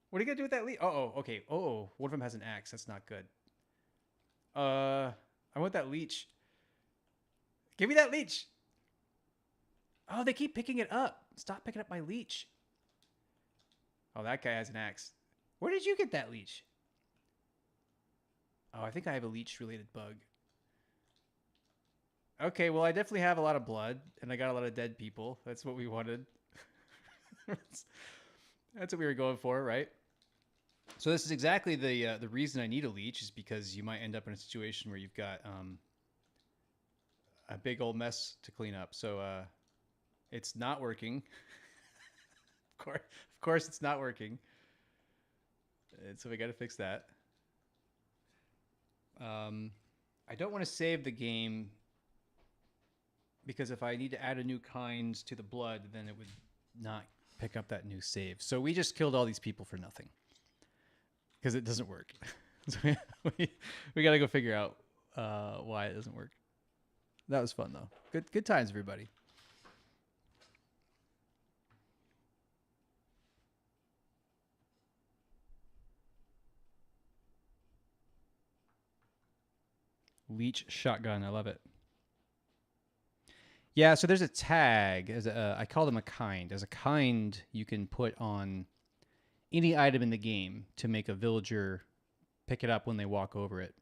What are you gonna do with that leech? Uh-oh, okay. Oh, one of them has an axe. That's not good. I want that leech. Give me that leech. Oh, they keep picking it up. Stop picking up my leech. Oh, that guy has an axe. Where did you get that leech? Oh, I think I have a leech-related bug. Okay, well, I definitely have a lot of blood, and I got a lot of dead people. That's what we wanted. That's what we were going for, right? So this is exactly the reason I need a leech, is because you might end up in a situation where you've got a big old mess to clean up. So it's not working. Of course, it's not working. And so we got to fix that. I don't want to save the game, because if I need to add a new kind to the blood, then it would not pick up that new save. So we just killed all these people for nothing, because it doesn't work. So we got to go figure out why it doesn't work. That was fun though. Good times, everybody. Leech shotgun. I love it. Yeah, so there's a tag. I call them a kind. As a kind, you can put on any item in the game to make a villager pick it up when they walk over it.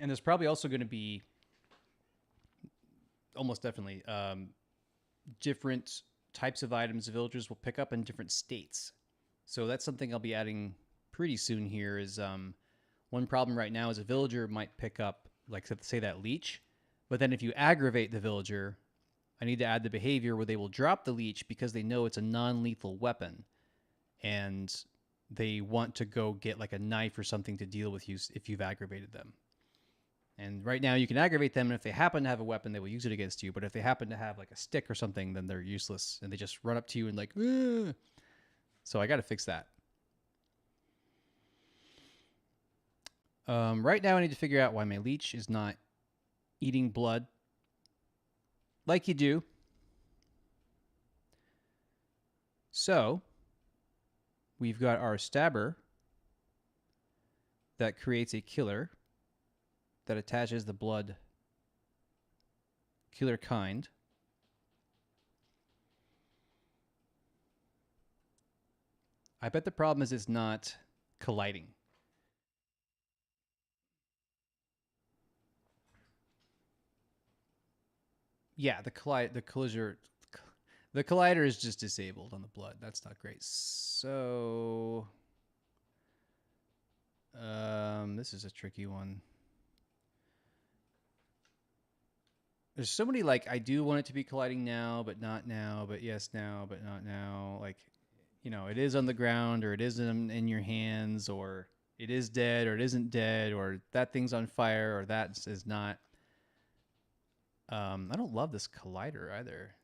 And there's probably also going to be, almost definitely, different types of items the villagers will pick up in different states. So that's something I'll be adding pretty soon here. Is one problem right now is a villager might pick up, like, say, that leech. But then if you aggravate the villager, I need to add the behavior where they will drop the leech because they know it's a non-lethal weapon. And they want to go get like a knife or something to deal with you if you've aggravated them. And right now you can aggravate them, and if they happen to have a weapon, they will use it against you. But if they happen to have like a stick or something, then they're useless, and they just run up to you and like, ugh. So I got to fix that. Right now I need to figure out why my leech is not eating blood like you do. So we've got our stabber that creates a killer that attaches the blood killer kind. I bet the problem is it's not colliding. Yeah, the collider is just disabled on the blood. That's not great. So, this is a tricky one. There's so many, like, I do want it to be colliding now, but not now, but yes now, but not now. Like, you know, it is on the ground, or it is in your hands, or it is dead, or it isn't dead, or that thing's on fire, or that is not. I don't love this collider either.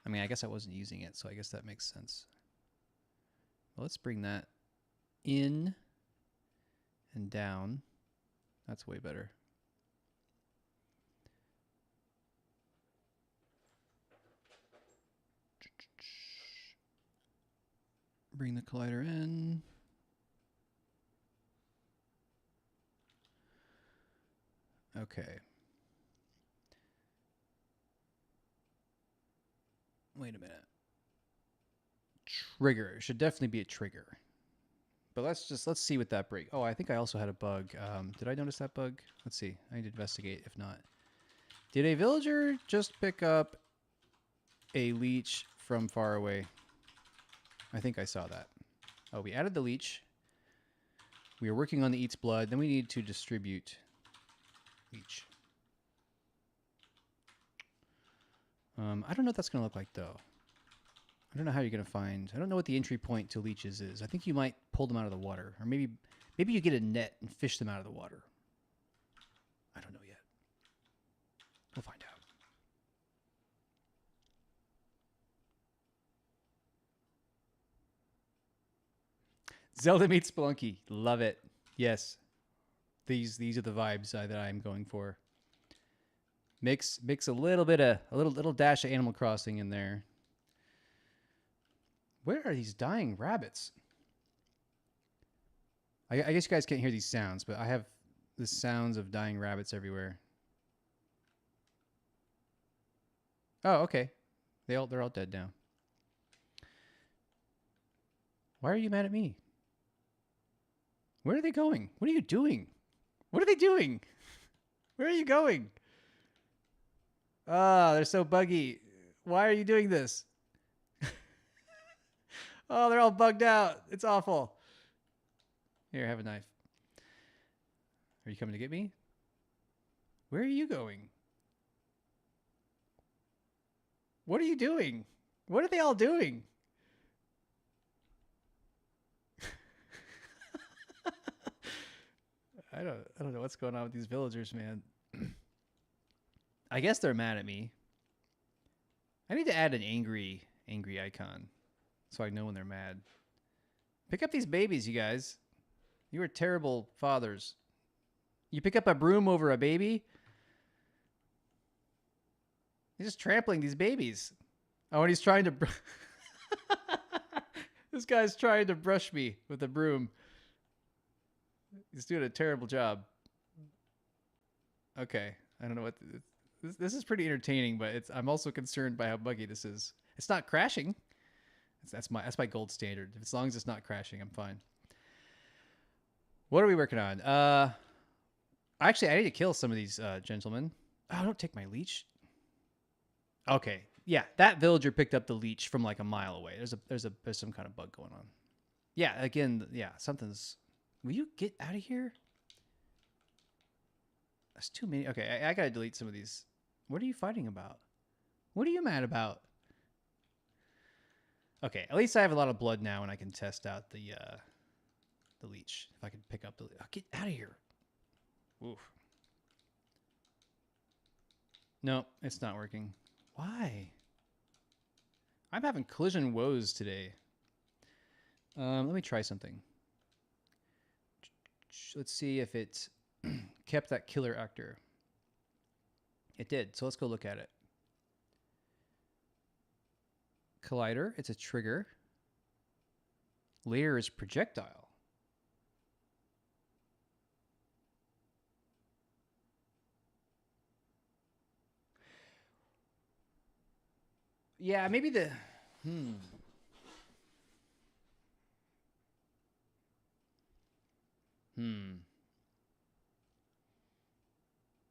I mean, I guess I wasn't using it, so I guess that makes sense. Well, let's bring that in and down. That's way better. Bring the collider in. Okay. Wait a minute. Trigger. It should definitely be a trigger. But let's see what that break. Oh, I think I also had a bug. Did I notice that bug? Let's see. I need to investigate. If not, did a villager just pick up a leech from far away? I think I saw that. Oh, we added the leech. We are working on the eats blood. Then we need to distribute leech. I don't know what that's going to look like, though. I don't know how you're going to find... I don't know what the entry point to leeches is. I think you might pull them out of the water. Or maybe you get a net and fish them out of the water. I don't know yet. We'll find out. Zelda meets Spelunky. Love it. Yes. These are the vibes that I'm going for. Mix a little bit of a little dash of Animal Crossing in there. Where are these dying rabbits? I guess you guys can't hear these sounds, but I have the sounds of dying rabbits everywhere. Oh, okay. They're all dead now. Why are you mad at me? Where are they going? What are you doing? What are they doing? Where are you going? Ah, they're so buggy. Why are you doing this? Oh, they're all bugged out. It's awful. Here, have a knife. Are you coming to get me? Where are you going? What are you doing? What are they all doing? I don't know what's going on with these villagers, man. I guess they're mad at me. I need to add an angry icon so I know when they're mad. Pick up these babies, you guys. You are terrible fathers. You pick up a broom over a baby? He's just trampling these babies. Oh, and he's trying to... This guy's trying to brush me with a broom. He's doing a terrible job. Okay. I don't know what... This is pretty entertaining, but I'm also concerned by how buggy this is. It's not crashing. That's my gold standard. As long as it's not crashing, I'm fine. What are we working on? Actually, I need to kill some of these gentlemen. Oh, don't take my leech. Okay, yeah, that villager picked up the leech from like a mile away. There's some kind of bug going on. Yeah, again, yeah, something's. Will you get out of here? That's too many. Okay, I gotta delete some of these. What are you fighting about? What are you mad about? Okay, at least I have a lot of blood now, and I can test out the leech. If I can pick up the... Oh, get out of here. Oof. No, it's not working. Why? I'm having collision woes today. Let me try something. Let's see if it kept that killer actor. It did, so let's go look at it. Collider, it's a trigger. Layer is projectile. Yeah, maybe the...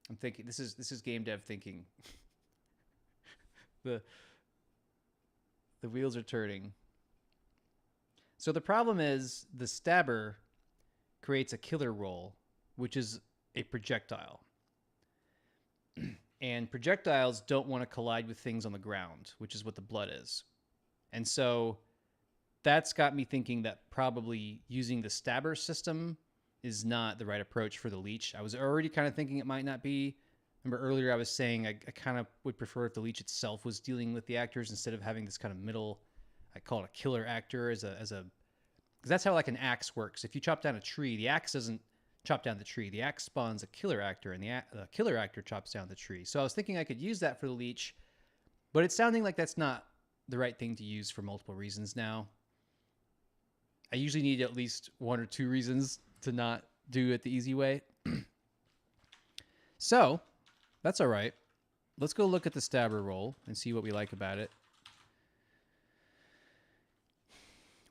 I'm thinking this is game dev thinking. the wheels are turning. So the problem is the stabber creates a killer roll, which is a projectile. And projectiles don't want to collide with things on the ground, which is what the blood is. And so that's got me thinking that probably using the stabber system is not the right approach for the leech. I was already kind of thinking it might not be. Remember earlier I was saying I kind of would prefer if the leech itself was dealing with the actors instead of having this kind of middle, I call it a killer actor as a because that's how like an axe works. If you chop down a tree, the axe doesn't chop down the tree. The axe spawns a killer actor, and the killer actor chops down the tree. So I was thinking I could use that for the leech, but it's sounding like that's not the right thing to use for multiple reasons now. I usually need at least one or two reasons to not do it the easy way. So that's all right. Let's go look at the stabber roll and see what we like about it.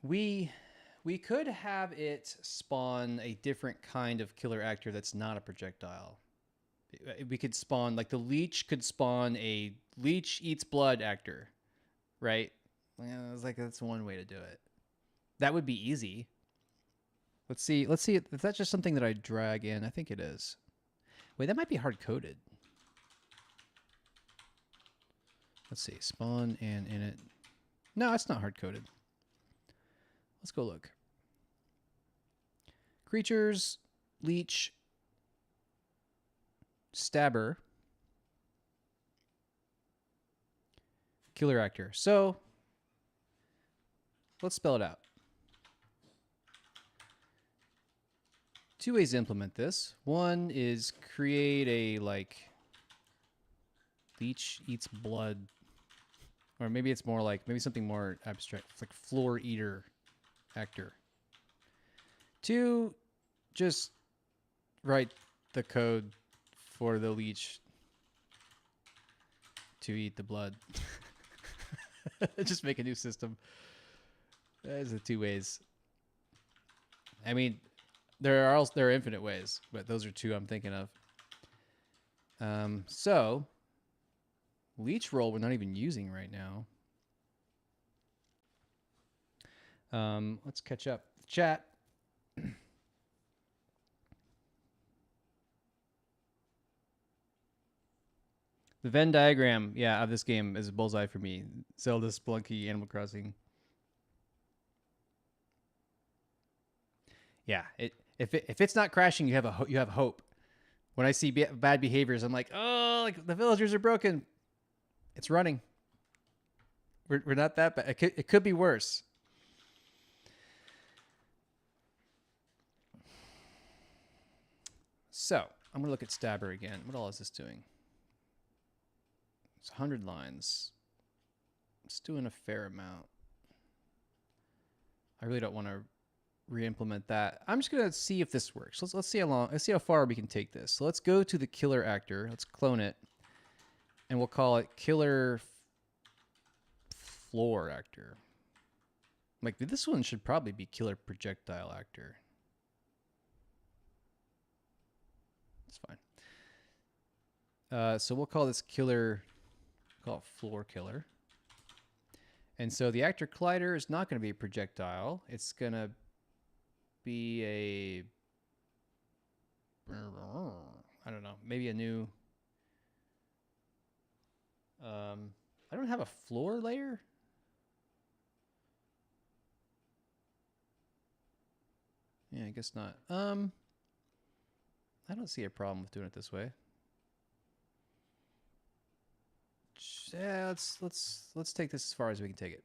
We could have it spawn a different kind of killer actor that's not a projectile. We could spawn, like the leech could spawn a leech eats blood actor, right? I was like, that's one way to do it. That would be easy. Let's see if that's just something that I drag in. I think it is. Wait, that might be hard-coded. Let's see, spawn and init. No, it's not hard-coded. Let's go look. Creatures, leech, stabber, killer actor. So let's spell it out. Two ways to implement this. One is create a like leech eats blood, or maybe it's more like maybe something more abstract. It's like floor eater actor. Two, just write the code for the leech to eat the blood. Just make a new system. Those are the two ways. I mean, there are infinite ways, but those are two I'm thinking of. So leech roll we're not even using right now. Let's catch up. Chat. The Venn diagram, yeah, of this game is a bullseye for me. Zelda, Spelunky, Animal Crossing. Yeah, if it's not crashing, you have hope. When I see bad behaviors, I'm like, oh, like the villagers are broken. It's running. We're not that bad. It could be worse. So I'm gonna look at Stabber again. What all is this doing? It's 100 lines. It's doing a fair amount. I really don't want to re-implement that. I'm just gonna see if this works. Let's see how far we can take this. So let's go to the killer actor. Let's clone it, and we'll call it killer floor actor. Like this one should probably be killer projectile actor. It's fine. So we'll call this killer. Call it floor killer. And so the actor collider is not going to be a projectile. It's going to be a, I don't know, maybe a new, I don't have a floor layer. Yeah, I guess not. I don't see a problem with doing it this way. Yeah, let's take this as far as we can take it.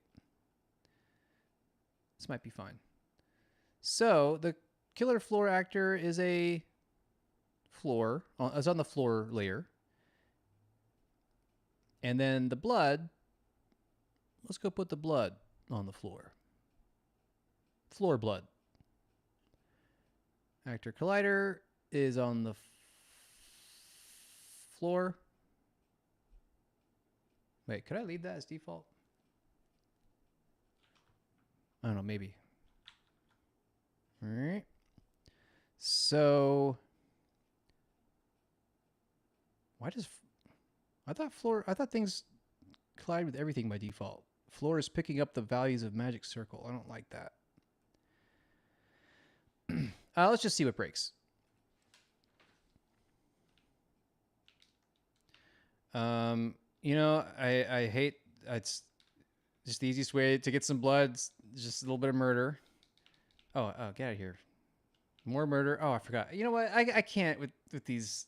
This might be fine. So the killer floor actor is a floor, is on the floor layer. And then the blood, let's go put the blood on the floor. Floor blood. Actor collider is on the floor. Wait, could I leave that as default? I don't know, maybe. All right. So Why does... I thought things collide with everything by default. Floor is picking up the values of magic circle. I don't like that. Let's just see what breaks. You know, I hate... It's just the easiest way to get some blood. It's just a little bit of murder. Oh, get out of here. More murder. Oh, I forgot. You know what? I can't with these.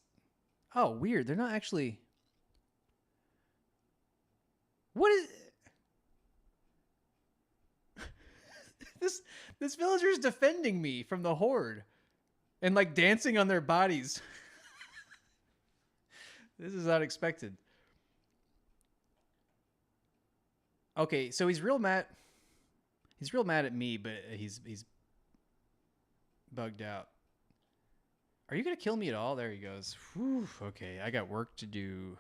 Oh, weird. They're not actually... What is... This villager is defending me from the horde and like dancing on their bodies. This is unexpected. Okay, so he's real mad. He's real mad at me, but he's bugged out. Are you gonna kill me at all? There he goes. Whew, okay, I got work to do.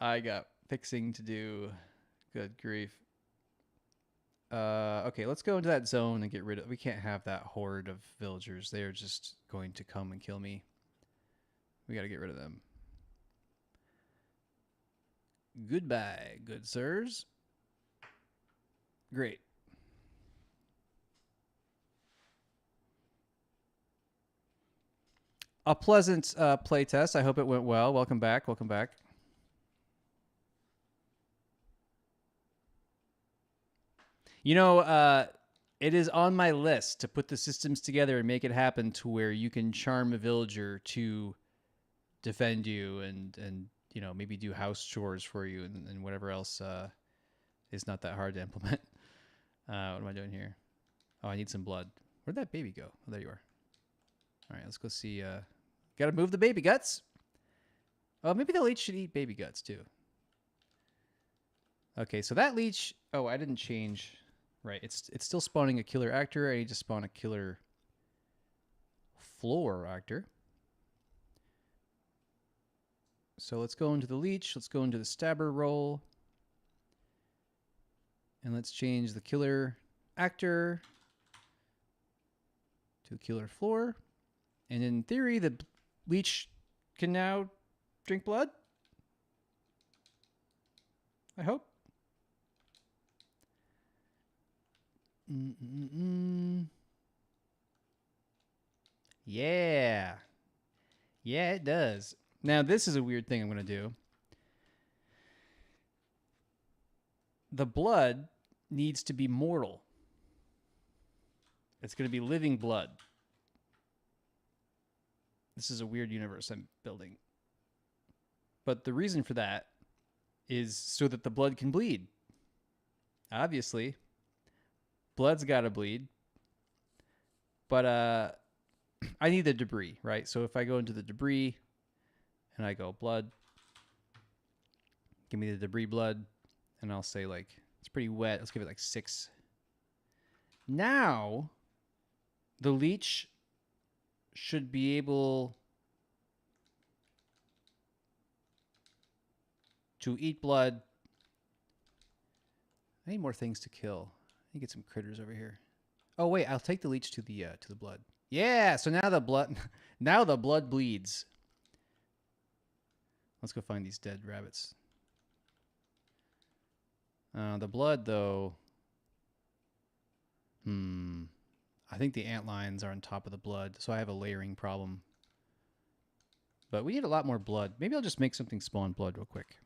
I got fixing to do. Good grief. Okay, let's go into that zone and get rid of... We can't have that horde of villagers. They are just going to come and kill me. We got to get rid of them. Goodbye, good sirs. Great. A pleasant playtest. I hope it went well. Welcome back. Welcome back. You know, it is on my list to put the systems together and make it happen to where you can charm a villager to defend you and you know, maybe do house chores for you and whatever else is not that hard to implement. What am I doing here? Oh, I need some blood. Where'd that baby go? Oh, there you are. All right, let's go see. Got to move the baby guts. Oh, maybe the leech should eat baby guts too. Okay, so that leech... Oh, I didn't change... Right, it's still spawning a killer actor. I need to spawn a killer floor actor. So let's go into the leech. Let's go into the stabber role. And let's change the killer actor to killer floor. And in theory, the leech can now drink blood. I hope. Yeah. Yeah, it does. Now, this is a weird thing I'm going to do. The blood needs to be mortal. It's going to be living blood. This is a weird universe I'm building. But the reason for that is so that the blood can bleed. Obviously. Blood's got to bleed. But I need the debris, right? So if I go into the debris and I go blood, give me the debris blood, and I'll say like, it's pretty wet. Let's give it like 6. Now, the leech should be able to eat blood. I need more things to kill. Let me get some critters over here. Oh wait, I'll take the leech to the blood. Yeah, so now the blood bleeds. Let's go find these dead rabbits. The blood though. I think the antlions are on top of the blood, so I have a layering problem. But we need a lot more blood. Maybe I'll just make something spawn blood real quick.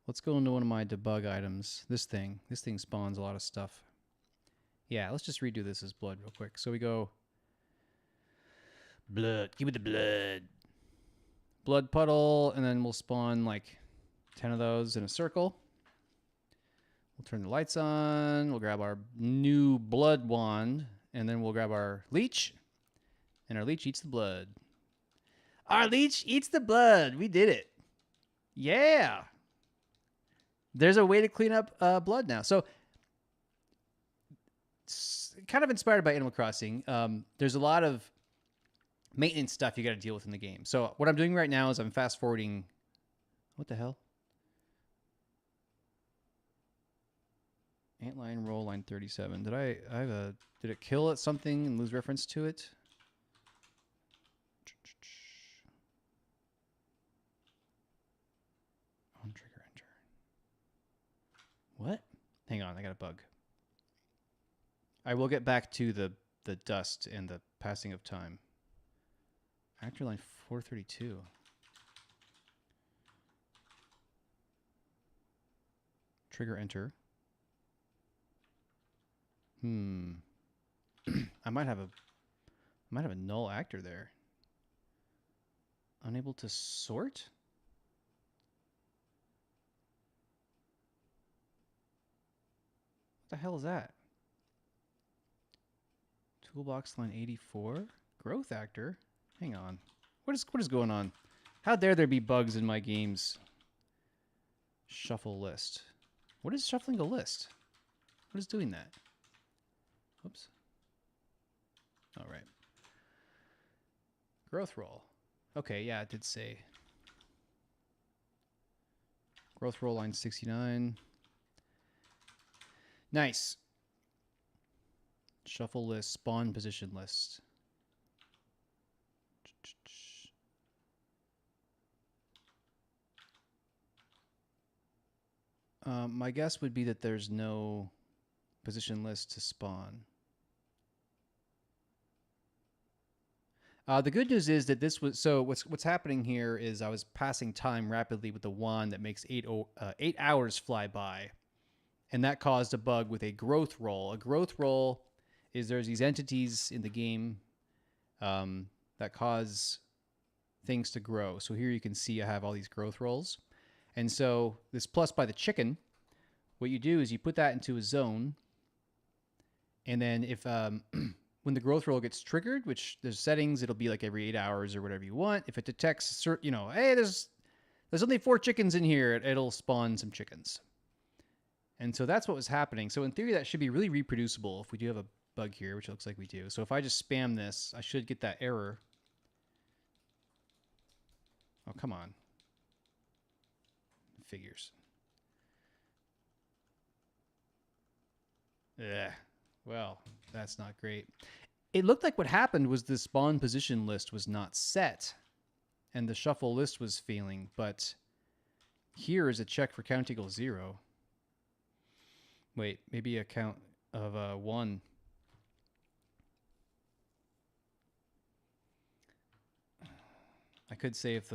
Let's go into one of my debug items. This thing spawns a lot of stuff. Yeah, let's just redo this as blood real quick. So we go blood, give me the blood. Blood puddle, and then we'll spawn like 10 of those in a circle. We'll turn the lights on. We'll grab our new blood wand, and then we'll grab our leech, and our leech eats the blood. Our leech eats the blood. We did it. Yeah. There's a way to clean up blood now. So, it's kind of inspired by Animal Crossing. There's a lot of maintenance stuff you got to deal with in the game. So, what I'm doing right now is I'm fast forwarding. What the hell? Antlion roll line 37. Did it kill at something and lose reference to it? Hang on, I got a bug. I will get back to the dust and the passing of time. Actor line 432. Trigger enter. I might have a null actor there. Unable to sort? What the hell is that? Toolbox line 84. Growth actor? Hang on. What is going on? How dare there be bugs in my games? Shuffle list. What is shuffling a list? What is doing that? Oops. All right. Growth roll. Okay, yeah, it did say. Growth roll line 69. Nice. Shuffle list, spawn position list. My guess would be that there's no position list to spawn. The good news is that this was so. What's happening here is I was passing time rapidly with the wand that makes 8 hours fly by, and that caused a bug with a growth roll. A growth roll is there's these entities in the game that cause things to grow. So here you can see I have all these growth rolls, and so this plus by the chicken. What you do is you put that into a zone, and then if when the growth roll gets triggered, which there's settings, it'll be like every 8 hours or whatever you want. If it detects, you know, hey, there's only 4 chickens in here, it'll spawn some chickens. And so that's what was happening. So in theory, that should be really reproducible if we do have a bug here, which it looks like we do. So if I just spam this, I should get that error. Oh, come on. Figures. Yeah. Well, that's not great. It looked like what happened was the spawn position list was not set and the shuffle list was failing, but here is a check for count equals 0. Wait, maybe a count of 1. I could say if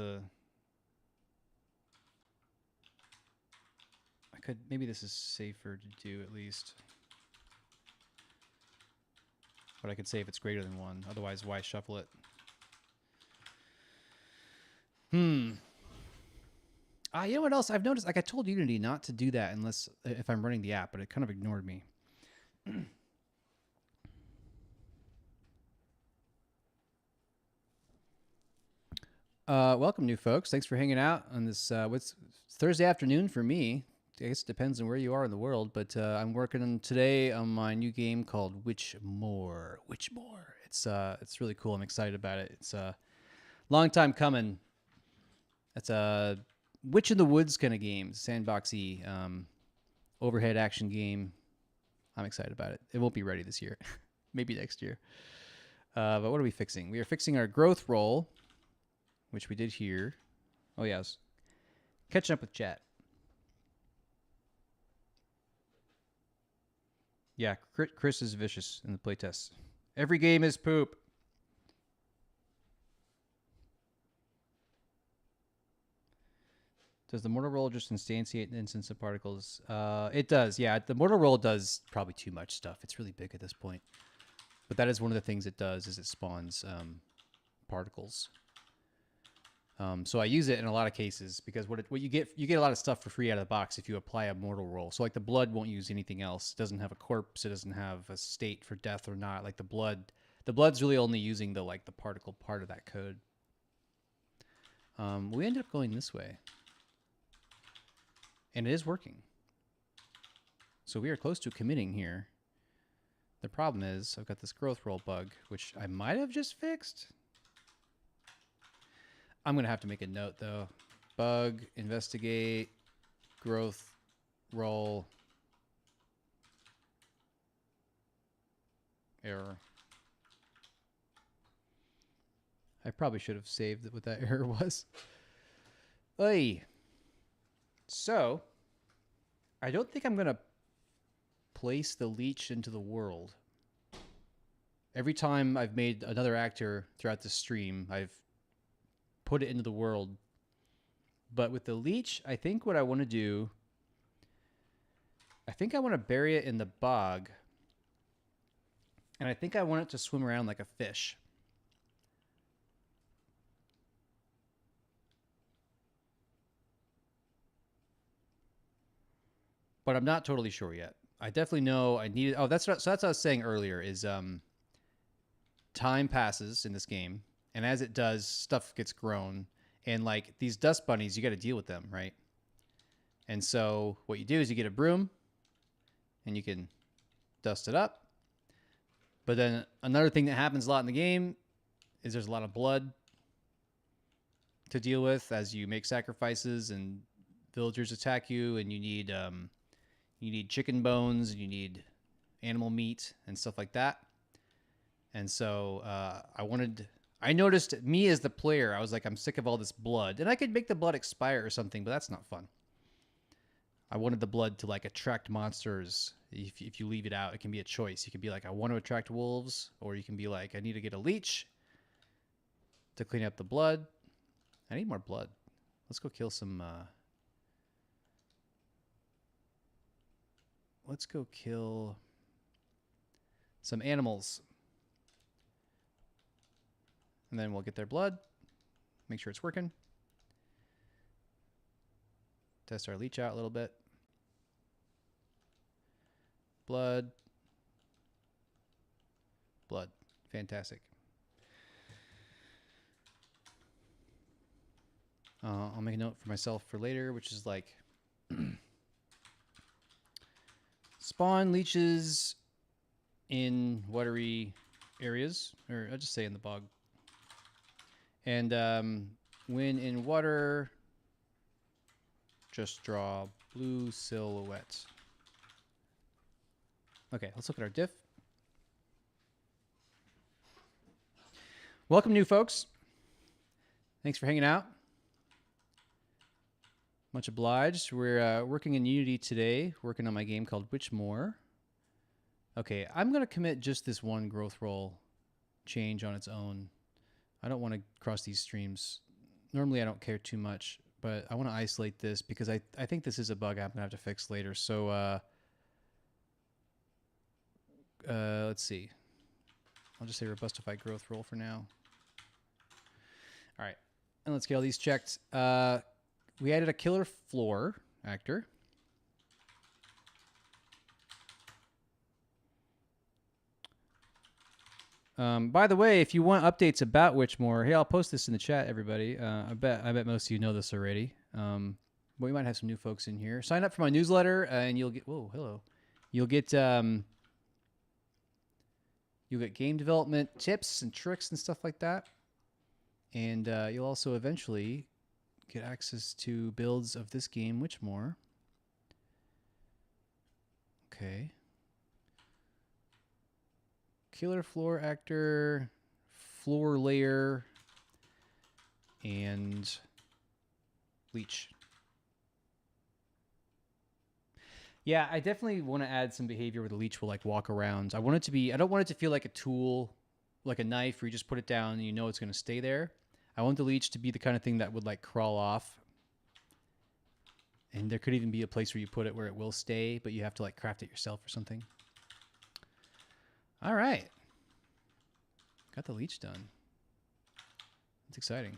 maybe this is safer to do at least. But I could say if it's greater than 1. Otherwise, why shuffle it? You know what else I've noticed? Like I told Unity not to do that unless if I'm running the app, but it kind of ignored me. Welcome, new folks. Thanks for hanging out on this what's Thursday afternoon for me. I guess it depends on where you are in the world, but I'm working today on my new game called WITCHMORE. WITCHMORE. It's really cool. I'm excited about it. It's a long time coming. It's a Witch in the Woods kind of game, sandboxy, overhead action game. I'm excited about it. It won't be ready this year, maybe next year. But what are we fixing? We are fixing our growth roll, which we did here. Oh yes, catching up with chat. Yeah, Chris is vicious in the playtest. Every game is poop. Does the mortal roll just instantiate an instance of particles? It does, yeah. The mortal roll does probably too much stuff. It's really big at this point. But that is one of the things it does, is it spawns particles. So I use it in a lot of cases because what you get a lot of stuff for free out of the box if you apply a mortal roll. So like the blood won't use anything else. It doesn't have a corpse. It doesn't have a state for death or not. Like the blood's really only using the particle part of that code. We ended up going this way, and it is working. So we are close to committing here. The problem is I've got this growth roll bug, which I might have just fixed. I'm going to have to make a note, though. Bug, investigate, growth, roll, error. I probably should have saved what that error was. Oy. So, I don't think I'm going to place the leech into the world. Every time I've made another actor throughout the stream, I've put it into the world. But with the leech, I think what I want to do, I think I want to bury it in the bog. And I think I want it to swim around like a fish. But I'm not totally sure yet. I definitely know I need it. Oh, so that's what I was saying earlier is time passes in this game. And as it does, stuff gets grown. And like these dust bunnies, you got to deal with them, right? And so what you do is you get a broom and you can dust it up. But then another thing that happens a lot in the game is there's a lot of blood to deal with as you make sacrifices and villagers attack you, and you need chicken bones and you need animal meat and stuff like that. And so I noticed me as the player, I was like, I'm sick of all this blood. And I could make the blood expire or something, but that's not fun. I wanted the blood to like attract monsters. If you leave it out, it can be a choice. You can be like, I want to attract wolves, or you can be like, I need to get a leech to clean up the blood. I need more blood. Let's go kill some... let's go kill some animals. And then we'll get their blood. Make sure it's working. Test our leech out a little bit. Blood. Blood. Fantastic. I'll make a note for myself for later, which is like spawn leeches in watery areas, or I'll just say in the bog. And when in water, just draw blue silhouette. Okay, let's look at our diff. Welcome, new folks. Thanks for hanging out. Much obliged. We're working in Unity today, working on my game called WITCHMORE. Okay, I'm going to commit just this one growth roll change on its own. I don't want to cross these streams. Normally, I don't care too much, but I want to isolate this because I think this is a bug I'm going to have to fix later. So let's see. I'll just say robustify growth roll for now. All right, and let's get all these checked. We added a killer floor actor. By the way, if you want updates about WITCHMORE, hey, I'll post this in the chat, everybody. I bet most of you know this already. But we might have some new folks in here. Sign up for my newsletter, and you'll get. Whoa, hello. You'll get game development tips and tricks and stuff like that, and you'll also eventually get access to builds of this game, WITCHMORE. Okay. Killer floor actor, floor layer, and leech. Yeah, I definitely want to add some behavior where the leech will like walk around. I want it to be, I don't want it to feel like a tool, like a knife where you just put it down and you know it's going to stay there. I want the leech to be the kind of thing that would like crawl off. And there could even be a place where you put it where it will stay, but you have to like craft it yourself or something. All right. Got the leech done. It's exciting.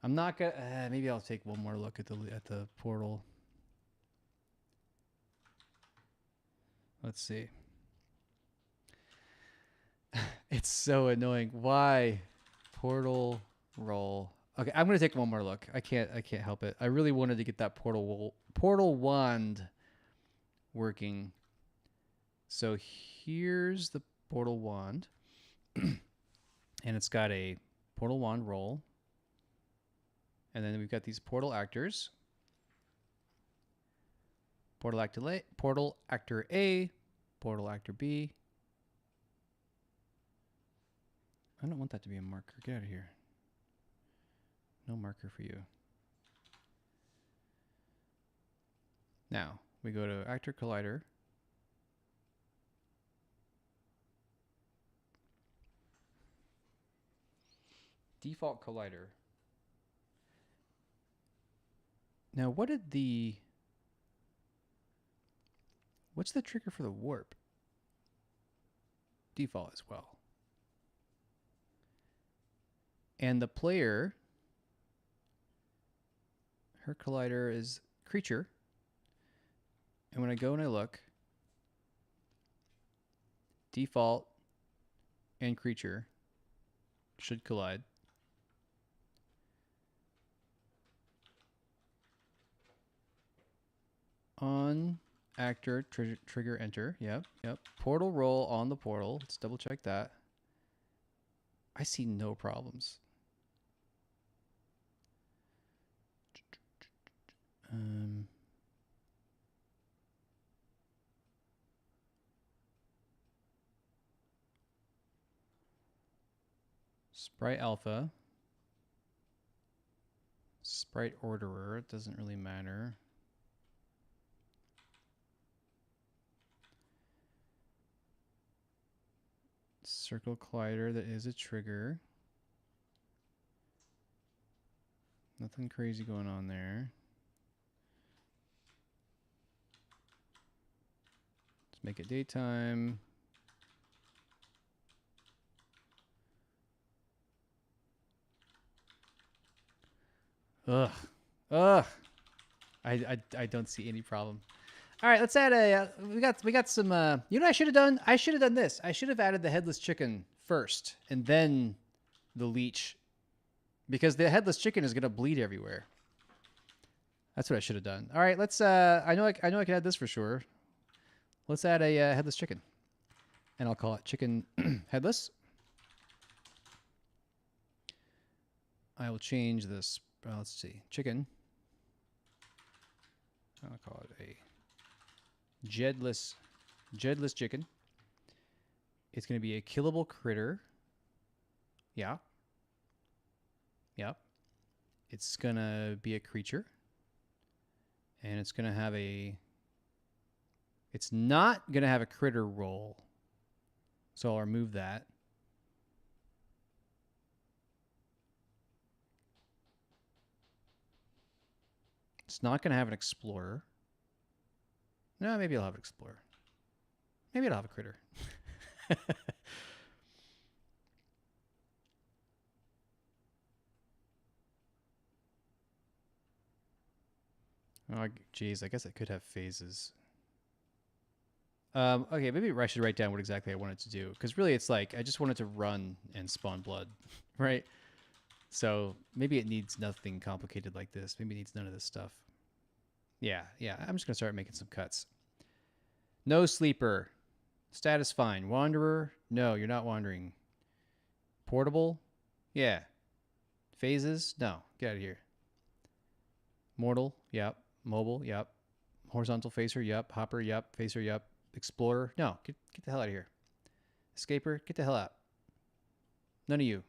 I'm not gonna, maybe I'll take one more look at the portal. Let's see. It's so annoying. Why? Portal roll. Okay, I'm gonna take one more look. I can't help it. I really wanted to get that portal wand working. So here's the portal wand. And it's got a portal wand roll. And then we've got these portal actors. Portal actor A, portal actor B. I don't want that to be a marker. Get out of here. No marker for you. Now, we go to Actor Collider. Default collider. Now, what's the trigger for the warp? Default as well. And the player, her collider is creature. And when I go and I look, default and creature should collide. On actor, trigger, enter. Yep. Portal roll on the portal. Let's double check that. I see no problems. Sprite alpha. Sprite orderer. It doesn't really matter. Circle collider, that is a trigger. Nothing crazy going on there. Let's make it daytime. Ugh. I don't see any problem. All right, let's add a. We got some. You know what I should have done? I should have done this. I should have added the headless chicken first, and then the leech, because the headless chicken is gonna bleed everywhere. That's what I should have done. All right, let's. I know I can add this for sure. Let's add a headless chicken, and I'll call it chicken headless. I will change this. Let's see, chicken. I'll call it a jedless chicken. It's going to be a killable critter. Yeah. Yep. It's going to be a creature. And it's going to have a... It's not going to have a critter roll. So I'll remove that. It's not going to have an explorer. No, maybe I'll have an explorer. Maybe it'll have a critter. Oh, geez, I guess I could have phases. Okay, maybe I should write down what exactly I want it to do. Because really, it's like, I just want it to run and spawn blood, right? So maybe it needs nothing complicated like this. Maybe it needs none of this stuff. Yeah. I'm just going to start making some cuts. No sleeper. Status fine. Wanderer? No, you're not wandering. Portable? Yeah. Phases? No. Get out of here. Mortal? Yep. Mobile? Yep. Horizontal facer? Yep. Hopper? Yep. Facer? Yep. Explorer? No. Get the hell out of here. Escaper? Get the hell out. None of you.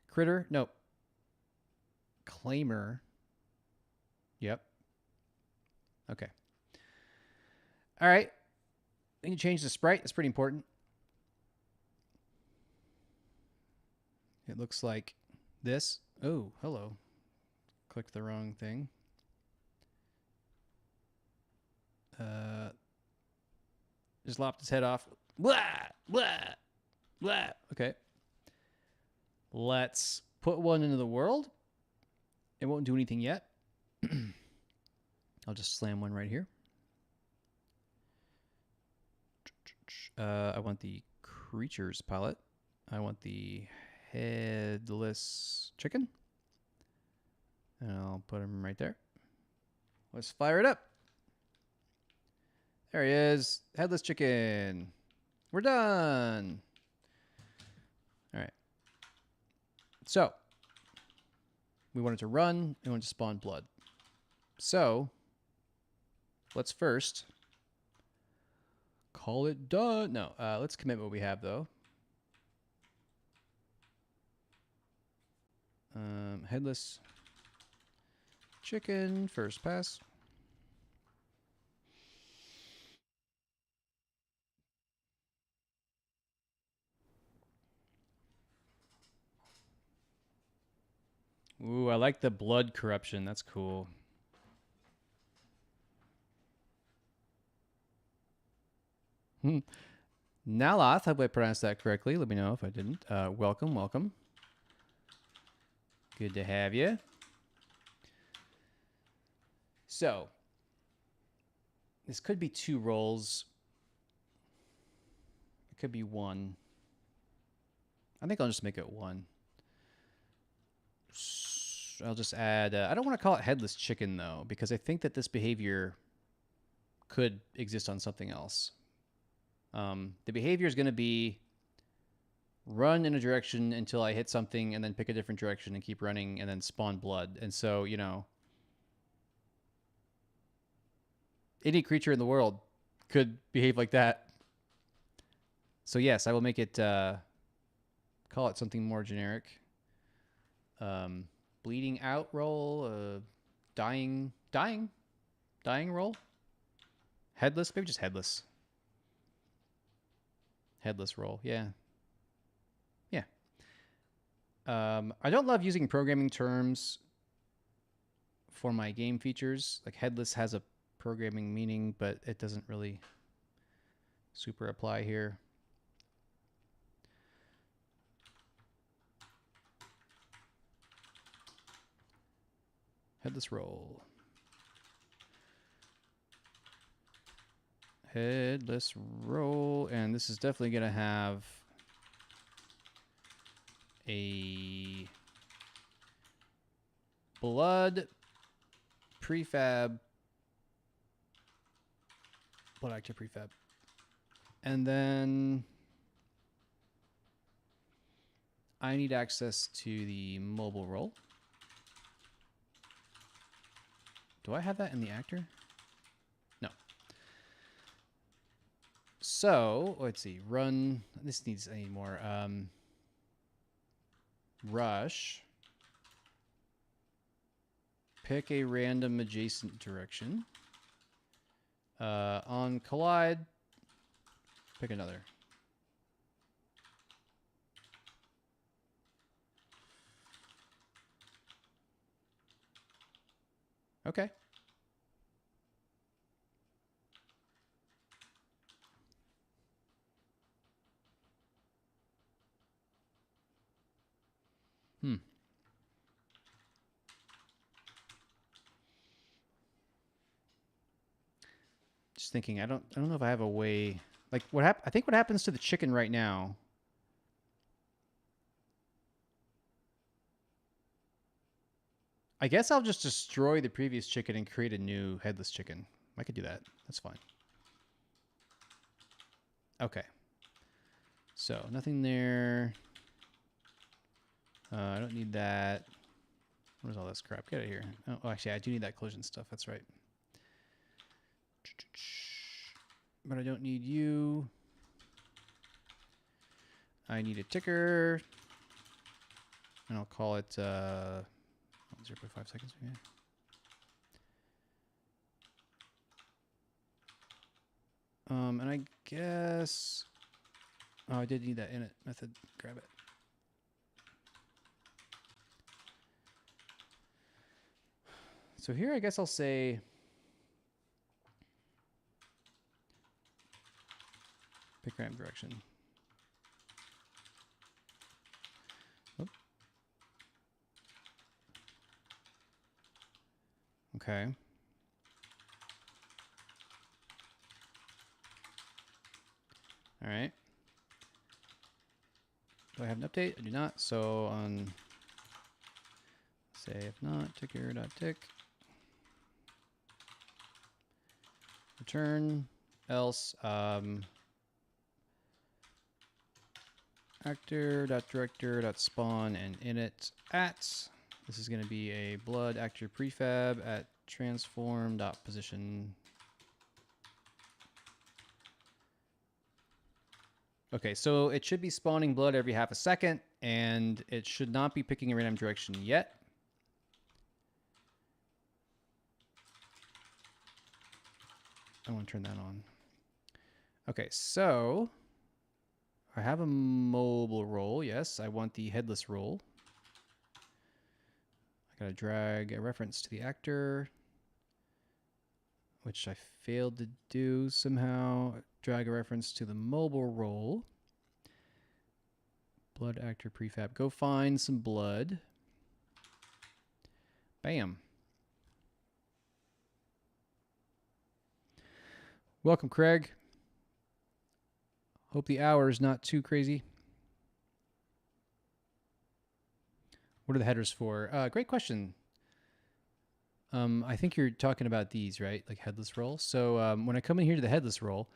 Critter? Nope. Claimer? Yep. Okay. All right. We can change the sprite. That's pretty important. It looks like this. Oh, hello. Clicked the wrong thing. Just lopped his head off. Blah, blah, blah. Okay. Let's put one into the world. It won't do anything yet. I'll just slam one right here. I want the creatures palette. I want the headless chicken. And I'll put him right there. Let's fire it up. There he is. Headless chicken. We're done. All right. So, we want it to run. We want it to spawn blood. So, let's first call it done. No, let's commit what we have, though. Headless chicken, first pass. Ooh, I like the blood corruption. That's cool. Naloth, hope I pronounced that correctly. Let me know if I didn't. Welcome, welcome. Good to have you. So, this could be 2 rolls. It could be 1. I think I'll just make it 1. I'll just add... I don't want to call it headless chicken, though, because I think that this behavior could exist on something else. The behavior is going to be run in a direction until I hit something and then pick a different direction and keep running and then spawn blood. And so, you know, any creature in the world could behave like that. So yes, I will make it, call it something more generic. Bleeding out roll, dying roll. Headless, maybe just headless. Headless roll, yeah. Yeah. I don't love using programming terms for my game features. Like headless has a programming meaning, but it doesn't really super apply here. Headless roll. Headless roll, and this is definitely going to have a blood prefab, blood active prefab, and then I need access to the mobile roll. Do I have that in the actor? No. So let's see. Run. This needs. I need more. Rush. Pick a random adjacent direction. On collide, pick another. Okay. Just thinking, I don't know if I have a way. Like I think what happens to the chicken right now. I guess I'll just destroy the previous chicken and create a new headless chicken. I could do that. That's fine. Okay. So nothing there. I don't need that. Where's all this crap? Get out of here. Oh, actually, I do need that collision stuff. That's right. But I don't need you. I need a ticker. And I'll call it 0.5 seconds. Yeah. And I guess... Oh, I did need that init method. Grab it. So here I guess I'll say... Pick random direction. Oh. Okay. All right. Do I have an update? I do not. So on say if not, ticker.tick. Return else actor.director.spawn and init at. This is going to be a blood actor prefab at transform.position. Okay, so it should be spawning blood every half a second, and it should not be picking a random direction yet. I want to turn that on. Okay, so I have a mobile roll. Yes, I want the headless roll. Gotta drag a reference to the actor, which I failed to do somehow. Drag a reference to the mobile role. Blood actor prefab. Go find some blood. Bam. Welcome, Craig. Hope the hour is not too crazy. What are the headers for? Great question. I think you're talking about these, right? Like headless roll. So when I come in here to the headless roll,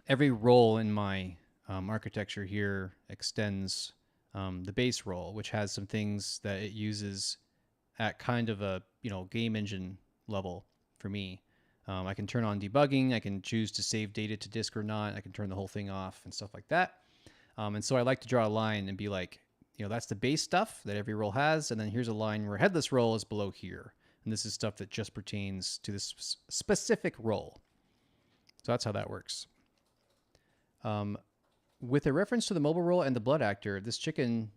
every roll in my architecture here extends the base roll, which has some things that it uses at kind of a game engine level for me. I can turn on debugging. I can choose to save data to disk or not. I can turn the whole thing off and stuff like that. And so I like to draw a line and be like, that's the base stuff that every roll has. And then here's a line where headless roll is below here. And this is stuff that just pertains to this specific roll. So that's how that works. With a reference to the mobile roll and the blood actor, this chicken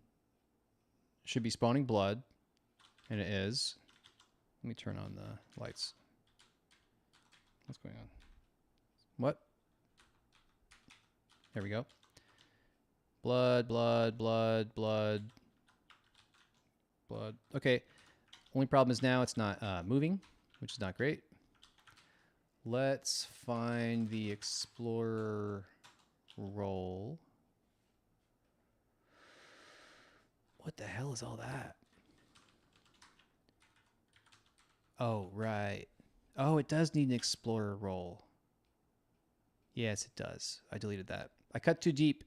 should be spawning blood. And it is. Let me turn on the lights. What's going on? What? There we go. Blood, blood, blood, blood, blood. Okay. Only problem is now it's not moving, which is not great. Let's find the explorer roll. What the hell is all that? Oh, right. Oh, it does need an explorer roll. Yes, it does. I deleted that. I cut too deep.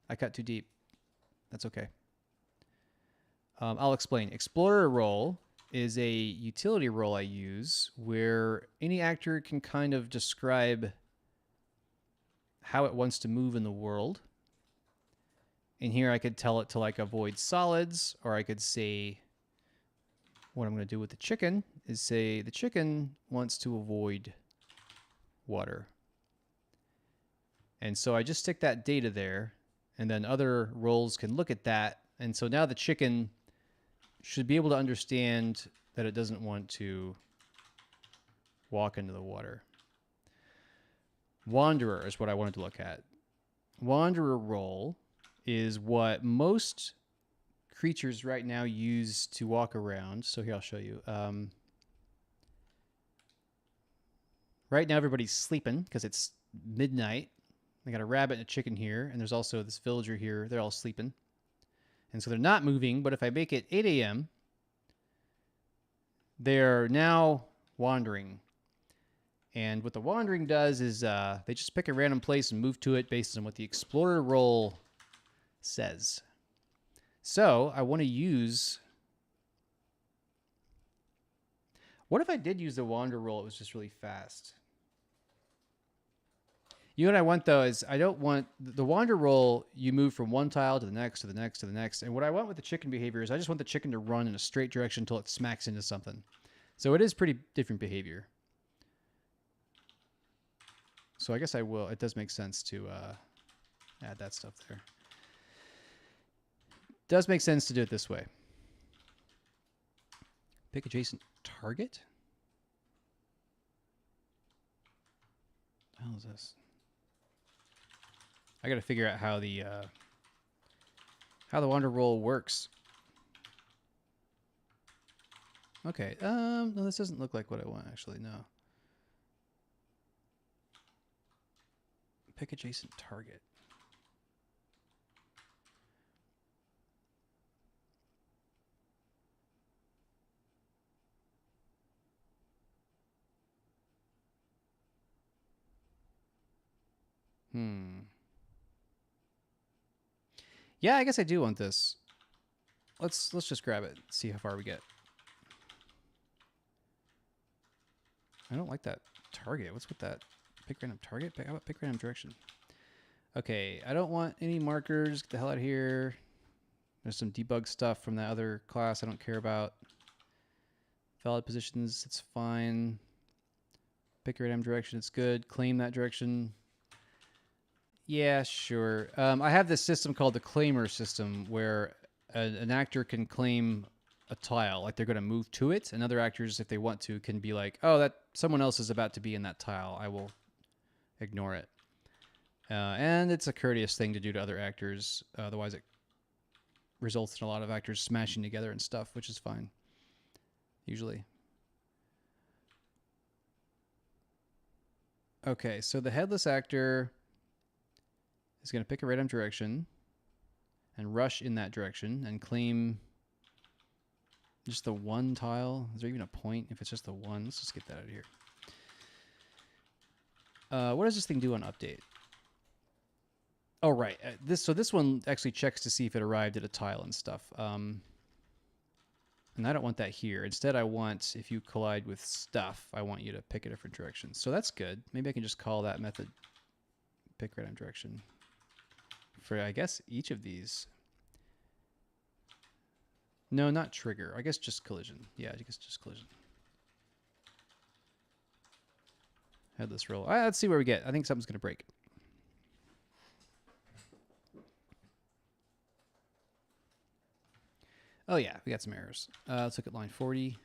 That's okay. I'll explain. Explorer role is a utility role I use where any actor can kind of describe how it wants to move in the world. And here I could tell it to like avoid solids, or I could say what I'm going to do with the chicken is say the chicken wants to avoid water. And so I just stick that data there. And then other roles can look at that. And so now the chicken should be able to understand that it doesn't want to walk into the water. Wanderer is what I wanted to look at. Wanderer role is what most creatures right now use to walk around. So here, I'll show you. Right now everybody's sleeping because it's midnight. I got a rabbit and a chicken here, and there's also this villager here. They're all sleeping. And so they're not moving, but if I make it 8 a.m., they're now wandering. And what the wandering does is they just pick a random place and move to it based on what the explorer role says. So I want to use... What if I did use the wander role? It was just really fast. You know what I want, though, is I don't want... The wander roll, you move from one tile to the next, to the next, to the next. And what I want with the chicken behavior is I just want the chicken to run in a straight direction until it smacks into something. So it is pretty different behavior. So I guess I will. It does make sense to add that stuff there. Does make sense to do it this way. Pick adjacent target? What the hell is this? I got to figure out how the wander roll works. Okay. No, this doesn't look like what I want actually. No. Pick adjacent target. Yeah, I guess I do want this. Let's just grab it. See how far we get. I don't like that target. What's with that? Pick random target? How about pick random direction? Okay, I don't want any markers. Get the hell out of here. There's some debug stuff from that other class I don't care about. Valid positions, it's fine. Pick a random direction, it's good. Claim that direction. Yeah, sure. I have this system called the claimer system where an actor can claim a tile, like they're going to move to it, and other actors, if they want to, can be like, oh, that someone else is about to be in that tile. I will ignore it. And it's a courteous thing to do to other actors. Otherwise, it results in a lot of actors smashing together and stuff, which is fine, usually. Okay, so the headless actor is going to pick a random direction and rush in that direction and claim just the one tile. Is there even a point if it's just the one? Let's just get that out of here. What does this thing do on update? Oh, right. So this one actually checks to see if it arrived at a tile and stuff. And I don't want that here. Instead, I want, if you collide with stuff, I want you to pick a different direction. So that's good. Maybe I can just call that method pick random direction for, I guess, each of these. No, not trigger. I guess just collision. Yeah, I guess just collision. Headless roll. All right, let's see where we get. I think something's going to break. Oh, yeah, we got some errors. Let's look at line 40.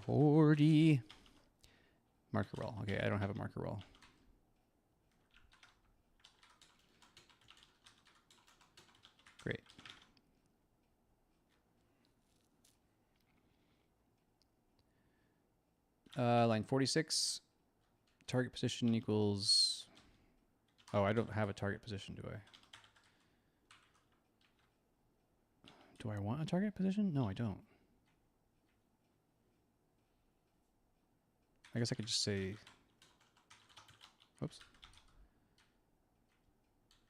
40. Marker roll. Okay, I don't have a marker roll. Great. Line 46. Target position equals... Oh, I don't have a target position, do I? Do I want a target position? No, I don't. I guess I could just say... Oops.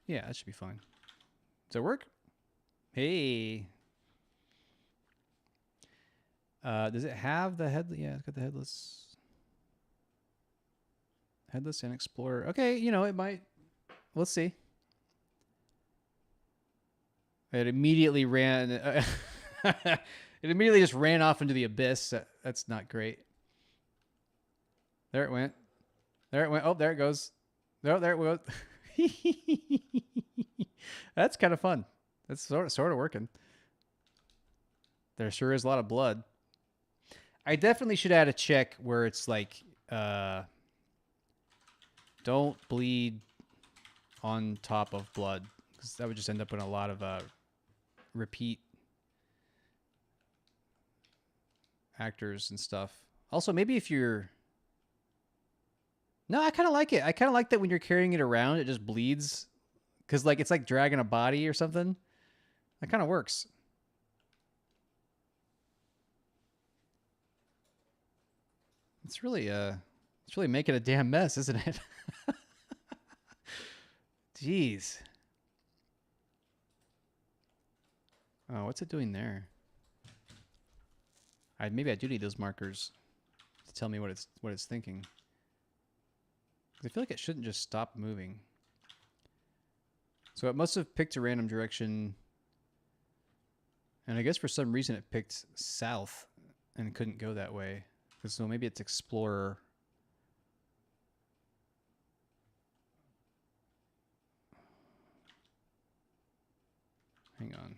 Yeah, that should be fine. Does it work? Hey. Does it have the head? Yeah, it's got the headless. Headless and Explorer. Okay, you know, it might. Let's see. It immediately ran. It immediately just ran off into the abyss. That's not great. There it went. There it went. Oh, there it goes. No, there it goes. That's kind of fun. That's sort of working. There sure is a lot of blood. I definitely should add a check where it's like, don't bleed on top of blood, because that would just end up in a lot of repeat actors and stuff. Also, maybe if you're... No, I kind of like it. I kind of like that when you're carrying it around, it just bleeds. Because like it's like dragging a body or something. That kind of works. It's really making a damn mess, isn't it? Jeez. Oh, what's it doing there? Maybe I do need those markers to tell me what it's thinking. I feel like it shouldn't just stop moving. So it must have picked a random direction. And I guess for some reason it picked south and couldn't go that way. So maybe it's Explorer. Hang on.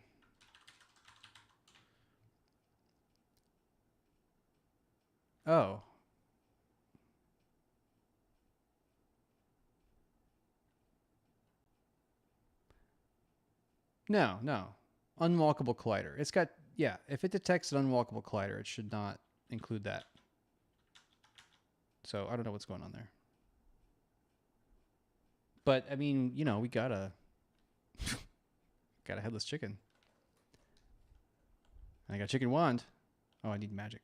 Oh. No. Unwalkable collider. It's got, yeah, if it detects an unwalkable collider, it should not include that. So I don't know what's going on there. But, I mean, you know, we got a headless chicken. I got a chicken wand. Oh, I need magic.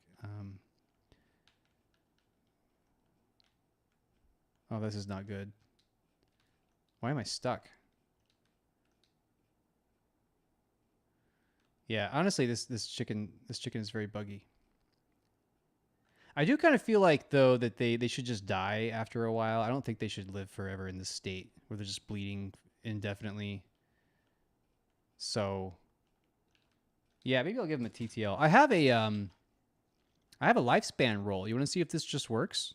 Oh, this is not good. Why am I stuck? Yeah, honestly, this chicken is very buggy. I do kind of feel like though that they should just die after a while. I don't think they should live forever in this state where they're just bleeding indefinitely. So yeah, maybe I'll give them a TTL. I have a lifespan roll. You want to see if this just works?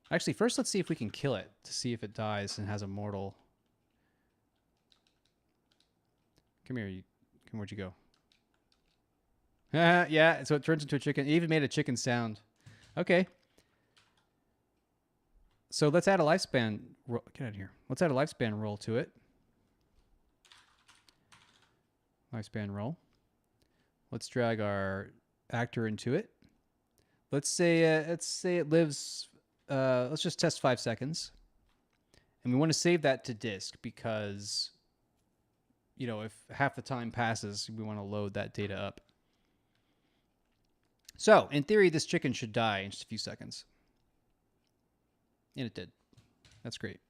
Actually, first let's see if we can kill it to see if it dies and has a mortal. Come here. Where'd you go? Yeah, so it turns into a chicken. It even made a chicken sound. Okay. So let's add a lifespan. Get out of here. Let's add a lifespan roll to it. Lifespan roll. Let's drag our actor into it. Let's say it lives. Let's just test 5 seconds, and we want to save that to disk because, you know, if half the time passes, we want to load that data up. So, in theory, this chicken should die in just a few seconds. And it did. That's great.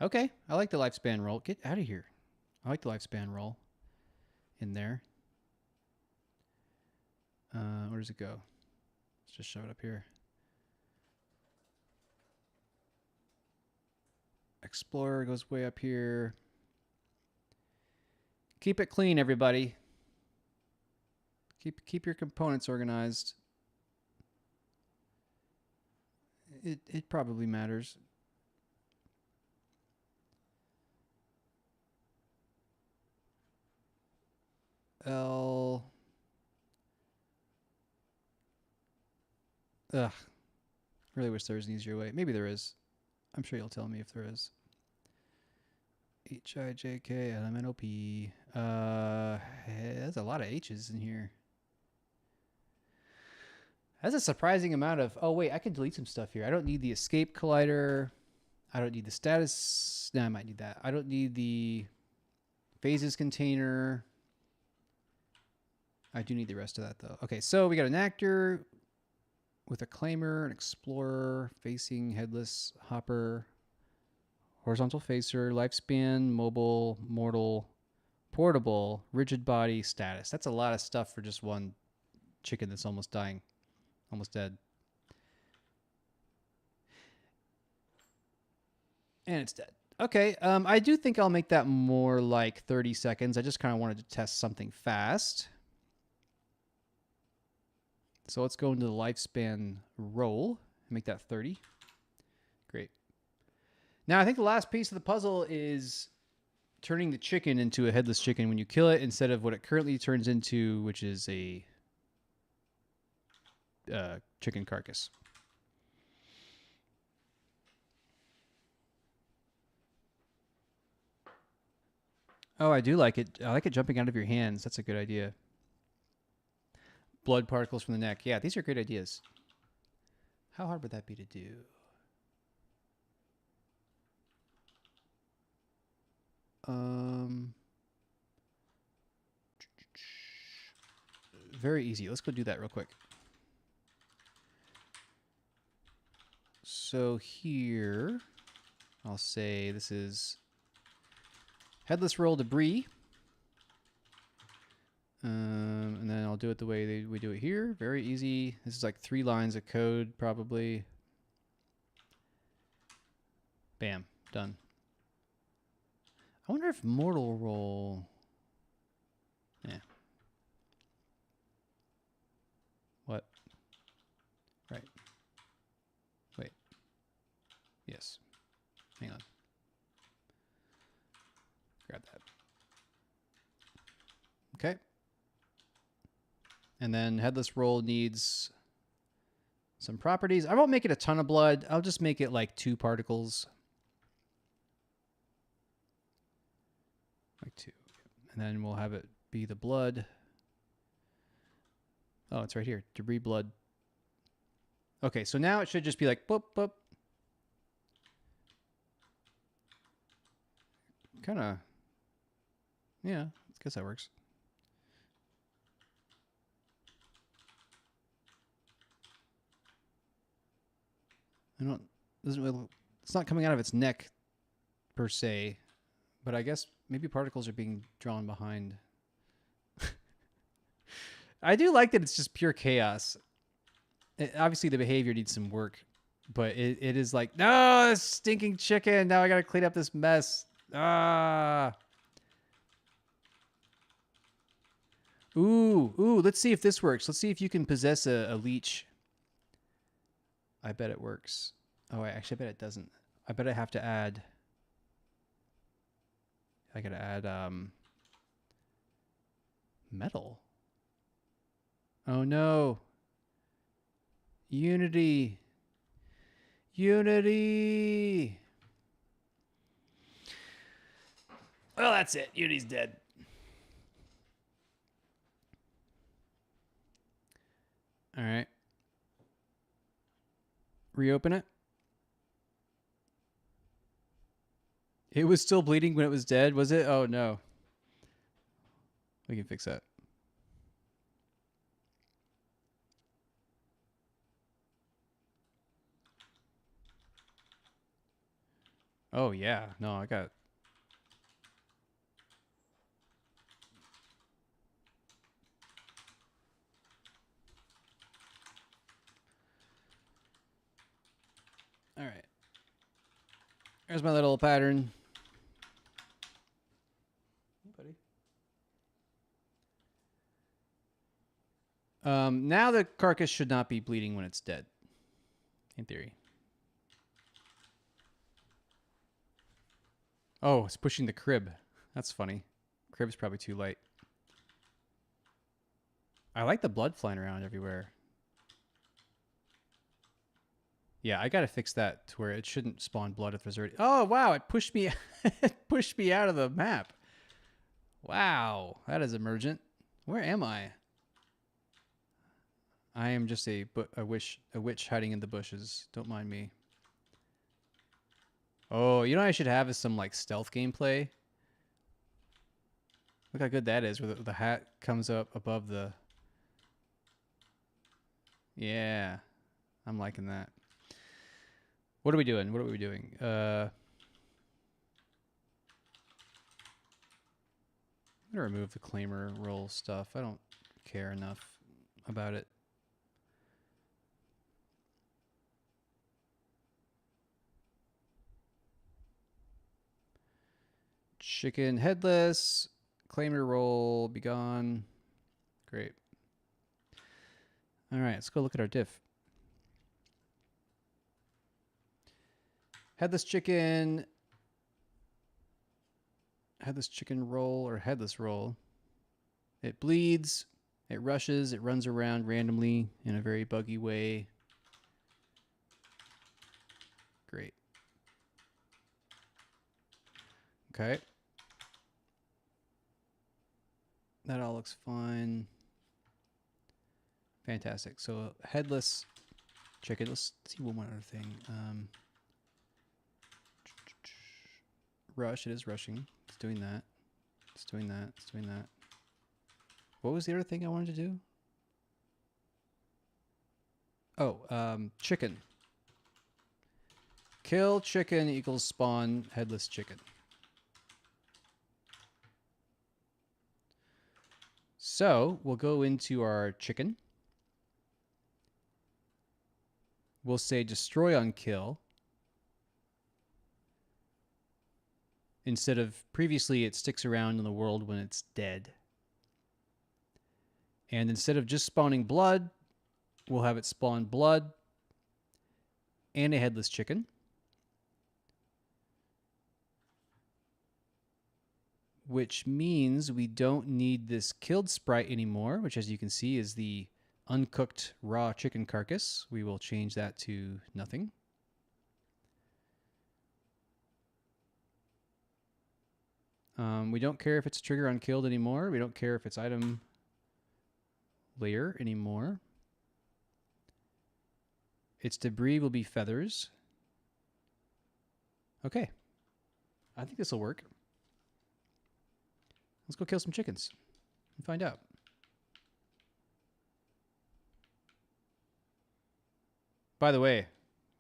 Okay, I like the lifespan roll. Get out of here. I like the lifespan roll in there. Where does it go? Let's just show it up here. Explorer goes way up here. Keep it clean, everybody. Keep your components organized. It probably matters. L. Ugh. Really wish there was an easier way. Maybe there is. I'm sure you'll tell me if there is. HIJKLMNOP. There's a lot of H's in here. That's a surprising amount of... Oh, wait, I can delete some stuff here. I don't need the escape collider. I don't need the status... No, I might need that. I don't need the phases container. I do need the rest of that, though. Okay, so we got an actor with a claimer, an explorer, facing, headless, hopper, horizontal facer, lifespan, mobile, mortal, portable, rigid body, status. That's a lot of stuff for just one chicken that's almost dying. Almost dead. And it's dead. Okay, I do think I'll make that more like 30 seconds. I just kind of wanted to test something fast. So let's go into the lifespan roll and make that 30. Great. Now I think the last piece of the puzzle is turning the chicken into a headless chicken when you kill it instead of what it currently turns into, which is a chicken carcass. Oh, I do like it. I like it jumping out of your hands. That's a good idea. Blood particles from the neck. Yeah, these are great ideas. How hard would that be to do? Very easy. Let's go do that real quick. So here, I'll say this is headless roll debris. And then I'll do it the way we do it here. Very easy. This is like 3 lines of code, probably. Bam. Done. I wonder if mortal roll... Yeah. What? Right. Wait. Yes. Hang on. Grab that. Okay. And then headless roll needs some properties. I won't make it a ton of blood. I'll just make it like 2 particles. Like 2. And then we'll have it be the blood. Oh, it's right here. Debris blood. Okay, so now it should just be like boop, boop. Kind of. Yeah, I guess that works. It's not coming out of its neck per se, but I guess maybe particles are being drawn behind. I do like that it's just pure chaos. Obviously the behavior needs some work, but it is like, no, this stinking chicken. Now I got to clean up this mess. Ah. Ooh, let's see if this works. Let's see if you can possess a leech. I bet it works. Oh, actually, I bet it doesn't. I bet I have to add... I gotta add Metal. Oh no. Unity. Unity. Well, that's it. Unity's dead. All right. Reopen it. It was still bleeding when it was dead, was it? Oh no. We can fix that. Oh yeah. No, I got... All right. There's my little pattern. Hey, buddy. Now the carcass should not be bleeding when it's dead, in theory. Oh, it's pushing the crib. That's funny. Crib's probably too light. I like the blood flying around everywhere. Yeah, I gotta fix that to where it shouldn't spawn blood if there's already... Oh, wow, it pushed me it pushed me out of the map. Wow, that is emergent. Where am I? I am just a witch hiding in the bushes. Don't mind me. Oh, you know what I should have is some like stealth gameplay. Look how good that is, where the hat comes up above the... Yeah, I'm liking that. What are we doing? What are we doing? I'm gonna remove the claimer roll stuff. I don't care enough about it. Chicken headless. Claimer roll. Be gone. Great. All right, let's go look at our diff. Headless chicken roll or headless roll. It bleeds, it rushes, it runs around randomly in a very buggy way. Great. Okay. That all looks fine. Fantastic. So headless chicken. Let's see one more other thing. Rush. It is rushing. It's doing that. It's doing that. It's doing that. What was the other thing I wanted to do? Oh, chicken. Kill chicken equals spawn headless chicken. So we'll go into our chicken. We'll say destroy on kill. Instead of previously it sticks around in the world when it's dead. And instead of just spawning blood, we'll have it spawn blood and a headless chicken. Which means we don't need this killed sprite anymore, which as you can see is the uncooked raw chicken carcass. We will change that to nothing. We don't care if it's trigger unkilled anymore. We don't care if it's item layer anymore. Its debris will be feathers. Okay. I think this will work. Let's go kill some chickens and find out. By the way,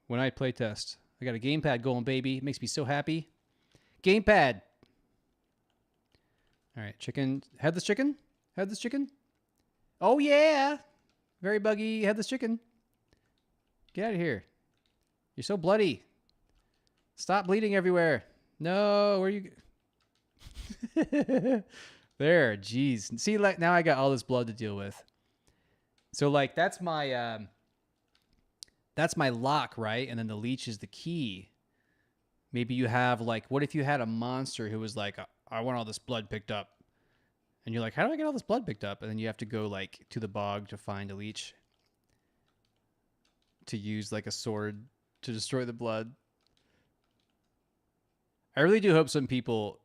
when I play test, I got a gamepad going, baby. It makes me so happy. Gamepad. All right, chicken. Headless chicken? Headless chicken? Oh, yeah. Very buggy headless chicken. Get out of here. You're so bloody. Stop bleeding everywhere. No, where are you... There, jeez. See, like now I got all this blood to deal with. So like that's my lock, right? And then the leech is the key. Maybe you have like, what if you had a monster who was like, I want all this blood picked up, And you're like, how do I get all this blood picked up? And then you have to go like to the bog to find a leech to use like a sword to destroy the blood. I really do hope some people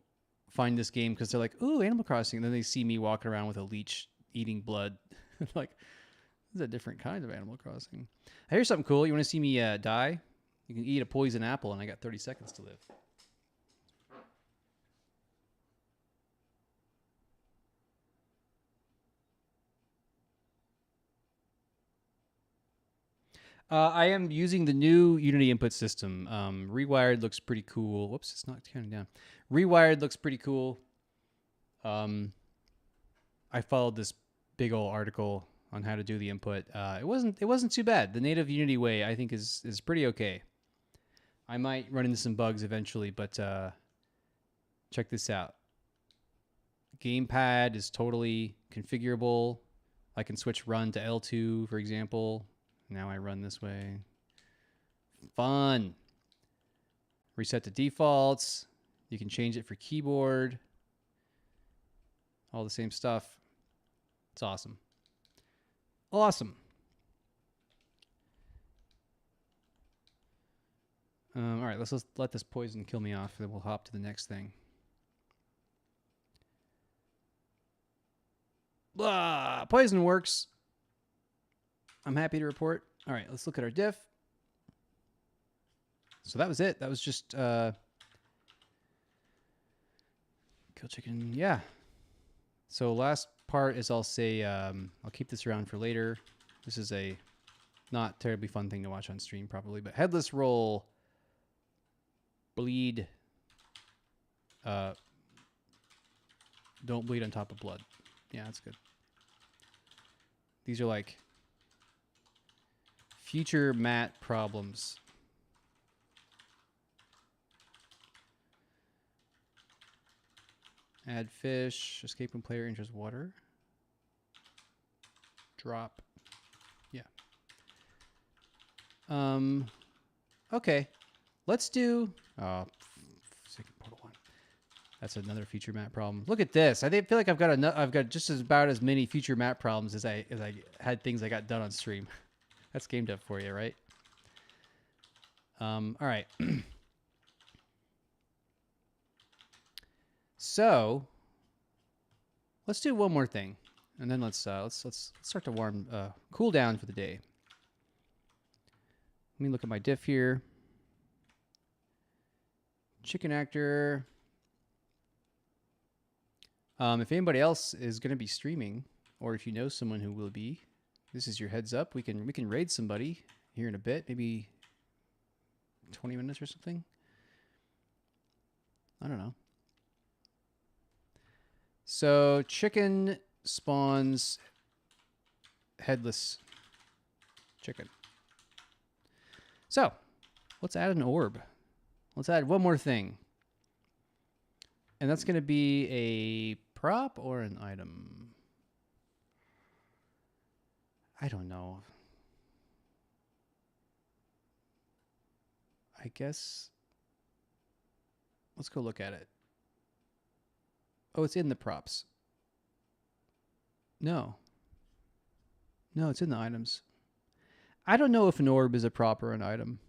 find this game because they're like, ooh, Animal Crossing. And then they see me walking around with a leech eating blood. Like, this is a different kind of Animal Crossing. Here's something cool. You want to see me die? You can eat a poison apple and I got 30 seconds to live. I am using the new Unity input system. Rewired looks pretty cool. Whoops, it's not counting down. Rewired looks pretty cool. I followed this big old article on how to do the input. It wasn't too bad. The native Unity way, I think, is pretty okay. I might run into some bugs eventually, but check this out. Gamepad is totally configurable. I can switch run to L2, for example. Now I run this way. Fun. Reset to defaults. You can change it for keyboard. All the same stuff. It's awesome. Awesome. All right, let's let this poison kill me off, then we'll hop to the next thing. Blah! Poison works. I'm happy to report. All right, let's look at our diff. So that was it. That was just kill chicken. Yeah. So last part is I'll say I'll keep this around for later. This is a not terribly fun thing to watch on stream probably, but headless roll, bleed. Don't bleed on top of blood. Yeah, that's good. These are like future mat problems. Add fish. Escape when player enters water. Drop. Yeah. Okay. Let's do. Second portal one. That's another feature map problem. Look at this. I feel like I've got just about as many feature map problems as I had things I got done on stream. That's game dev for you, right? All right. So let's do one more thing, and then let's start to cool down for the day. Let me look at my diff here. Chicken actor. If anybody else is going to be streaming, or if you know someone who will be, this is your heads up. We can raid somebody here in a bit, maybe 20 minutes or something. I don't know. So chicken spawns headless chicken. So let's add an orb. Let's add one more thing. And that's going to be a prop or an item. I don't know. I guess. Let's go look at it. Oh, it's in the props. No. No, it's in the items. I don't know if an orb is a prop or an item.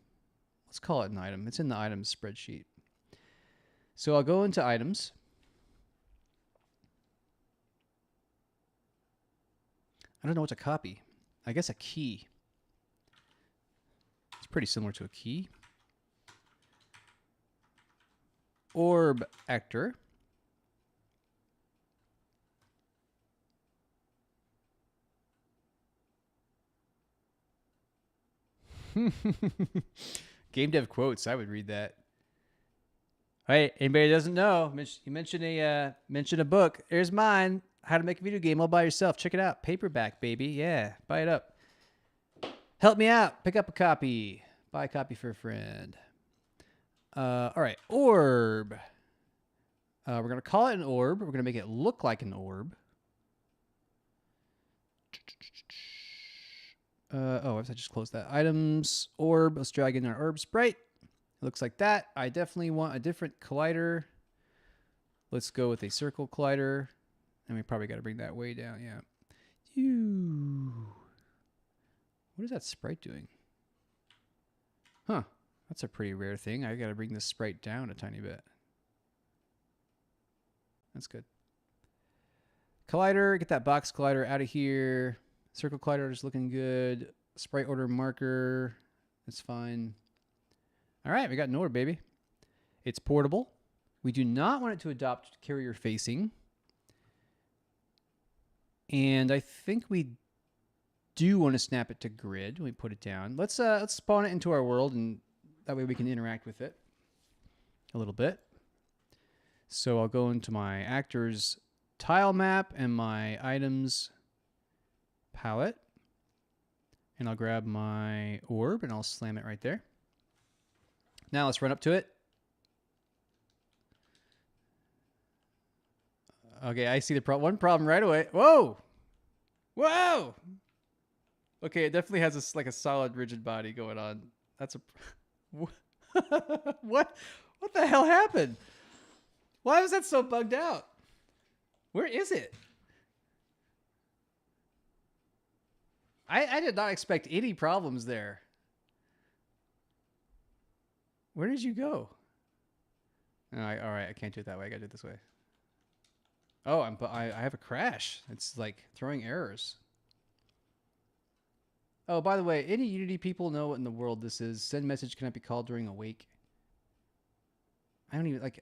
Let's call it an item. It's in the items spreadsheet. So I'll go into items. I don't know what to copy. I guess a key. It's pretty similar to a key. Orb actor. Game dev quotes. I would read that. Hey, anybody that doesn't know, you mentioned a book. There's mine. How to Make a Video Game All by Yourself. Check it out. Paperback, baby. Yeah, buy it up. Help me out. Pick up a copy. Buy a copy for a friend. All right, orb. We're gonna call it an orb. We're gonna make it look like an orb. I just closed that. Items, orb. Let's drag in our orb sprite. It looks like that. I definitely want a different collider. Let's go with a circle collider. And we probably got to bring that way down. Yeah. Ew. What is that sprite doing? Huh. That's a pretty rare thing. I got to bring this sprite down a tiny bit. That's good. Collider. Get that box collider out of here. Circle collider is looking good. Sprite order marker. That's fine. All right. We got an orb, baby. It's portable. We do not want it to adopt carrier facing. And I think we do want to snap it to grid when we put it down. Let's spawn it into our world, and that way we can interact with it a little bit. So I'll go into my actors tile map and my items palette, and I'll grab my orb and I'll slam it right there. Now let's run up to it. Okay, I see the one problem right away. Whoa! Whoa! Okay, it definitely has a, like a solid rigid body going on. That's a... What the hell happened? Why was that so bugged out? Where is it? I did not expect any problems there. Where did you go? All right, I can't do it that way. I gotta do it this way. Oh, I have a crash. It's like throwing errors. Oh, by the way, any Unity people know what in the world this is. Send message cannot be called during awake. I don't even like.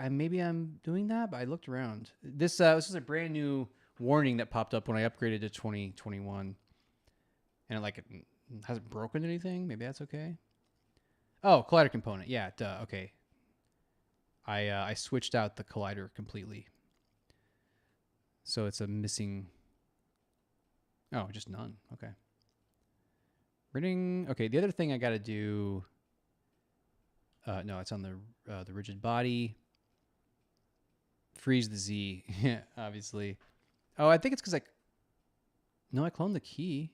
Maybe I'm doing that, but I looked around. This is a brand new warning that popped up when I upgraded to 2021, and it hasn't broken anything. Maybe that's okay. Oh, collider component. Yeah, duh. Okay. I switched out the collider completely. So it's a missing... Oh, just none. Okay. Ridding... Okay, the other thing I got to do... no, it's on the rigid body. Freeze the Z, obviously. Oh, I think it's because No, I cloned the key.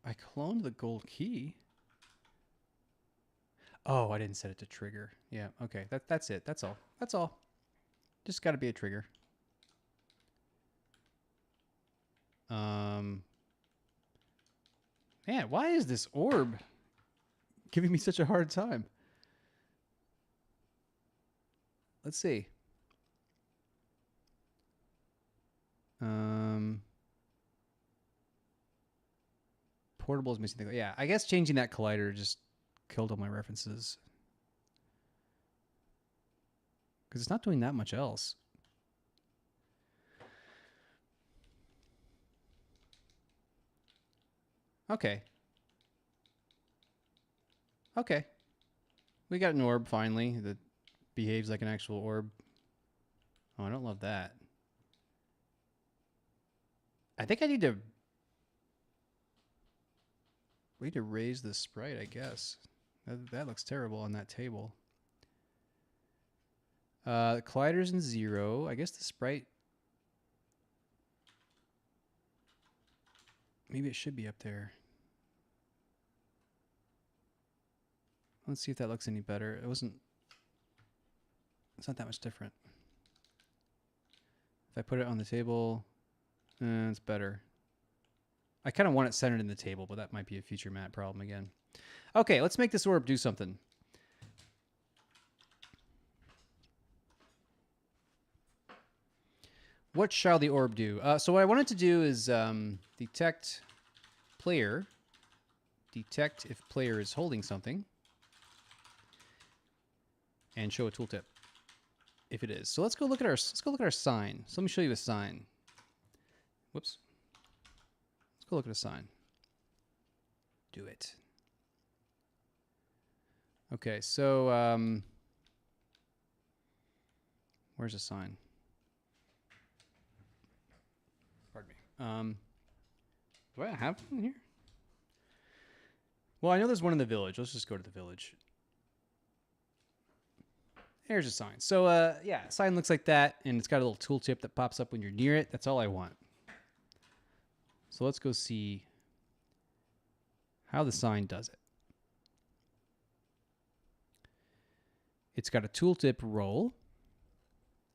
I cloned the gold key. Oh, I didn't set it to trigger. Yeah, okay. That's it. That's all. That's all. Just got to be a trigger. Man, why is this orb giving me such a hard time? Let's see. Portable is missing. Yeah, I guess changing that collider just killed all my references. Because it's not doing that much else. Okay. Okay. We got an orb finally that behaves like an actual orb. Oh, I don't love that. I think I need to... We need to raise the sprite, I guess. That looks terrible on that table. Collider's in 0. I guess the sprite... Maybe it should be up there. Let's see if that looks any better. It wasn't... It's not that much different. If I put it on the table, it's better. I kind of want it centered in the table, but that might be a future mat problem again. Okay, let's make this orb do something. What shall the orb do? So what I wanted to do is detect player. Detect if player is holding something. And show a tooltip if it is. So let's go look at our sign. So let me show you a sign. Whoops. Let's go look at a sign. Do it. Okay, so where's the sign? Pardon me. Do I have one here? Well, I know there's one in the village. Let's just go to the village. There's a sign. So, yeah, sign looks like that, and it's got a little tooltip that pops up when you're near it. That's all I want. So let's go see how the sign does it. It's got a tooltip roll,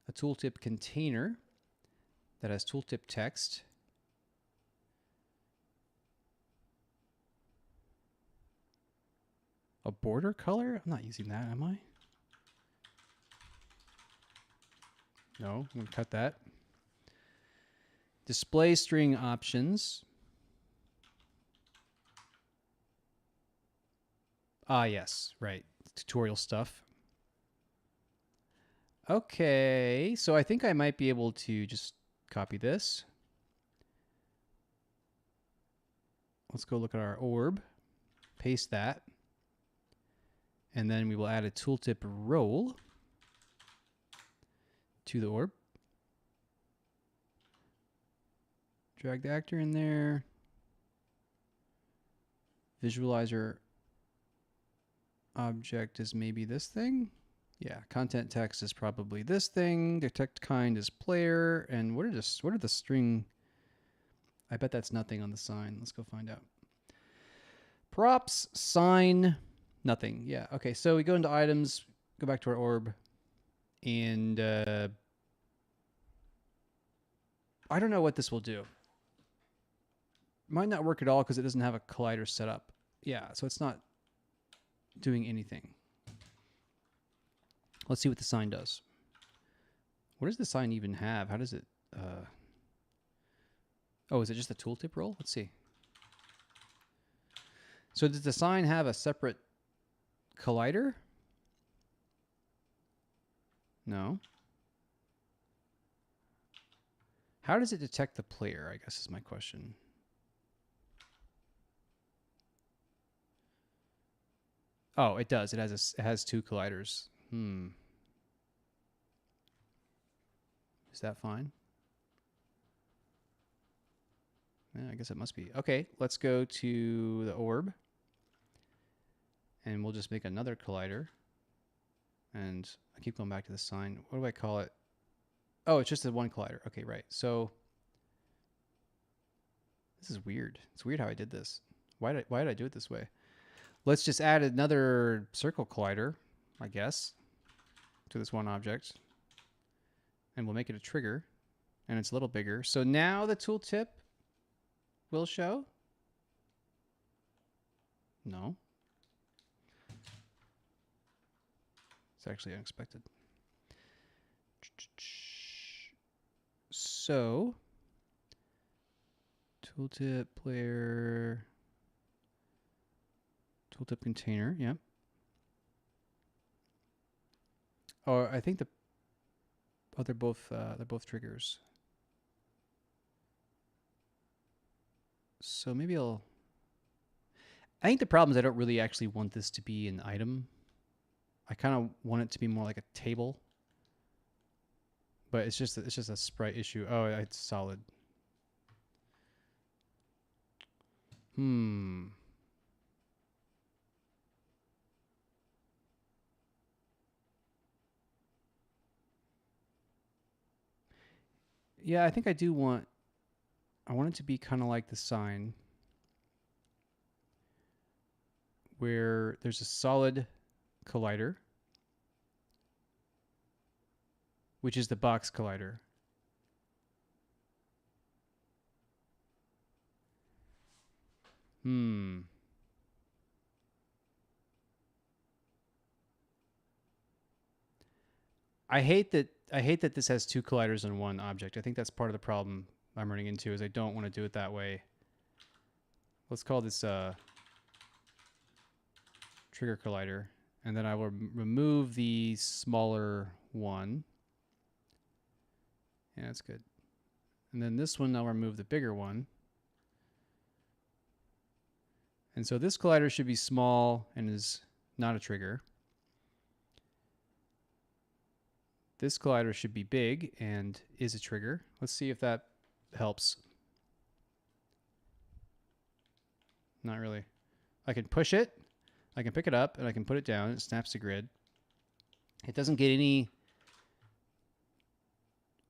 a tooltip container that has tooltip text, a border color. I'm not using that, am I? No, I'm going to cut that. Display string options. Ah, yes, right. Tutorial stuff. Okay, so I think I might be able to just copy this. Let's go look at our orb. Paste that. And then we will add a tooltip roll to the orb. Drag the actor in there. Visualizer object is maybe this thing. Yeah, content text is probably this thing. Detect kind is player. And what are the string? I bet that's nothing on the sign. Let's go find out. Props, sign, nothing. Yeah, okay, so we go into items, go back to our orb, and I don't know what this will do. Might not work at all because it doesn't have a collider set up. Yeah, so it's not doing anything. Let's see what the sign does. What does the sign even have? How does it... Oh, is it just a tooltip roll? Let's see. So does the sign have a separate collider? No. How does it detect the player, I guess is my question. Oh, it does. It has two colliders. Is that fine? Yeah, I guess it must be. Okay, let's go to the orb. And we'll just make another collider. And I keep going back to the sign. What do I call it? Oh, it's just the one collider. Okay, right. So this is weird. It's weird how I did this. Why did I do it this way? Let's just add another circle collider, I guess, to this one object. And we'll make it a trigger. And it's a little bigger. So now the tooltip will show. No. It's actually unexpected. So, tooltip player, tooltip container, yep. Oh, I think they're both triggers. So maybe I think the problem is I don't really actually want this to be an item. I kind of want it to be more like a table. But it's just a sprite issue. Oh, it's solid. Yeah, I think I want it to be kind of like the sign where there's a solid collider, which is the box collider. I hate that this has two colliders on one object. I think that's part of the problem I'm running into is I don't want to do it that way. Let's call this trigger collider. And then I will remove the smaller one. Yeah, that's good. And then this one, I'll remove the bigger one. And so this collider should be small and is not a trigger. This collider should be big and is a trigger. Let's see if that helps. Not really. I can push it, I can pick it up, and I can put it down. It snaps to grid. It doesn't get any...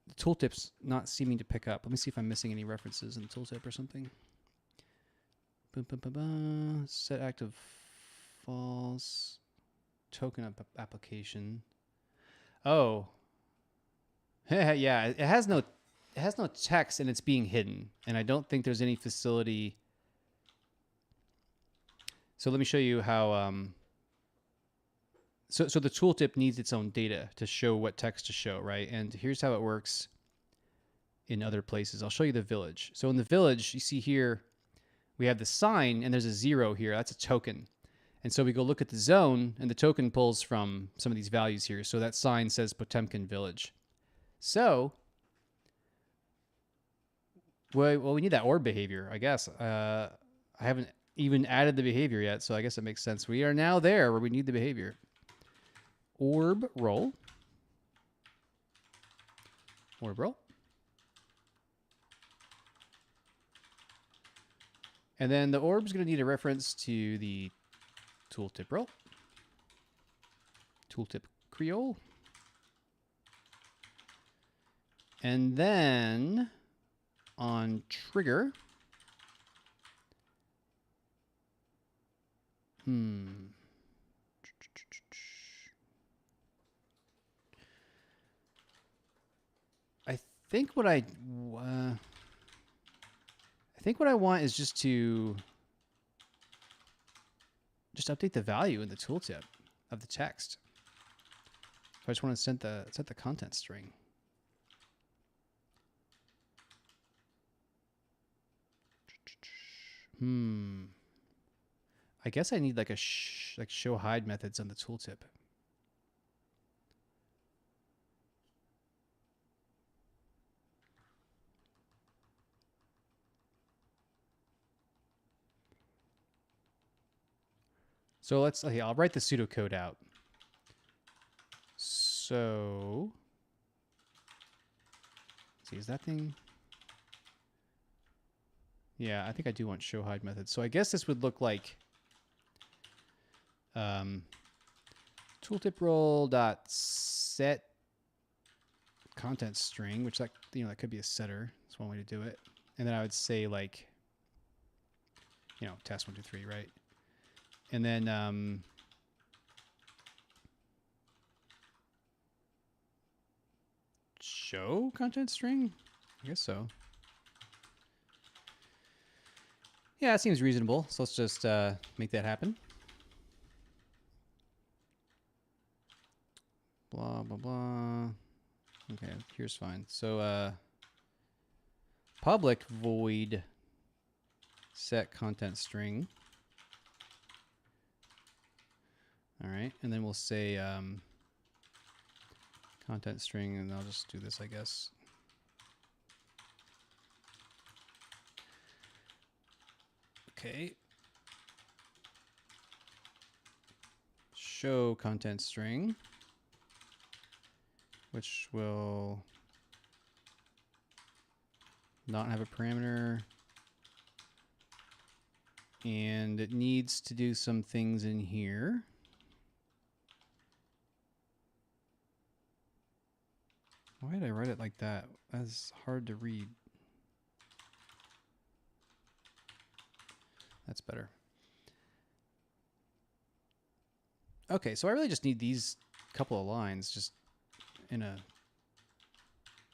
The tooltip's not seeming to pick up. Let me see if I'm missing any references in the tooltip or something. Set active false. Token application. Oh. Yeah, it has no text and it's being hidden. And I don't think there's any facility. So let me show you how so the tooltip needs its own data to show what text to show, right? And here's how it works in other places. I'll show you the village. So in the village, you see here we have the sign and there's a 0 here. That's a token. And so we go look at the zone and the token pulls from some of these values here. So that sign says Potemkin Village. So, well, we need that orb behavior, I guess. I haven't even added the behavior yet, so I guess it makes sense. We are now there where we need the behavior. Orb roll. Orb roll. And then the orb's going to need a reference to the tooltip roll. Tooltip Creole. And then on trigger, I think what I want is just to update the value in the tooltip of the text. So I just want to set the content string. I guess I need like a show hide methods on the tooltip. So I'll write the pseudocode out. So, let's see, is that thing? Yeah, I think I do want show hide methods. So I guess this would look like tooltip roll dot set content string, which that could be a setter. That's one way to do it. And then I would say like, test 1, 2, 3, right? And then show content string? I guess so. Yeah, it seems reasonable. So let's just make that happen. Blah, blah, blah. Okay, here's fine. So public void set content string. All right, and then we'll say content string, and I'll just do this, I guess. Okay. Show content string, which will not have a parameter. And it needs to do some things in here. Why did I write it like that? That's hard to read. That's better. Okay, so I really just need these couple of lines just in a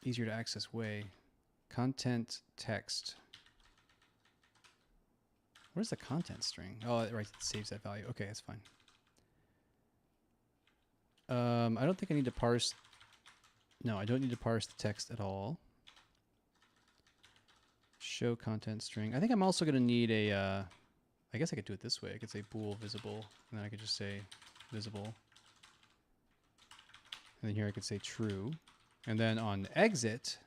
easier to access way. Content text. Where's the content string? Oh, right, it saves that value. Okay, that's fine. I don't think I need to parse. No, I don't need to parse the text at all. Show content string. I think I'm also going to need a, I guess I could do it this way. I could say bool visible, and then I could just say visible. And then here I could say true. And then on exit,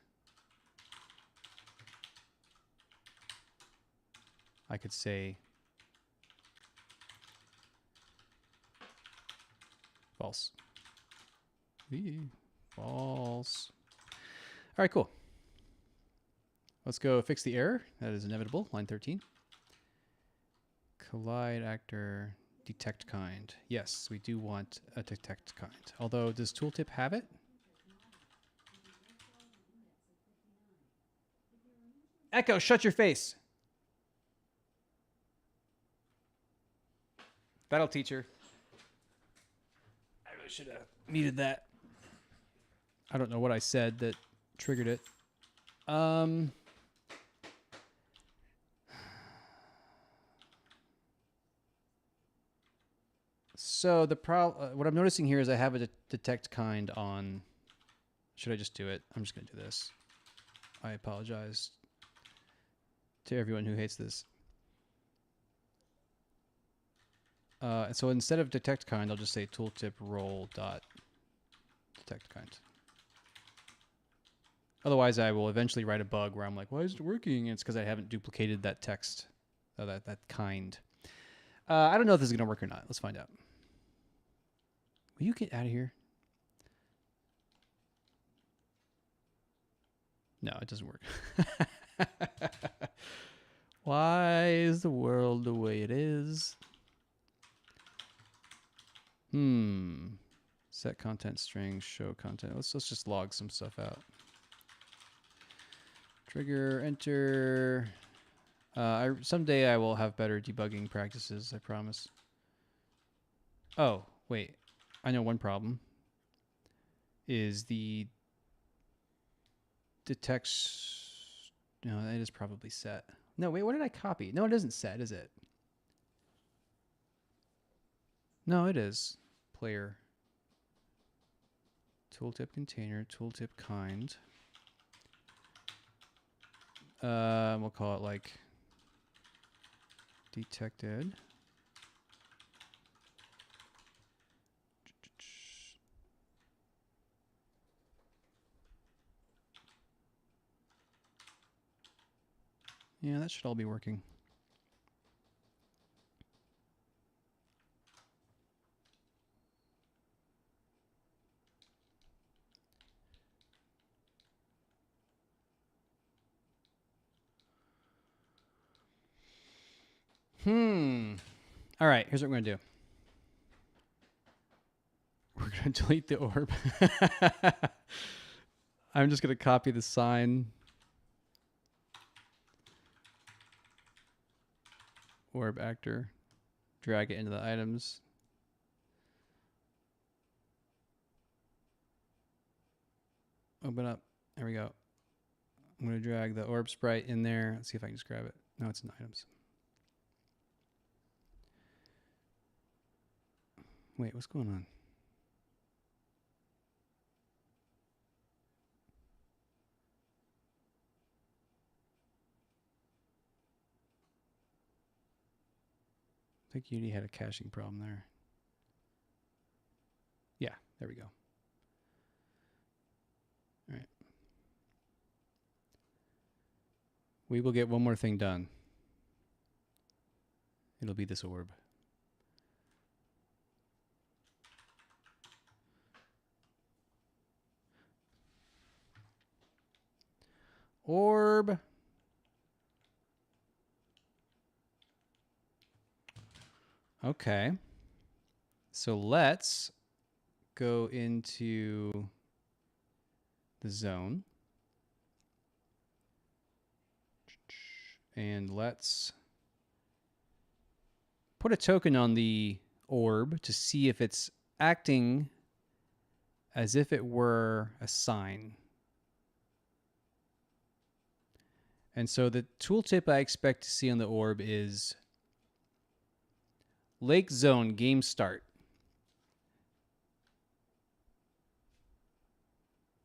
I could say false. False. All right, cool. Let's go fix the error. That is inevitable. Line 13. Collide actor detect kind. Yes, we do want a detect kind. Although, does tooltip have it? Echo, shut your face. That'll teach her. I really should have muted that. I don't know what I said that triggered it. So the what I'm noticing here is I have a detect kind on. Should I just do it? I'm just going to do this. I apologize to everyone who hates this. And so instead of detect kind, I'll just say tooltip roll dot detect kind. Otherwise, I will eventually write a bug where I'm like, why is it working? And it's because I haven't duplicated that text, that kind. I don't know if this is going to work or not. Let's find out. Will you get out of here? No, it doesn't work. Why is the world the way it is? Set content string, show content. Let's just log some stuff out. Trigger, enter. Someday I will have better debugging practices, I promise. Oh, wait. I know one problem. Is the detects... No, it is probably set. No, wait, what did I copy? No, it isn't set, is it? No, it is. Player. Tooltip container, tooltip kind. We'll call it like detected. Yeah, that should all be working. All right, here's what we're going to do. We're going to delete the orb. I'm just going to copy the sign. Orb actor. Drag it into the items. Open up. There we go. I'm going to drag the orb sprite in there. Let's see if I can just grab it. No, it's in items. Wait, what's going on? I think Unity had a caching problem there. Yeah, there we go. All right. We will get one more thing done. It'll be this orb. Orb. Okay. So let's go into the zone. And let's put a token on the orb to see if it's acting as if it were a sign. And so the tooltip I expect to see on the orb is Lake Zone game start.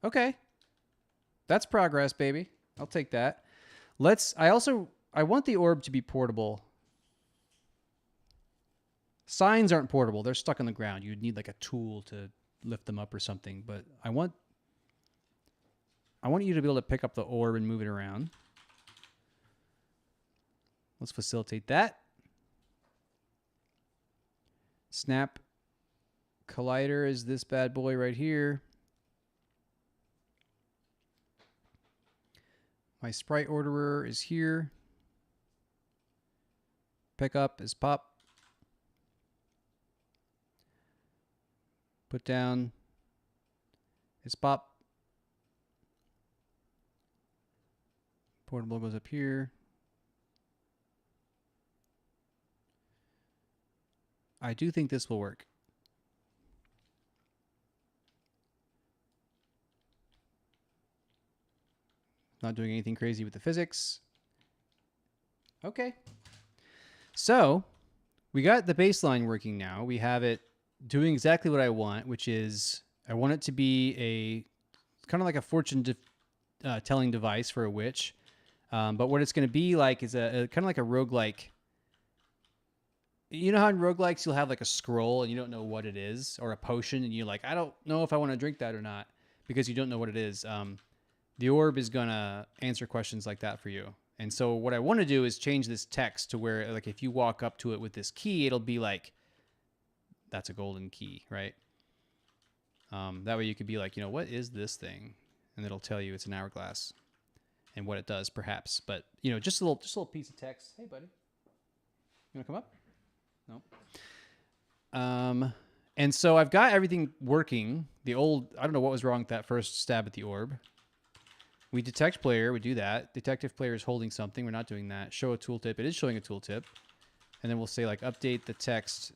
Okay. That's progress, baby. I'll take that. I want the orb to be portable. Signs aren't portable. They're stuck on the ground. You'd need like a tool to lift them up or something. But I want you to be able to pick up the orb and move it around. Let's facilitate that. Snap collider is this bad boy right here. My sprite orderer is here. Pickup is pop. Put down is pop. Portable goes up here. I do think this will work. Not doing anything crazy with the physics. Okay. So we got the baseline working now. We have it doing exactly what I want, which is I want it to be a kind of like a fortune telling device for a witch. But what it's going to be like is a kind of like a roguelike. You know how in roguelikes you'll have like a scroll and you don't know what it is, or a potion and you're like, I don't know if I want to drink that or not because you don't know what it is. The orb is going to answer questions like that for you. And so what I want to do is change this text to where, like, if you walk up to it with this key, it'll be like, that's a golden key, right? That way you could be like, what is this thing? And it'll tell you it's an hourglass and what it does, perhaps. But, just a little piece of text. Hey, buddy. You want to come up? No. And so I've got everything working. I don't know what was wrong with that first stab at the orb. We detect player, we do that. Detect if player is holding something. We're not doing that. Show a tooltip. It is showing a tooltip. And then we'll say, like, update the text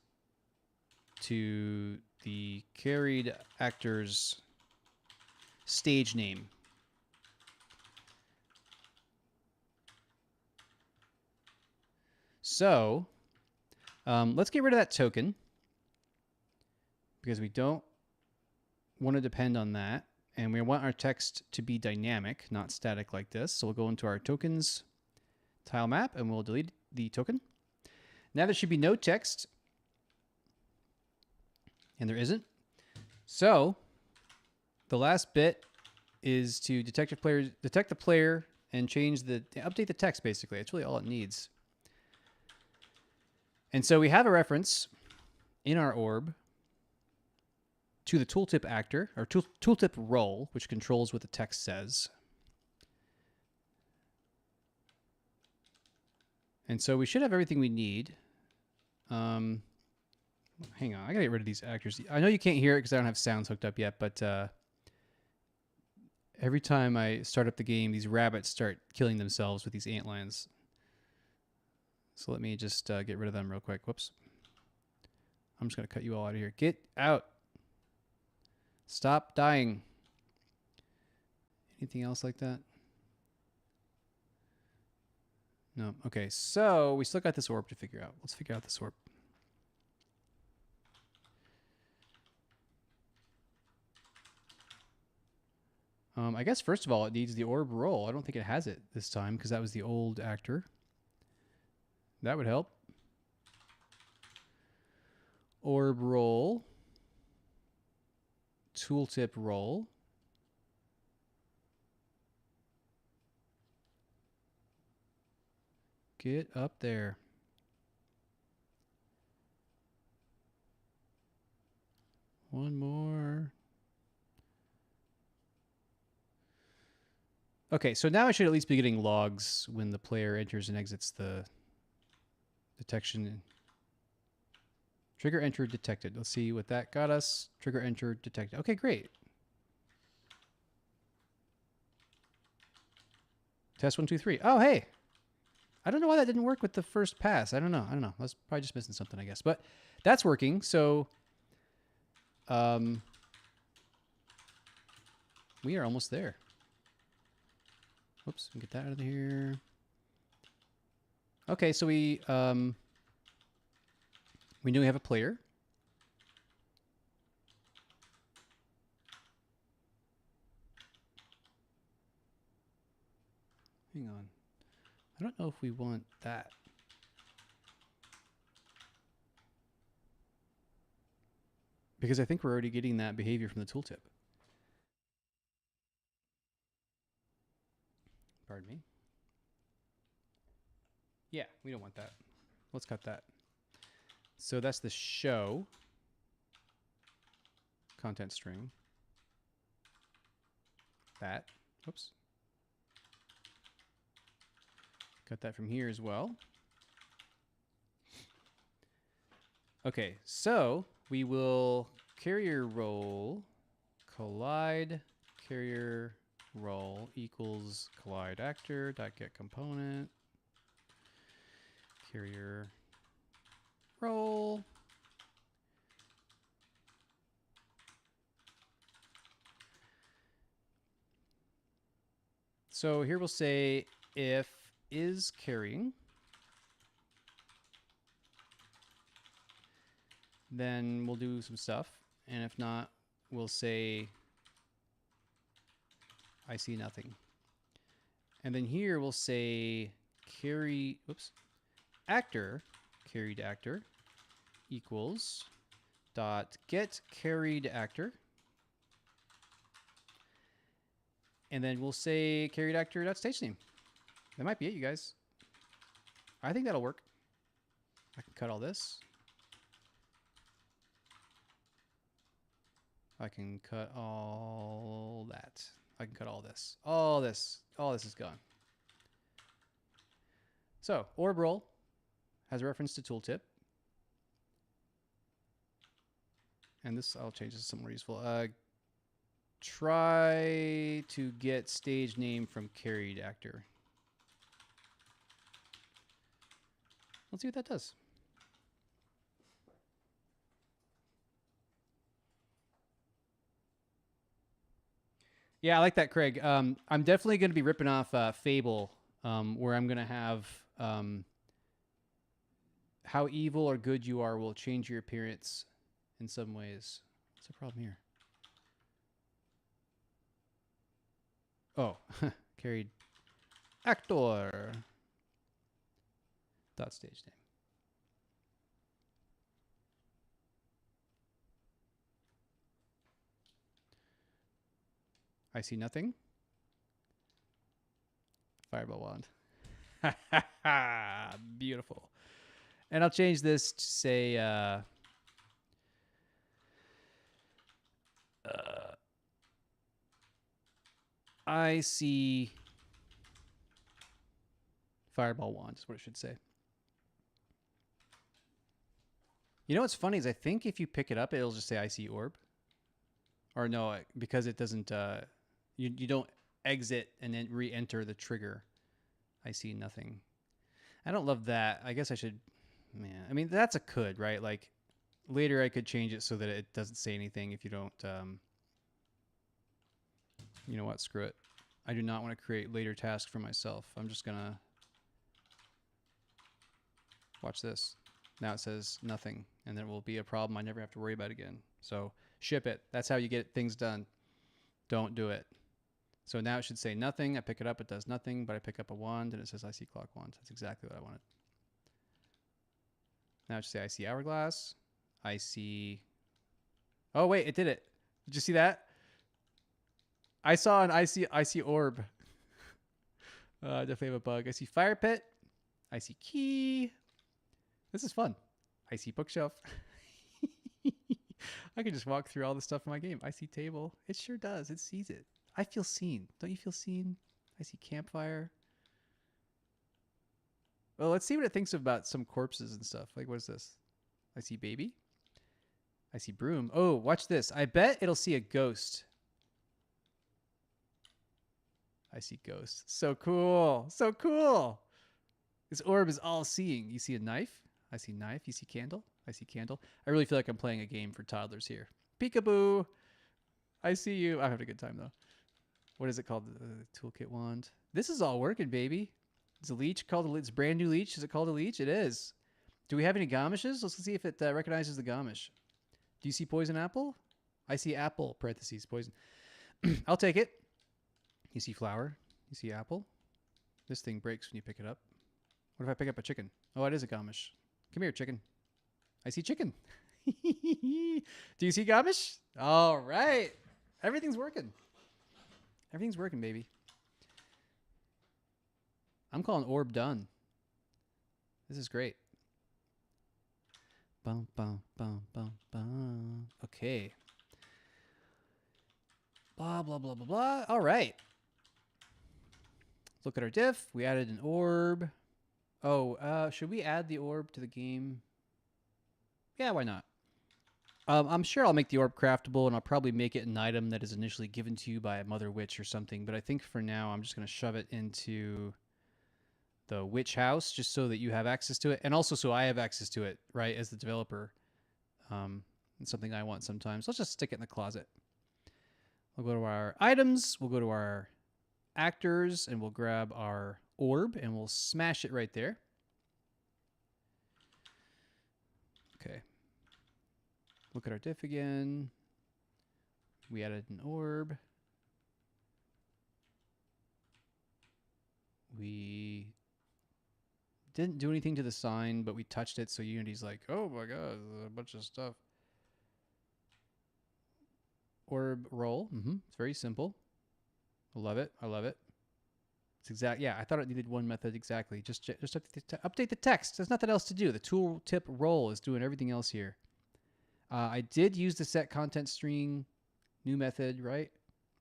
to the carried actor's stage name. So let's get rid of that token because we don't want to depend on that. And we want our text to be dynamic, not static like this. So we'll go into our tokens tile map and we'll delete the token. Now there should be no text. And there isn't. So the last bit is to detect the player and update the text basically. It's really all it needs. And so we have a reference in our orb to the tooltip actor, or tooltip role, which controls what the text says. And so we should have everything we need. Hang on, I gotta get rid of these actors. I know you can't hear it because I don't have sounds hooked up yet, but every time I start up the game, these rabbits start killing themselves with these antlions. So let me just get rid of them real quick. Whoops. I'm just gonna cut you all out of here. Get out. Stop dying. Anything else like that? No. Okay, so we still got this orb to figure out. Let's figure out this orb. I guess first of all, it needs the orb roll. I don't think it has it this time because that was the old actor. That would help. Orb roll. Tooltip roll. Get up there. One more. Okay, so now I should at least be getting logs when the player enters and exits the detection. Trigger enter detected. Let's see what that got us. Trigger enter detected. Okay, great. Test 1, 2, 3. Oh, hey. I don't know why that didn't work with the first pass. I don't know. I was probably just missing something, I guess. But that's working. So we are almost there. Whoops, get that out of here. Okay, so we know we have a player. Hang on. I don't know if we want that. Because I think we're already getting that behavior from the tooltip. Pardon me. Yeah, we don't want that. Let's cut that. So that's the show content string. That. Whoops. Cut that from here as well. Okay, so we will carrier roll collide carrier roll equals collide actor dot get component carrier roll So here we'll say if is carrying, then we'll do some stuff. And if not, we'll say I see nothing. And then here we'll say actor, carried actor equals dot get carried actor. And then we'll say carried actor dot stage name. That might be it, you guys. I think that'll work. I can cut all this. I can cut all that. I can cut all this. All this is gone. So orb roll has a reference to tooltip. And this, I'll change this to something more useful. Try to get stage name from carried actor. Let's see what that does. Yeah, I like that, Craig. I'm definitely going to be ripping off Fable, where I'm going to have how evil or good you are will change your appearance in some ways. What's the problem here? Oh, carried actor. Dot stage name. I see nothing. Fireball wand. Beautiful. And I'll change this to say I see fireball wand is what it should say. You know what's funny is I think if you pick it up, it'll just say I see orb. Or no, because it doesn't, you don't exit and then re-enter the trigger. I see nothing. I don't love that. I guess I should, man. I mean, that's a could, right? Like later I could change it so that it doesn't say anything if you don't, you know what, screw it. I do not want to create later tasks for myself. I'm just going to watch this. Now it says nothing, and there will be a problem I never have to worry about again. So ship it. That's how you get things done. Don't do it. So now it should say nothing. I pick it up, it does nothing, but I pick up a wand and it says I see clock wand. That's exactly what I wanted. Now it should say I see hourglass. I see... Oh, wait, it did it. Did you see that? I saw an I see orb. Definitely have a bug. I see fire pit. I see key. This is fun. I see bookshelf. I can just walk through all the stuff in my game. I see table. It sure does. It sees it. I feel seen. Don't you feel seen? I see campfire. Well, let's see what it thinks about some corpses and stuff. Like, what is this? I see baby. I see broom. Oh, watch this. I bet it'll see a ghost. I see ghost. So cool. So cool. This orb is all seeing. You see a knife? I see knife. You see candle? I see candle. I really feel like I'm playing a game for toddlers here. Peekaboo. I see you. I'm having a good time, though. What is it called? The toolkit wand. This is all working, baby. Is a leech called a leech? It's a brand new leech. Is it called a leech? It is. Do we have any gomishes? Let's see if it recognizes the gomish. Do you see poison apple? I see apple, parentheses, poison. I'll take it. You see flower. You see apple. This thing breaks when you pick it up. What if I pick up a chicken? Oh, it is a gomish. Come here, chicken. I see chicken. Do you see gomish? All right. Everything's working. Everything's working, baby. I'm calling orb done. This is great. Bum, bum, bum, bum, bum. Okay. Blah, blah, blah, blah, blah. All right. Look at our diff. We added an orb. Oh, should we add the orb to the game? Yeah, why not? I'm sure I'll make the orb craftable, and I'll probably make it an item that is initially given to you by a mother witch or something. But I think for now, I'm just going to shove it into the witch house just so that you have access to it. And also so I have access to it, right, as the developer. It's something I want sometimes. Let's just stick it in the closet. We'll go to our items. We'll go to our actors, and we'll grab our orb, and we'll smash it right there. Okay. Look at our diff again. We added an orb. We didn't do anything to the sign, but we touched it, so Unity's like, oh my god, there's a bunch of stuff. Orb roll. It's very simple. I love it. I love it. It's exact. Yeah, I thought it needed one method exactly. Just update the text. There's nothing else to do. The tooltip roll is doing everything else here. I did use the set content string new method, right?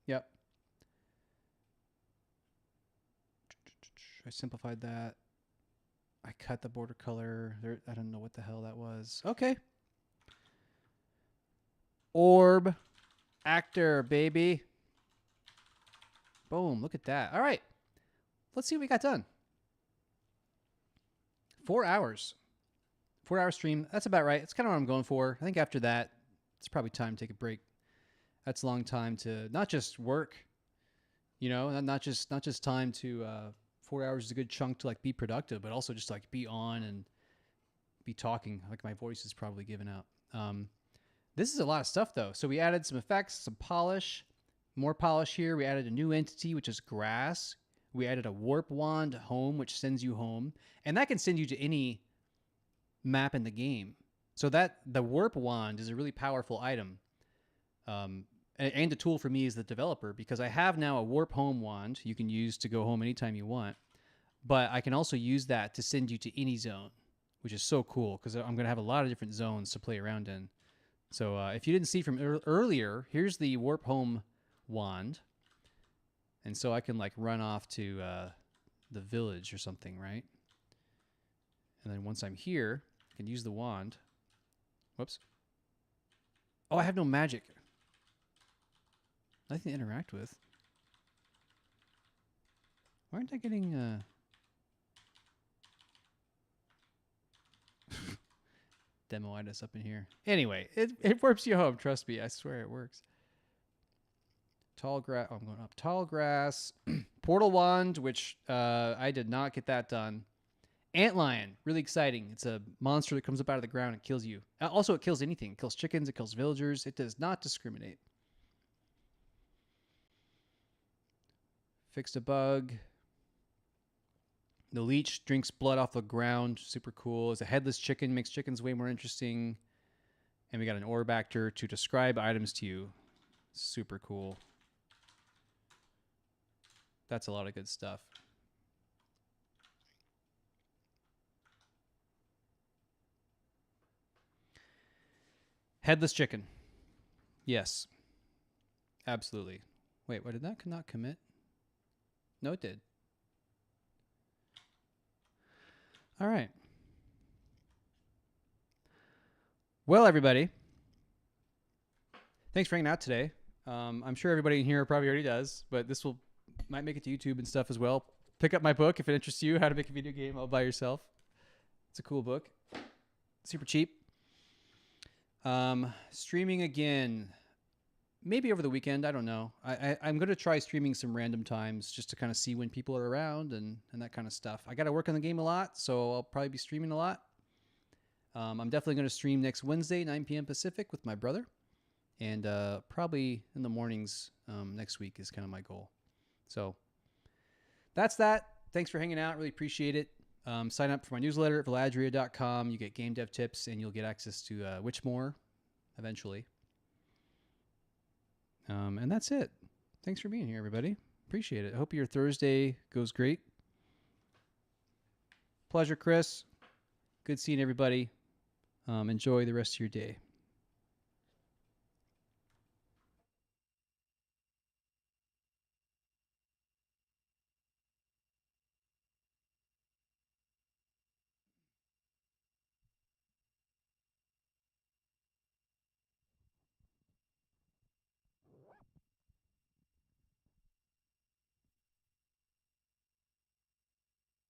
Yep. I simplified that. I cut the border color. There, I don't know what the hell that was. Okay. Orb. Actor, baby. Boom. Look at that. All right. Let's see what we got done. 4 hours. 4-hour stream. That's about right. It's kind of what I'm going for. I think after that, it's probably time to take a break. That's a long time to not just work, you know, not just time to 4 hours is a good chunk to like be productive, but also just like be on and be talking. Like my voice is probably giving out. This is a lot of stuff though. So we added some effects, some polish, more polish here. We added a new entity, which is grass. We added a warp wand home, which sends you home, and that can send you to any map in the game. So that the warp wand is a really powerful item. And a tool for me as the developer, because I have now a warp home wand you can use to go home anytime you want. But I can also use that to send you to any zone, which is so cool because I'm going to have a lot of different zones to play around in. So if you didn't see from earlier, here's the warp home wand. And so I can like run off to the village or something, right? And then once I'm here, I can use the wand. Whoops. Oh, I have no magic. Nothing to interact with. Why aren't I getting demo-itis up in here? Anyway, it warps you home. Trust me. I swear it works. Tall grass. Oh, I'm going up. Tall grass. Portal wand, which I did not get that done. Antlion. Really exciting. It's a monster that comes up out of the ground and kills you. Also, it kills anything. It kills chickens. It kills villagers. It does not discriminate. Fixed a bug. The leech drinks blood off the ground. Super cool. It's a headless chicken. Makes chickens way more interesting. And we got an orb actor to describe items to you. Super cool. That's a lot of good stuff. Headless chicken. Yes. Absolutely. Wait, what did that not commit? No, it did. All right. Well, everybody, thanks for hanging out today. I'm sure everybody in here probably already does, but this might make it to YouTube and stuff as well. Pick up my book if it interests you, How to Make a Video Game All by Yourself. It's a cool book. Super cheap. Streaming again. Maybe over the weekend. I don't know. I'm going to try streaming some random times just to kind of see when people are around and that kind of stuff. I got to work on the game a lot, so I'll probably be streaming a lot. I'm definitely going to stream next Wednesday, 9 p.m. Pacific with my brother. And probably in the mornings next week is kind of my goal. So that's that. Thanks for hanging out. Really appreciate it. Sign up for my newsletter at Valadria.com. You get game dev tips, and you'll get access to WITCHMORE eventually. And that's it. Thanks for being here, everybody. Appreciate it. I hope your Thursday goes great. Pleasure, Chris. Good seeing everybody. Enjoy the rest of your day.